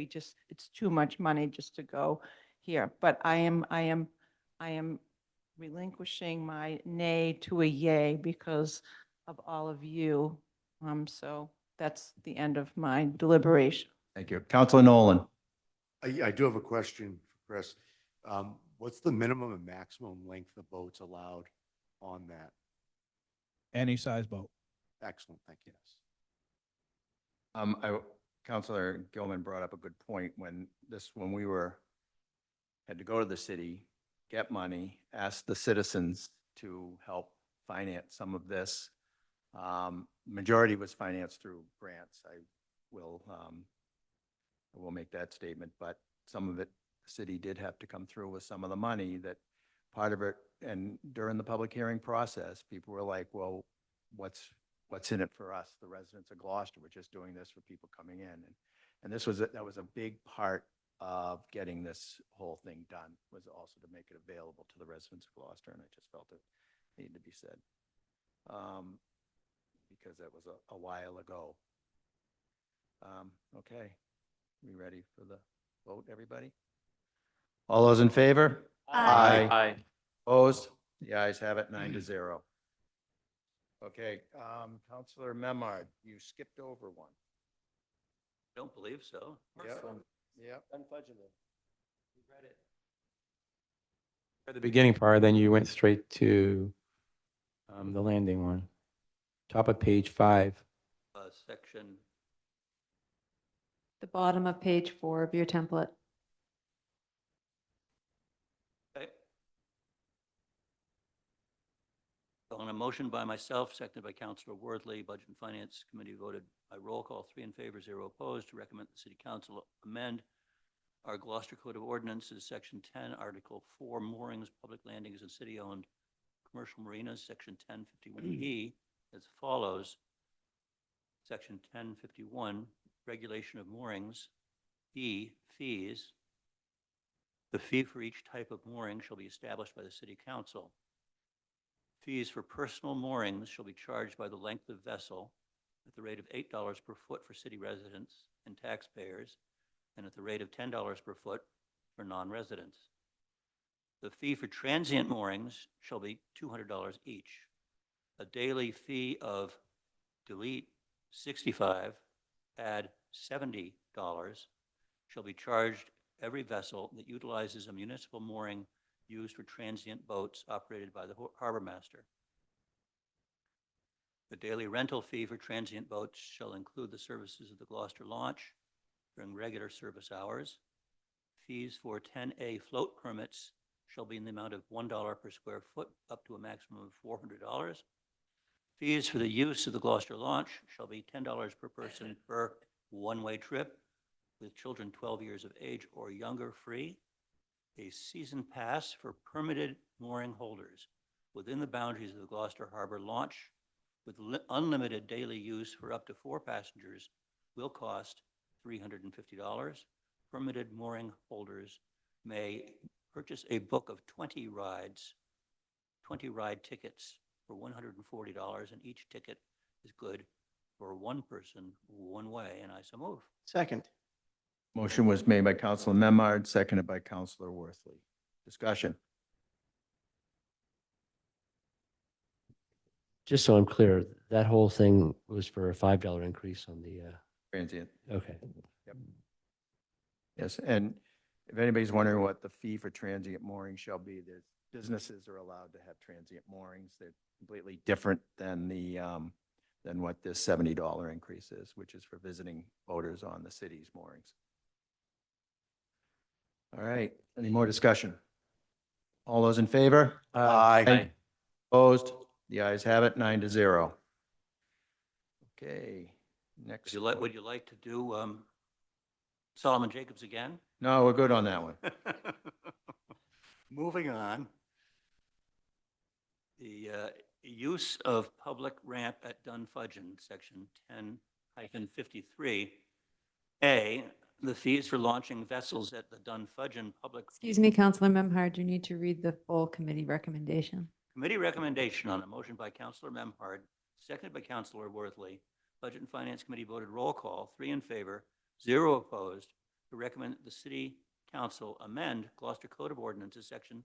it's too much money just to go here. But I am relinquishing my nay to a yay because of all of you. So that's the end of my deliberation. Thank you. Counselor Nolan. I do have a question for Chris. What's the minimum and maximum length of boats allowed on that? Any size boat. Excellent, thank you. Counselor Gilman brought up a good point when we had to go to the city, get money, ask the citizens to help finance some of this. Majority was financed through grants. I will make that statement, but some of it, the city did have to come through with some of the money that part of it, and during the public hearing process, people were like, well, what's in it for us? The residents of Gloucester, we're just doing this for people coming in. And that was a big part of getting this whole thing done, was also to make it available to the residents of Gloucester, and I just felt it needed to be said. Because that was a while ago. Okay, we ready for the vote, everybody? All those in favor? Aye. Opposed? The ayes have it, 9-0. Okay, Counselor Memard, you skipped over one. Don't believe so. Yep. Yep. For the beginning part, then you went straight to the landing one. Top of page 5. Section, The bottom of page 4 of your template. okay. So on a motion by myself, seconded by Councilor Worthley, Budget and Finance Committee voted by roll call, 3 in favor, 0 opposed, to recommend the City Council amend our Gloucester Code of Ordinances, Section 10, Article 4, moorings, public landings, and city-owned commercial marinas, Section 1051E, as follows. Section 1051, regulation of moorings. E, fees. The fee for each type of mooring shall be established by the City Council. Fees for personal moorings shall be charged by the length of vessel at the rate of $8 per foot for city residents and taxpayers, and at the rate of $10 per foot for non-residents. The fee for transient moorings shall be $200 each. A daily fee of delete 65, add $70 shall be charged every vessel that utilizes a municipal mooring used for transient boats operated by the harbor master. The daily rental fee for transient boats shall include the services of the Gloucester launch during regular service hours. Fees for 10A float permits shall be in the amount of $1 per square foot, up to a maximum of $400. Fees for the use of the Gloucester launch shall be $10 per person per one-way trip, with children 12 years of age or younger free. A season pass for permitted mooring holders within the boundaries of the Gloucester Harbor launch with unlimited daily use for up to 4 passengers will cost $350. Permitted mooring holders may purchase a book of 20 ride tickets for $140, and each ticket is good for one person, one way, and I so move. Second. Motion was made by Counselor Memard, seconded by Counselor Worthley. Discussion. Just so I'm clear, that whole thing was for a $5 increase on the, Transient. okay. Yep. Yes, and if anybody's wondering what the fee for transient mooring shall be, the businesses are allowed to have transient moorings. They're completely different than than what this $70 increase is, which is for visiting boaters on the city's moorings. All right, any more discussion? All those in favor? Aye. Opposed? The ayes have it, 9-0. Okay, next. Would you like to do Solomon Jacobs again? No, we're good on that one. Moving on. The use of public ramp at Dunfudgeon, Section 10-53. A, the fees for launching vessels at the Dunfudgeon public. Excuse me, Counselor Memhard, you need to read the full committee recommendation. Committee recommendation on a motion by Counselor Memhard, seconded by Counselor Worthley. Budget and Finance Committee voted roll call, 3 in favor, 0 opposed, to recommend that the City Council amend Gloucester Code of Ordinances, Section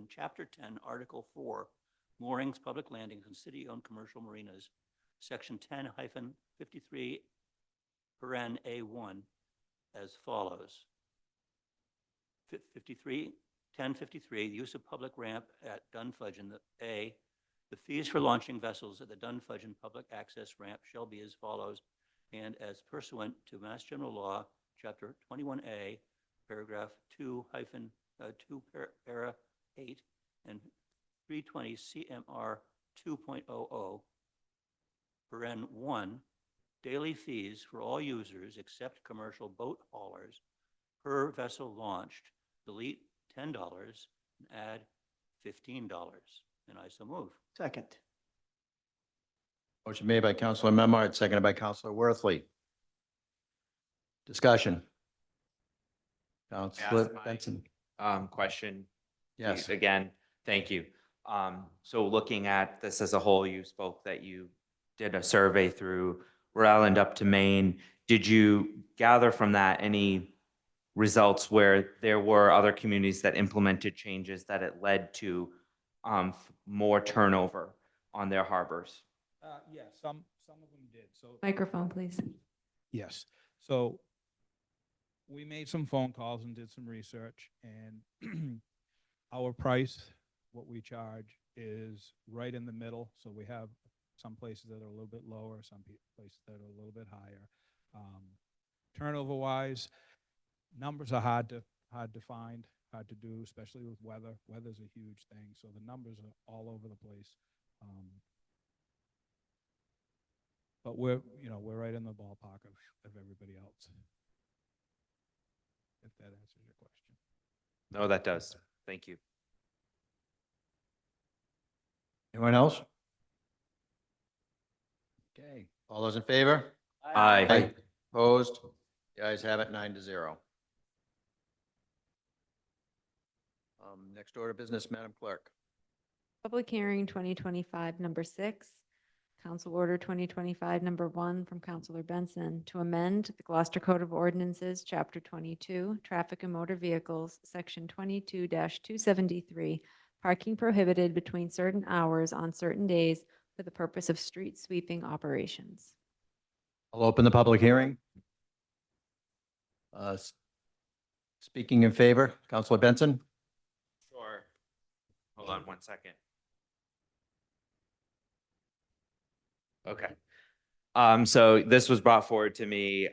Chapter 10, Article 4, moorings, public landings, and city-owned commercial marinas, Section 10-53, paren A1, as follows. 1053, the use of public ramp at Dunfudgeon. A, the fees for launching vessels at the Dunfudgeon public access ramp shall be as follows, and as pursuant to Mass General Law, Chapter 21A, paragraph 2, para 8, and 320 CMR 2.00, paren 1, daily fees for all users except commercial boat haulers per vessel launched, delete $10 and add $15. And I so move. Second. Motion made by Counselor Memard, seconded by Counselor Worthley. Discussion. May I ask Counselor my, Benson. Question? Yes. Again, thank you. So looking at this as a whole, you spoke that you did a survey through Rhode Island up to Maine. Did you gather from that any results where there were other communities that implemented changes that it led to more turnover on their harbors? Yeah, some of them did. So Microphone, please. yes. So we made some phone calls and did some research, and our price, what we charge, is right in the middle. So we have some places that are a little bit lower, some places that are a little bit higher. Turnover wise, numbers are hard to find, hard to do, especially with weather. Weather's a huge thing, so the numbers are all over the place. But we're right in the ballpark of everybody else. If that answers your question. No, that does. Thank you. Anyone else? Okay, all those in favor? Aye. Opposed? The ayes have it, 9-0. Next order of business, Madam Clerk. Public hearing 2025, number 6. Council Order 2025, number 1 from Councilor Benson to amend the Gloucester Code of Ordinances, Chapter 22, Traffic and Motor Vehicles, Section 22-273, parking prohibited between certain hours on certain days for the purpose of street sweeping operations. I'll open the public hearing. Speaking in favor, Councilor Benson. Sure. Hold on one second. Okay. So this was brought forward to me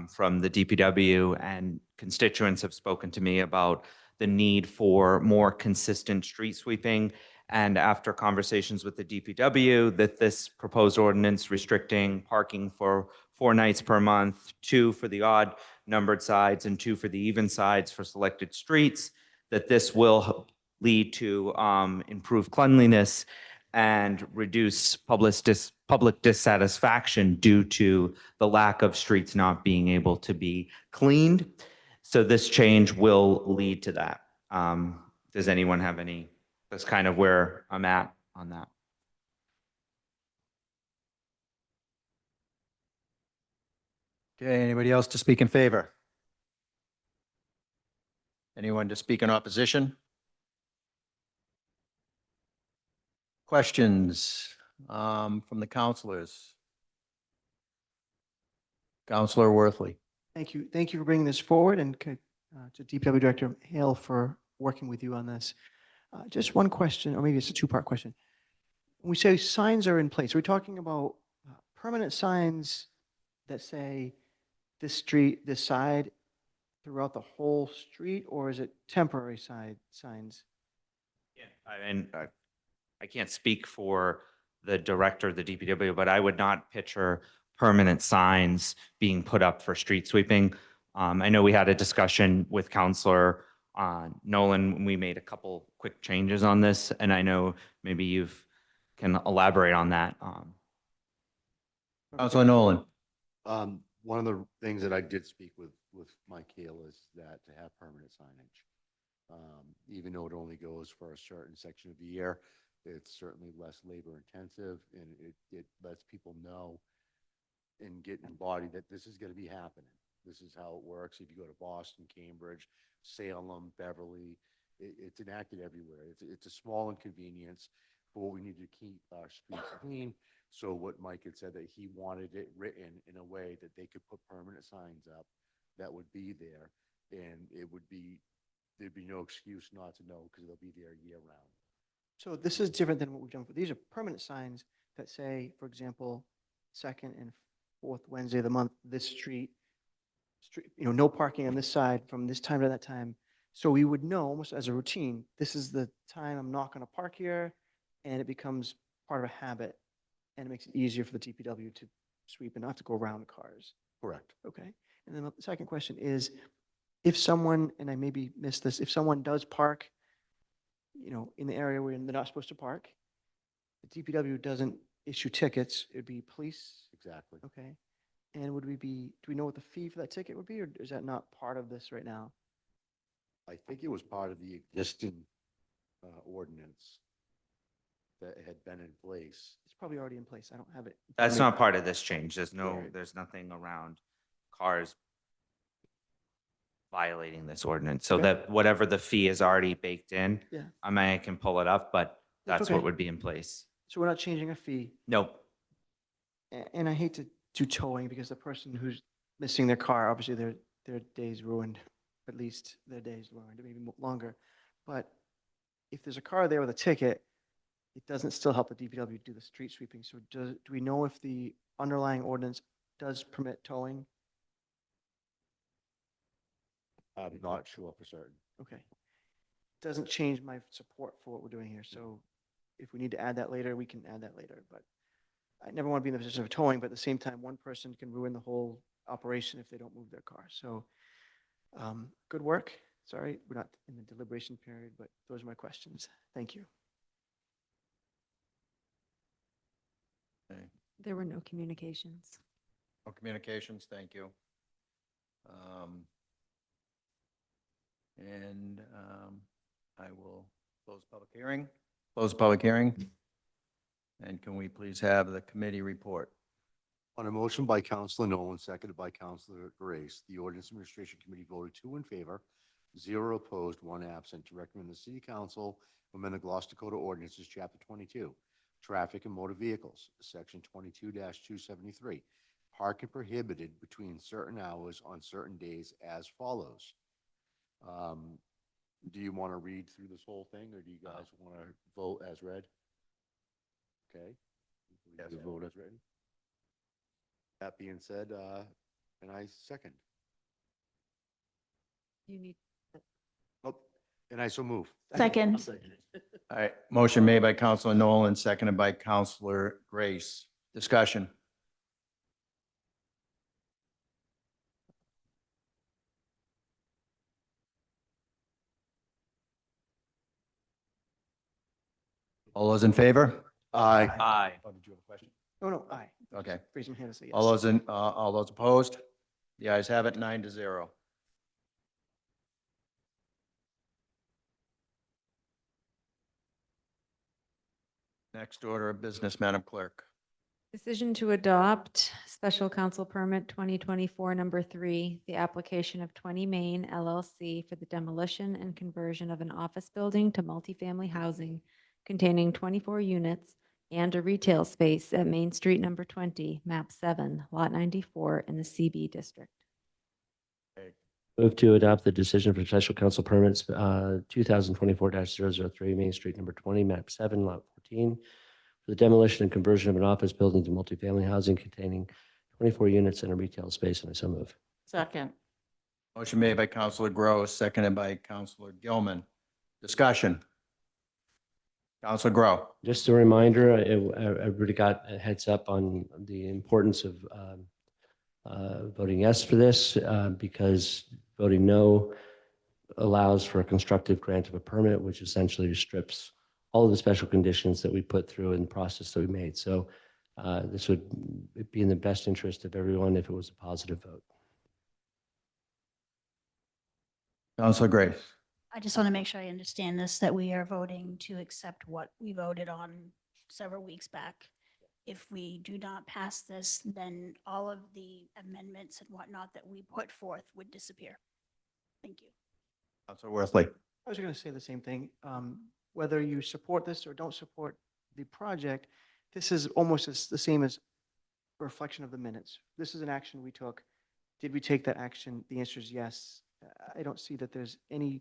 from the DPW, and constituents have spoken to me about the need for more consistent street sweeping. And after conversations with the DPW, that this proposed ordinance restricting parking for 4 nights per month, 2 for the odd numbered sides and 2 for the even sides for selected streets, that this will lead to improved cleanliness and reduce public dissatisfaction due to the lack of streets not being able to be cleaned. So this change will lead to that. Does anyone have any? That's kind of where I'm at on that. Okay, anybody else to speak in favor? Anyone to speak in opposition? Questions from the councilors? Councilor Worthley. Thank you. Thank you for bringing this forward, and to DPW Director Hale for working with you on this. Just one question, or maybe it's a two-part question. When we say signs are in place, are we talking about permanent signs that say this street, this side throughout the whole street, or is it temporary signs? I can't speak for the director of the DPW, but I would not picture permanent signs being put up for street sweeping. I know we had a discussion with Councilor Nolan when we made a couple quick changes on this, and I know maybe you can elaborate on that. Councilor Nolan. One of the things that I did speak with Mike Hale is that to have permanent signage, even though it only goes for a certain section of the year, it's certainly less labor intensive, and it lets people know and get embodied that this is going to be happening. This is how it works. If you go to Boston, Cambridge, Salem, Beverly, it's enacted everywhere. It's a small inconvenience, but what we need to keep our streets clean. So what Mike had said, that he wanted it written in a way that they could put permanent signs up that would be there, and there'd be no excuse not to know, because they'll be there year round. So this is different than what we've done. These are permanent signs that say, for example, 2nd and 4th Wednesday of the month, this street, no parking on this side from this time to that time. So we would know almost as a routine, this is the time I'm not going to park here, and it becomes part of a habit, and it makes it easier for the DPW to sweep and not have to go around the cars. Correct. Okay. And then the second question is, if someone, and I maybe missed this, if someone does park, in the area where they're not supposed to park, the DPW doesn't issue tickets. It'd be police. Exactly. Okay. And would we be, do we know what the fee for that ticket would be, or is that not part of this right now? I think it was part of the existing ordinance that had been in place. It's probably already in place. I don't have it. That's not part of this change. Right. There's nothing around cars violating this ordinance. So Okay. that whatever the fee is already baked in, Yeah. I can pull it up, but That's that's what okay. would be in place. So we're not changing a fee. Nope. And I hate to do towing because the person who's missing their car, obviously their day's ruined, at least their day's ruined, maybe longer. But if there's a car there with a ticket, it doesn't still help the DPW do the street sweeping. So do we know if the underlying ordinance does permit towing? I'm not sure for certain. Okay. Doesn't change my support for what we're doing here. So if we need to add that later, we can add that later. But I never want to be in the position of towing, but at the same time, one person can ruin the whole operation if they don't move their car. So good work. Sorry, we're not in the deliberation period, but those are my questions. Thank you. Okay. There were no communications. No communications, thank you. And I will close public hearing. Close public hearing. And can we please have the committee report? On a motion by Councilor Nolan, seconded by Councilor Grace, the Ordinance Administration Committee voted 2 in favor, 0 opposed, 1 absent, to recommend the City Council amend the Gloucester Code of Ordinances, Chapter 22, Traffic and Motor Vehicles, Section 22-273, parking prohibited between certain hours on certain days as follows. Do you want to read through this whole thing, or do you guys want to vote as read? Okay. Yes. The vote as written. That being said, and I second. You need, Oh, and I so move. Second. All right, motion made by Councilor Nolan, seconded by Councilor Grace. Discussion. All those in favor? Aye. Aye. Oh, did you have a question? Oh, no, aye. Okay. Raise my hand and say yes. All those opposed? The ayes have it, 9-0. Next order of business, Madam Clerk. decision to adopt special council permit 2024 number 3, the application of 20 Main LLC for the demolition and conversion of an office building to multifamily housing containing 24 units and a retail space at Main Street number 20, map 7, lot 94 in the CB district. Move to adopt the decision for special council permits 2024-003 Main Street number 20, map 7, lot 14, for the demolition and conversion of an office building to multifamily housing containing 24 units and a retail space, and I so move. Second. Motion made by Councilor Gross, seconded by Councilor Gilman. Discussion. Councilor Grow. Just a reminder, I really got a heads up on the importance of voting yes for this because voting no allows for a constructive grant of a permit, which essentially strips all of the special conditions that we put through in the process that we made. So this would be in the best interest of everyone if it was a positive vote. Councilor Grace. I just want to make sure I understand this, that we are voting to accept what we voted on several weeks back. If we do not pass this, then all of the amendments and whatnot that we put forth would disappear. Thank you. Councilor Worthley. I was going to say the same thing. Whether you support this or don't support the project, this is almost the same as a reflection of the minutes. This is an action we took. Did we take that action? The answer is yes. I don't see that there's any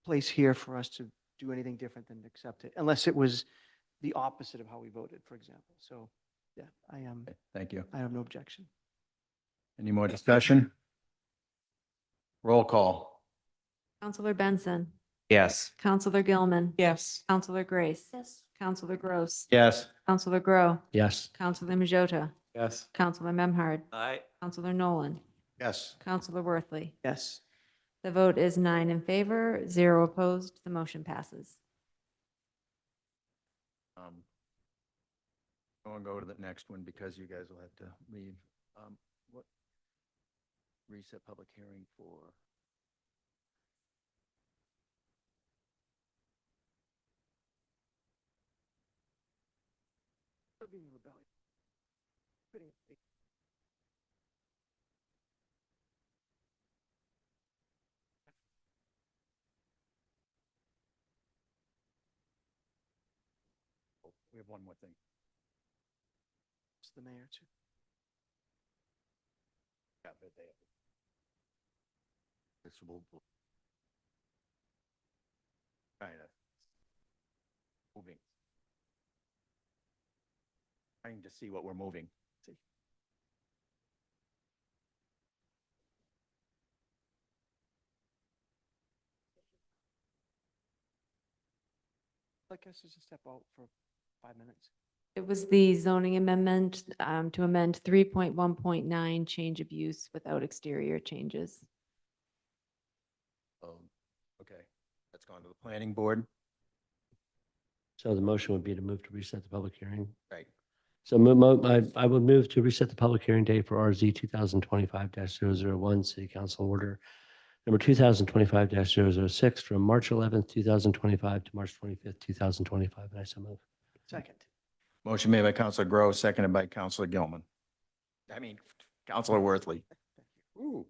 place here for us to do anything different than accept it, unless it was the opposite of how we voted, for example. So, yeah, Thank you. I have no objection. Any more discussion? Roll call. Councilor Benson. Yes. Councilor Gilman. Yes. Councilor Grace. Yes. Councilor Gross. Yes. Councilor Grow. Yes. Councilor Majota. Yes. Councilor Memhard. Aye. Councilor Nolan. Yes. Councilor Worthley. Yes. The vote is 9 in favor, 0 opposed. The motion passes. I want to go to the next one because you guys will have to leave. What reset public hearing for? We have one more thing. It's the mayor too. Yeah, but they have. It's movable. Kind of moving. Trying to see what we're moving. See. I guess just step out for 5 minutes. It was the zoning amendment to amend 3.1.9 change of use without exterior changes. Okay, that's gone to the planning board. So the motion would be to move to reset the public hearing. Right. So I would move to reset the public hearing date for RZ 2025-001, City Council Order number 2025-006 from March 11th, 2025 to March 25th, 2025. And I so move. Second. Motion made by Counselor Gross, seconded by Counselor Gilman. Counselor Worthley. Ooh.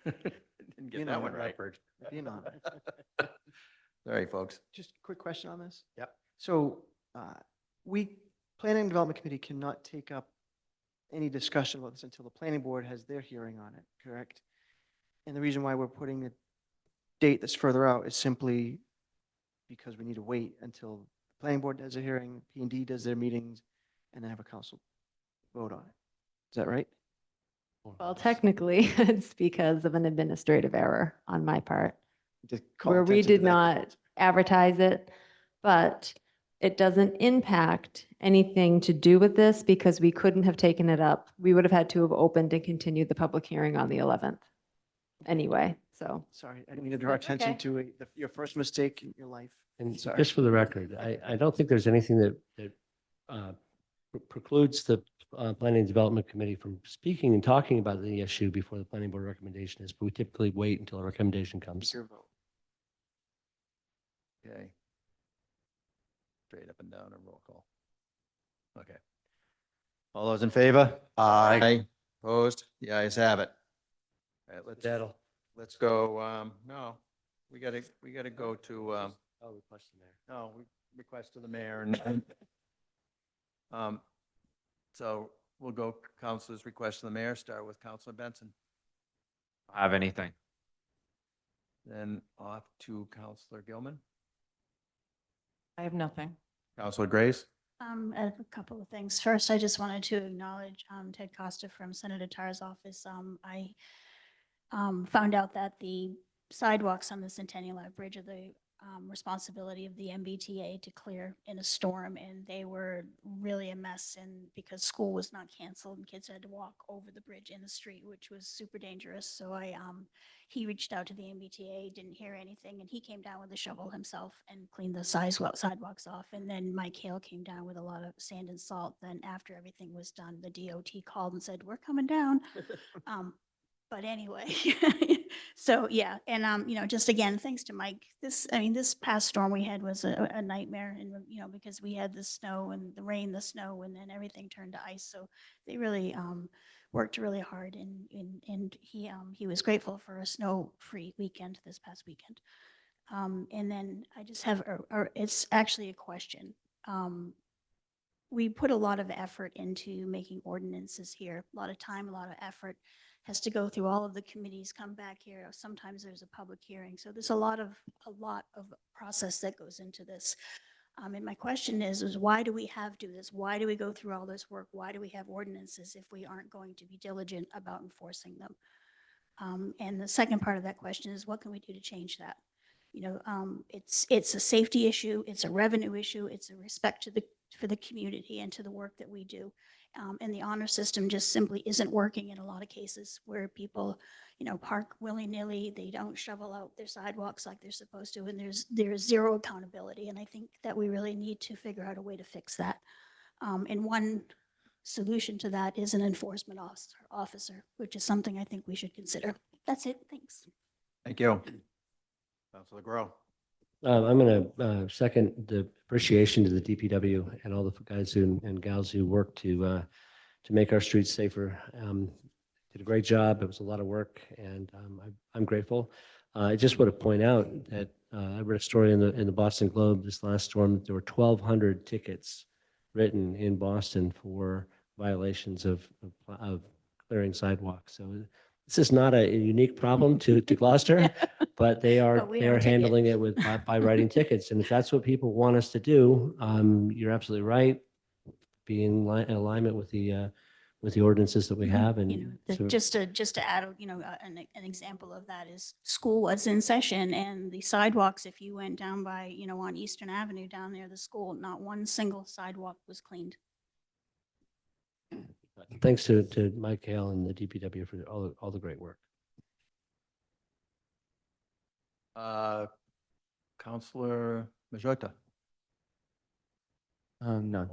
Didn't get that one right. Being on. Sorry, folks. Just a quick question on this. Yep. So we, Planning and Development Committee cannot take up any discussion about this until the planning board has their hearing on it, correct? And the reason why we're putting a date that's further out is simply because we need to wait until the planning board does a hearing, P&D does their meetings, and then have a council vote on it. Is that right? Well, technically, it's because of an administrative error on my part, Just call where we attention to did that. not advertise it, but it doesn't impact anything to do with this because we couldn't have taken it up. We would have had to have opened and continued the public hearing on the 11th anyway, so. Sorry, I didn't mean to draw attention Okay. to your first mistake in your life. And Sorry. just for the record, I don't think there's anything that precludes the Planning and Development Committee from speaking and talking about the issue before the planning board recommendation is, but we typically wait until a recommendation comes. Your vote. Okay. Straight up and down a roll call. Okay. All those in favor? Aye. Opposed? The ayes have it. All right, let's go, no, we gotta go to, Oh, request the mayor. no, we request to the mayor and, so we'll go councilors request to the mayor, start with Councilor Benson, Have anything? then off to Councilor Gilman, I have nothing. Councilor Grace. I have a couple of things. First, I just wanted to acknowledge Ted Costa from Senator Tarr's office. I found out that the sidewalks on the Centennial Ave Bridge are the responsibility of the MBTA to clear in a storm, and they were really a mess. And because school was not canceled, and kids had to walk over the bridge in the street, which was super dangerous. So he reached out to the MBTA, didn't hear anything, and he came down with a shovel himself and cleaned the sidewalks off. And then Mike Hale came down with a lot of sand and salt. Then after everything was done, the DOT called and said, "We're coming down." But anyway, so yeah, and just again, thanks to Mike. This past storm we had was a nightmare, and because we had the snow and the rain, the snow, and then everything turned to ice. So they really worked really hard, and he was grateful for a snow-free weekend this past weekend. And then I just have it's actually a question. We put a lot of effort into making ordinances here, a lot of time, a lot of effort has to go through all of the committees, come back here. Sometimes there's a public hearing. So there's a lot of process that goes into this. And my question is why do we have to do this? Why do we go through all this work? Why do we have ordinances if we aren't going to be diligent about enforcing them? And the second part of that question is what can we do to change that? It's a safety issue, it's a revenue issue, it's a respect for the community and to the work that we do. And the honor system just simply isn't working in a lot of cases where people, park willy-nilly, they don't shovel out their sidewalks like they're supposed to, and there's zero accountability. And I think that we really need to figure out a way to fix that. And one solution to that is an enforcement officer, which is something I think we should consider. That's it. Thanks. Thank you. Councilor Grow. I'm going to second the appreciation to the DPW and all the guys and gals who work to make our streets safer. Did a great job. It was a lot of work, and I'm grateful. I just want to point out that I read a story in the Boston Globe this last storm. There were 1,200 tickets written in Boston for violations of clearing sidewalks. So this is not a unique problem to Gloucester, but they are But we don't take it. handling it with by writing tickets. And if that's what people want us to do, you're absolutely right. Be in alignment with the ordinances that we have. And You know, so- just to add, an example of that is school was in session and the sidewalks, if you went down by, on Eastern Avenue down near the school, not one single sidewalk was cleaned. thanks to Mike Hale and the DPW for all the great work. Councilor Majota. None.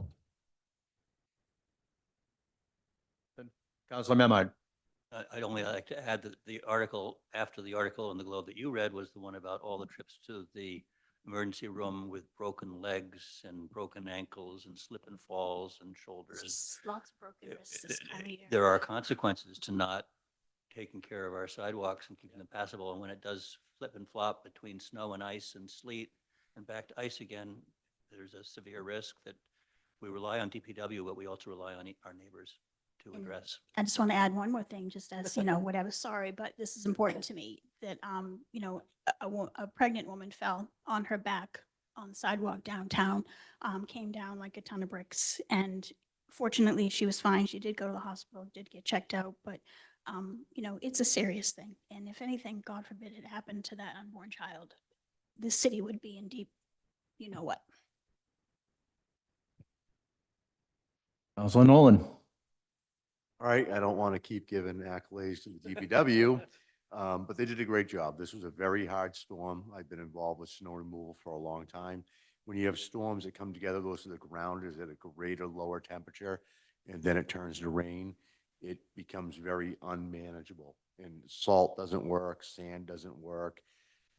Councilor Memard. I'd only like to add that the article, after the article in the Globe that you read, was the one about all the trips to the emergency room with broken legs and broken ankles and slip and falls and shoulders. Lots of broken wrists this time of year. There are consequences to not taking care of our sidewalks and keeping them passable. And when it does flip and flop between snow and ice and sleet and back to ice again, there's a severe risk that we rely on DPW, but we also rely on our neighbors to address. I just want to add one more thing, just as, whatever, sorry, but this is important to me, that, a pregnant woman fell on her back on the sidewalk downtown, came down like a ton of bricks. And fortunately, she was fine. She did go to the hospital, did get checked out, but, it's a serious thing. And if anything, God forbid it happened to that unborn child, this city would be in deep, you know what. Councilor Nolan. All right, I don't want to keep giving accolades to the DPW, but they did a great job. This was a very hard storm. I've been involved with snow removal for a long time. When you have storms that come together, those are the ground is at a greater lower temperature, and then it turns to rain, it becomes very unmanageable. And salt doesn't work, sand doesn't work.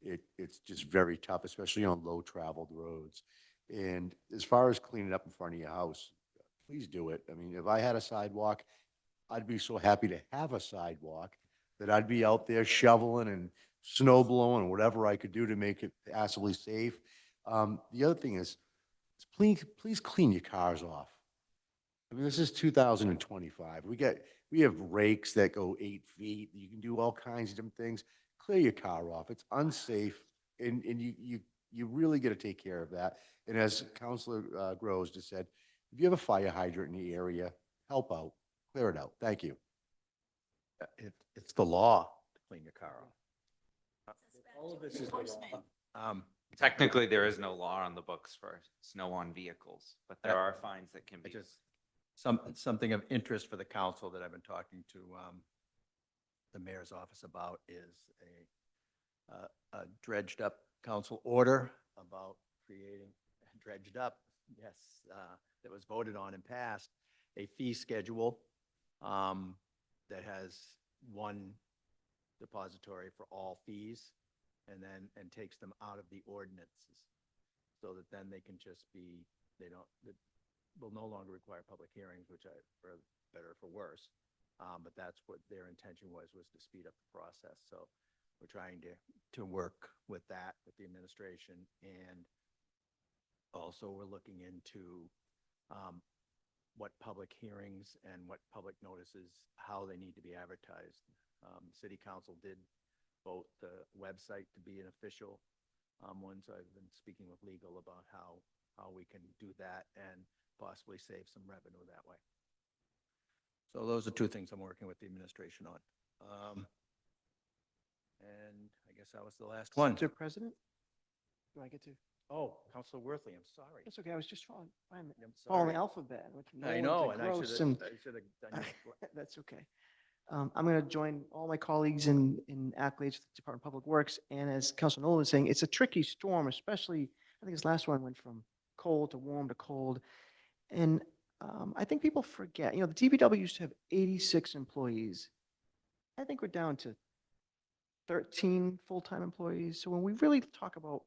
It's just very tough, especially on low traveled roads. And as far as cleaning up in front of your house, please do it. I mean, if I had a sidewalk, I'd be so happy to have a sidewalk that I'd be out there shoveling and snow blowing, whatever I could do to make it passably safe. The other thing is please clean your cars off. I mean, this is 2025. We have rakes that go 8 feet. You can do all kinds of different things. Clear your car off. It's unsafe, and you really got to take care of that. And as Councilor Groves just said, if you have a fire hydrant in the area, help out. Clear it out. Thank you. It's the law to clean your car off. All of this is the law. Technically, there is no law on the books for snow on vehicles, but there are fines that can be. Something of interest for the council that I've been talking to the mayor's office about is a dredged up council order about creating dredged up, yes, that was voted on and passed, a fee schedule that has one depository for all fees and takes them out of the ordinances so that then they can just be, it will no longer require public hearings, which for better or for worse. But that's what their intention was to speed up the process. So we're trying to work with that, with the administration. And also we're looking into what public hearings and what public notices, how they need to be advertised. City Council did vote the website to be an official one. So I've been speaking with legal about how we can do that and possibly save some revenue that way. So those are two things I'm working with the administration on. And I guess that was the last one. Mr. President, do I get to? Oh, Councilor Worthley, I'm sorry. That's okay. I was just following I'm the sorry. alphabet. Which I Nolan know, to and I Gross should have done it. That's okay. I'm going to join all my colleagues in accolades to the Department of Public Works. And as Councilor Nolan was saying, it's a tricky storm, especially, I think his last one went from cold to warm to cold. And I think people forget, the DPW used to have 86 employees. I think we're down to 13 full-time employees. So when we really talk about,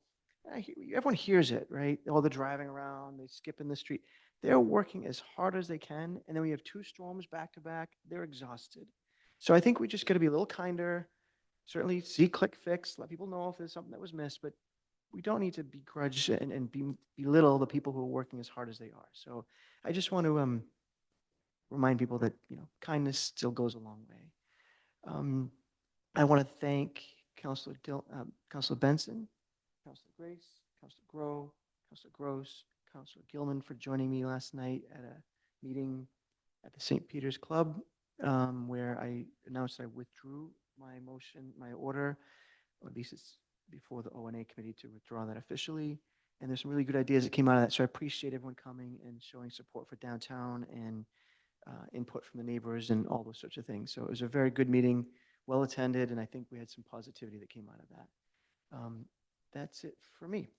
everyone hears it, right? Oh, they're driving around, they skip in the street. They're working as hard as they can. And then we have 2 storms back to back. They're exhausted. So I think we just got to be a little kinder. Certainly see, click, fix, let people know if there's something that was missed, but we don't need to begrudge and belittle the people who are working as hard as they are. So I just want to remind people that, kindness still goes a long way. I want to thank Councilor Benson, Councilor Grace, Councilor Gross, Councilor Gilman for joining me last night at a meeting at the St. Peter's Club, where I announced I withdrew my order, or at least it's before the O&A committee to withdraw that officially. And there's some really good ideas that came out of that. So I appreciate everyone coming and showing support for downtown and input from the neighbors and all those sorts of things. So it was a very good meeting, well attended, and I think we had some positivity that came out of that. That's it for me.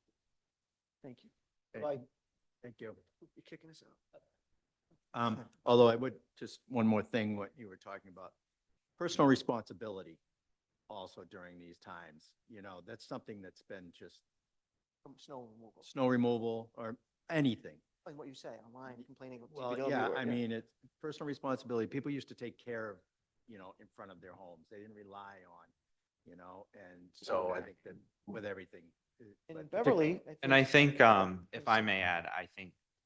Thank you. Okay. Bye. Thank you. You're kicking us out. Although I would, just one more thing, what you were talking about, personal responsibility also during these times, that's something that's been just Snow removal. snow removal or anything. Like what you say online, complaining of Well, DPW yeah, or- I mean, it's personal responsibility. People used to take care of, in front of their homes. They didn't rely on, and so I think that with everything. And but Beverly. And I think, if I may add,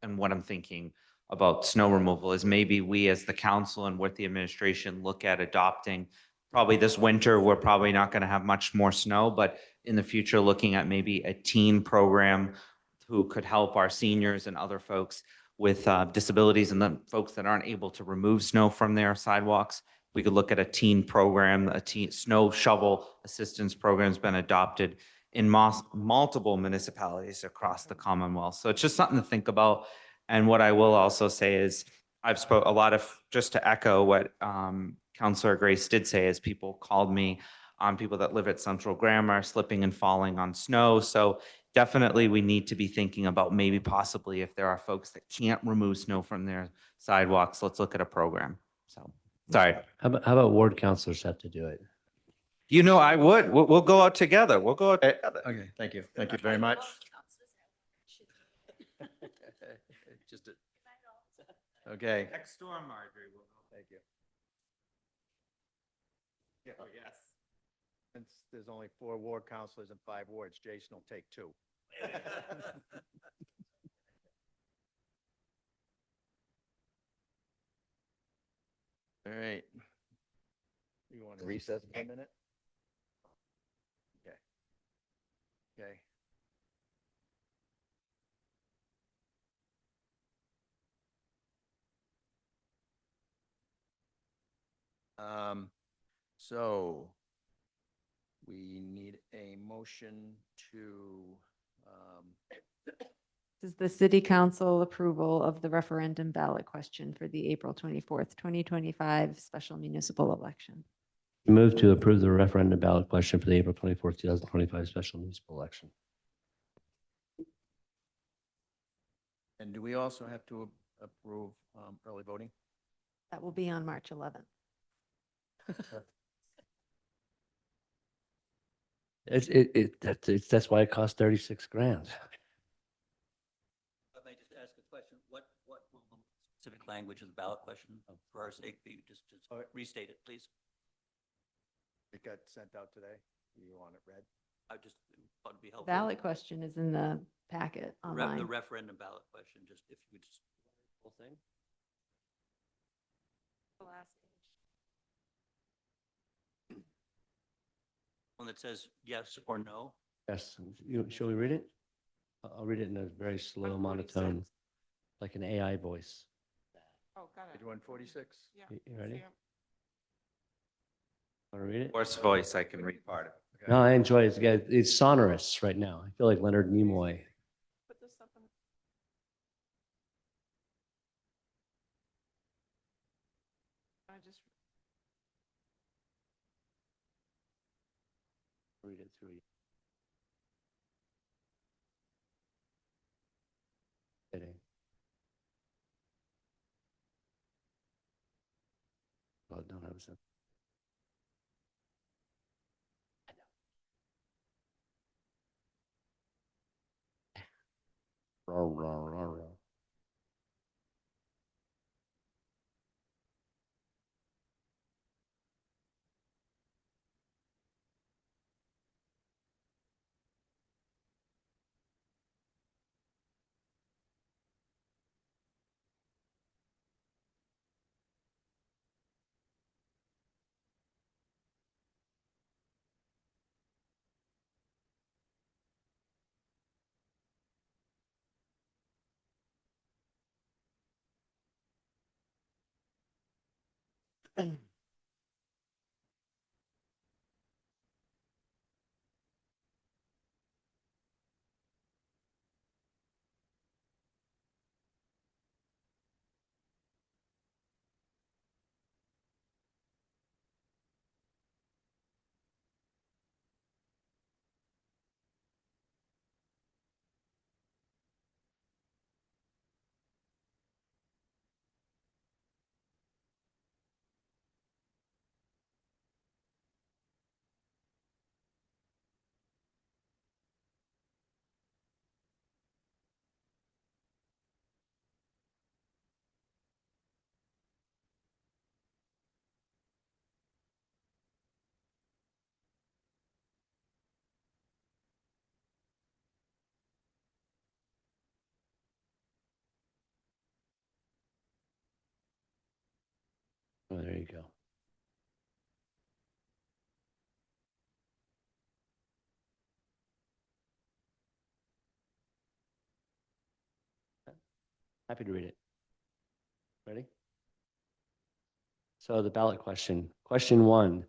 and what I'm thinking about snow removal is maybe we as the council and with the administration look at adopting, probably this winter, we're probably not going to have much more snow, but in the future, looking at maybe a teen program who could help our seniors and other folks with disabilities and the folks that aren't able to remove snow from their sidewalks. We could look at a teen program, a teen snow shovel assistance program has been adopted in multiple municipalities across the Commonwealth. So it's just something to think about. And what I will also say is I've spoke a lot of, just to echo what Councilor Grace did say, is people called me on people that live at Central Grammar slipping and falling on snow. So definitely we need to be thinking about maybe possibly if there are folks that can't remove snow from their sidewalks, let's look at a program. So, sorry. How about ward councilors have to do it? I would. We'll go out together. We'll go out together. Okay, thank you. Thank you very much. Just okay. Next storm, Marjorie, will go. Thank you. Yes. Since there's only 4 ward councilors and 5 wards, Jason will take 2. All right. You want to recess for a minute? Okay. Okay. So we need a motion to, This is the city council approval of the referendum ballot question for the April 24th, 2025 special municipal election. Move to approve the referendum ballot question for the April 24th, 2025 special municipal election. and do we also have to approve early voting? That will be on March 11th. That's why it costs 36 grand. If I may just ask a question, what will the specific language of the ballot question, for our sake, be? Just restate it, please. It got sent out today. Do you want it read? I just thought it'd be helpful. Ballot question is in the packet online. The referendum ballot question, just if you could just, whole thing? The last One that says yes or no? Yes. Shall we read it? I'll read it in a very slow monotone, like an AI voice. Oh, got it. Page 146. Yeah. You ready? Yeah. Want to read it? Worst voice, I can read part of it. No, I enjoy it. It's sonorous right now. I feel like Leonard Nimoy. Put this up in. I just. Read it through. Kidding. Joseph. Rah, rah, rah, rah. Oh, there you go. Happy to read it. Ready? So the ballot question. Question 1.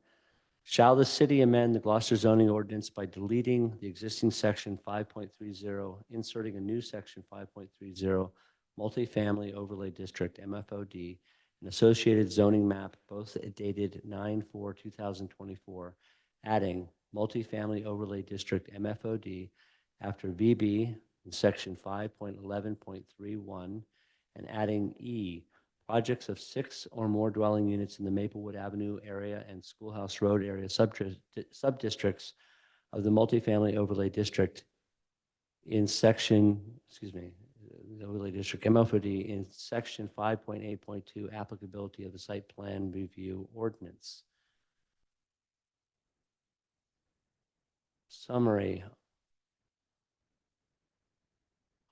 Shall the city amend the Gloucester zoning ordinance by deleting the existing section 5.30, inserting a new section 5.30, multifamily overlay district, MFOD, an associated zoning map, both dated 9/4/2024, adding multifamily overlay district, MFOD, after VB in section 5.11.31, and adding E, projects of 6 or more dwelling units in the Maplewood Avenue area and Schoolhouse Road area subdistricts of the multifamily overlay district in section, the overlay district MFOD in section 5.8.2, applicability of the site plan review ordinance. Summary.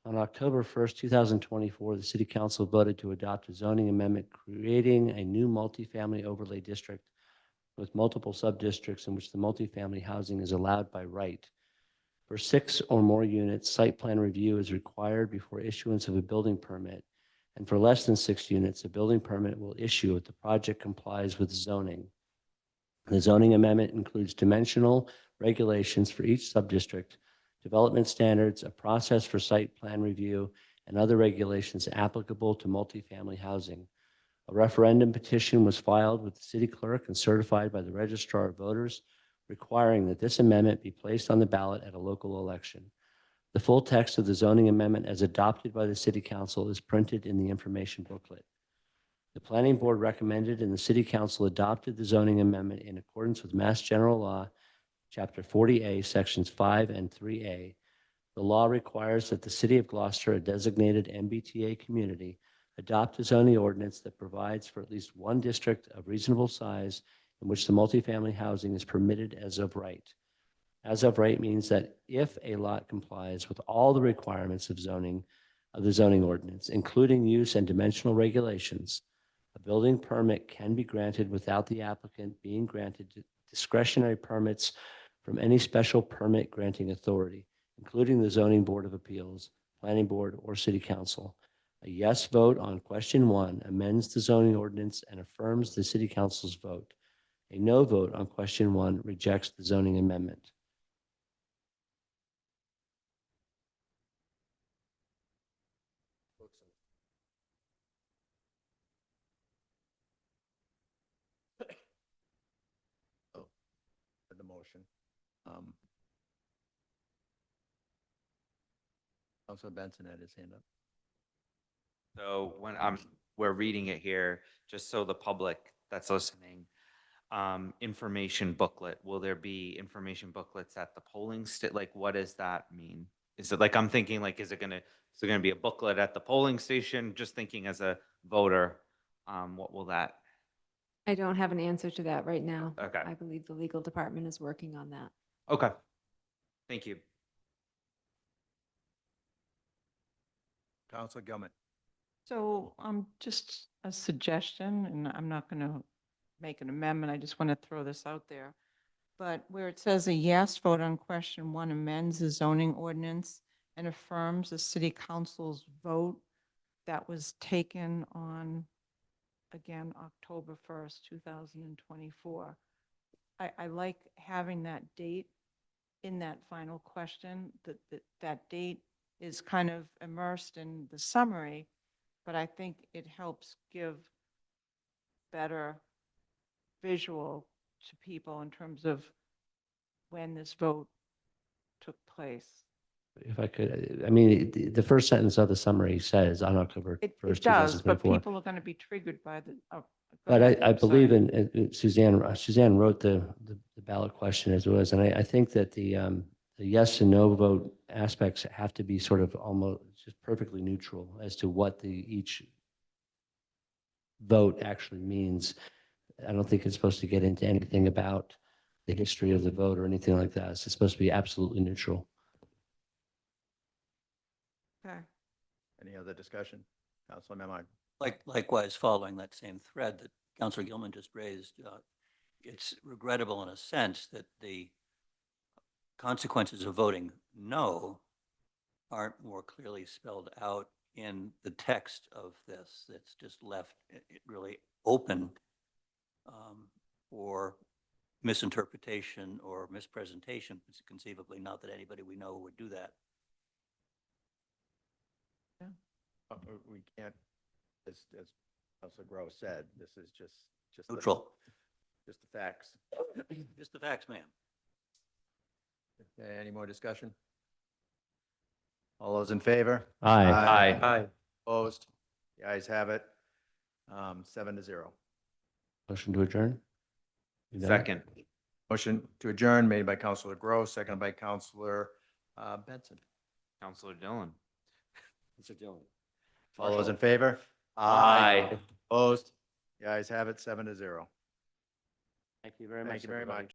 On October 1st, 2024, the City Council voted to adopt a zoning amendment creating a new multifamily overlay district with multiple subdistricts in which the multifamily housing is allowed by right. For 6 or more units, site plan review is required before issuance of a building permit, and for less than 6 units, a building permit will issue if the project complies with zoning. The zoning amendment includes dimensional regulations for each subdistrict, development standards, a process for site plan review, and other regulations applicable to multifamily housing. A referendum petition was filed with the city clerk and certified by the registrar of voters, requiring that this amendment be placed on the ballot at a local election. The full text of the zoning amendment as adopted by the City Council is printed in the information booklet. The Planning Board recommended and the City Council adopted the zoning amendment in accordance with Mass General Law, Chapter 40A, Sections 5 and 3A. The law requires that the City of Gloucester, a designated MBTA community, adopt a zoning ordinance that provides for at least one district of reasonable size in which the multifamily housing is permitted as of right. As of right means that if a lot complies with all the requirements of the zoning ordinance, including use and dimensional regulations, a building permit can be granted without the applicant being granted discretionary permits from any special permit granting authority, including the Zoning Board of Appeals, Planning Board, or City Council. A yes vote on question 1 amends the zoning ordinance and affirms the City Council's vote. A no vote on question 1 rejects the zoning amendment. Oh, for the motion. Councilor Benson had his hand up. So when we're reading it here, just so the public that's listening, information booklet? Will there be information booklets at the polling like, what does that mean? Is it like, I'm thinking like, is it gonna be a booklet at the polling station? Just thinking as a voter, what will that? I don't have an answer to that right now. Okay. I believe the legal department is working on that. Okay. Thank you. Counselor Gilman. So just a suggestion, and I'm not going to make an amendment. I just want to throw this out there. But where it says a yes vote on question 1 amends the zoning ordinance and affirms the city council's vote that was taken on, again, October 1st, 2024. I like having that date in that final question, that date is kind of immersed in the summary, but I think it helps give better visual to people in terms of when this vote took place. If I could, I mean, the first sentence of the summary says on October It 1st, does, but 2024. people are going to be triggered by the, oh, go But ahead, I I'm believe sorry. in Suzanne wrote the ballot question as well as, and I think that the yes and no vote aspects have to be sort of almost just perfectly neutral as to what each vote actually means. I don't think it's supposed to get into anything about the history of the vote or anything like that. It's supposed to be absolutely neutral. Okay. Any other discussion? Counselor Memard. Likewise, following that same thread that Councilor Gilman just raised, it's regrettable in a sense that the consequences of voting no aren't more clearly spelled out in the text of this. It's just left it really open for misinterpretation or mispresentation. It's conceivably not that anybody we know would do that. We can't, as Counselor Gross said, this is just Neutral. Just the facts. Just the facts, ma'am. Okay, any more discussion? All those in favor? Aye. Aye. Opposed? The ayes have it. 7-0. Motion to adjourn? You done? Second. Motion to adjourn made by Counselor Gross, seconded by Counselor Benson. Counselor Dillon. Mr. Dillon. All those in favor? Aye. Opposed? The ayes have it. 7-0. Thank you very much. Thank you very everybody. much.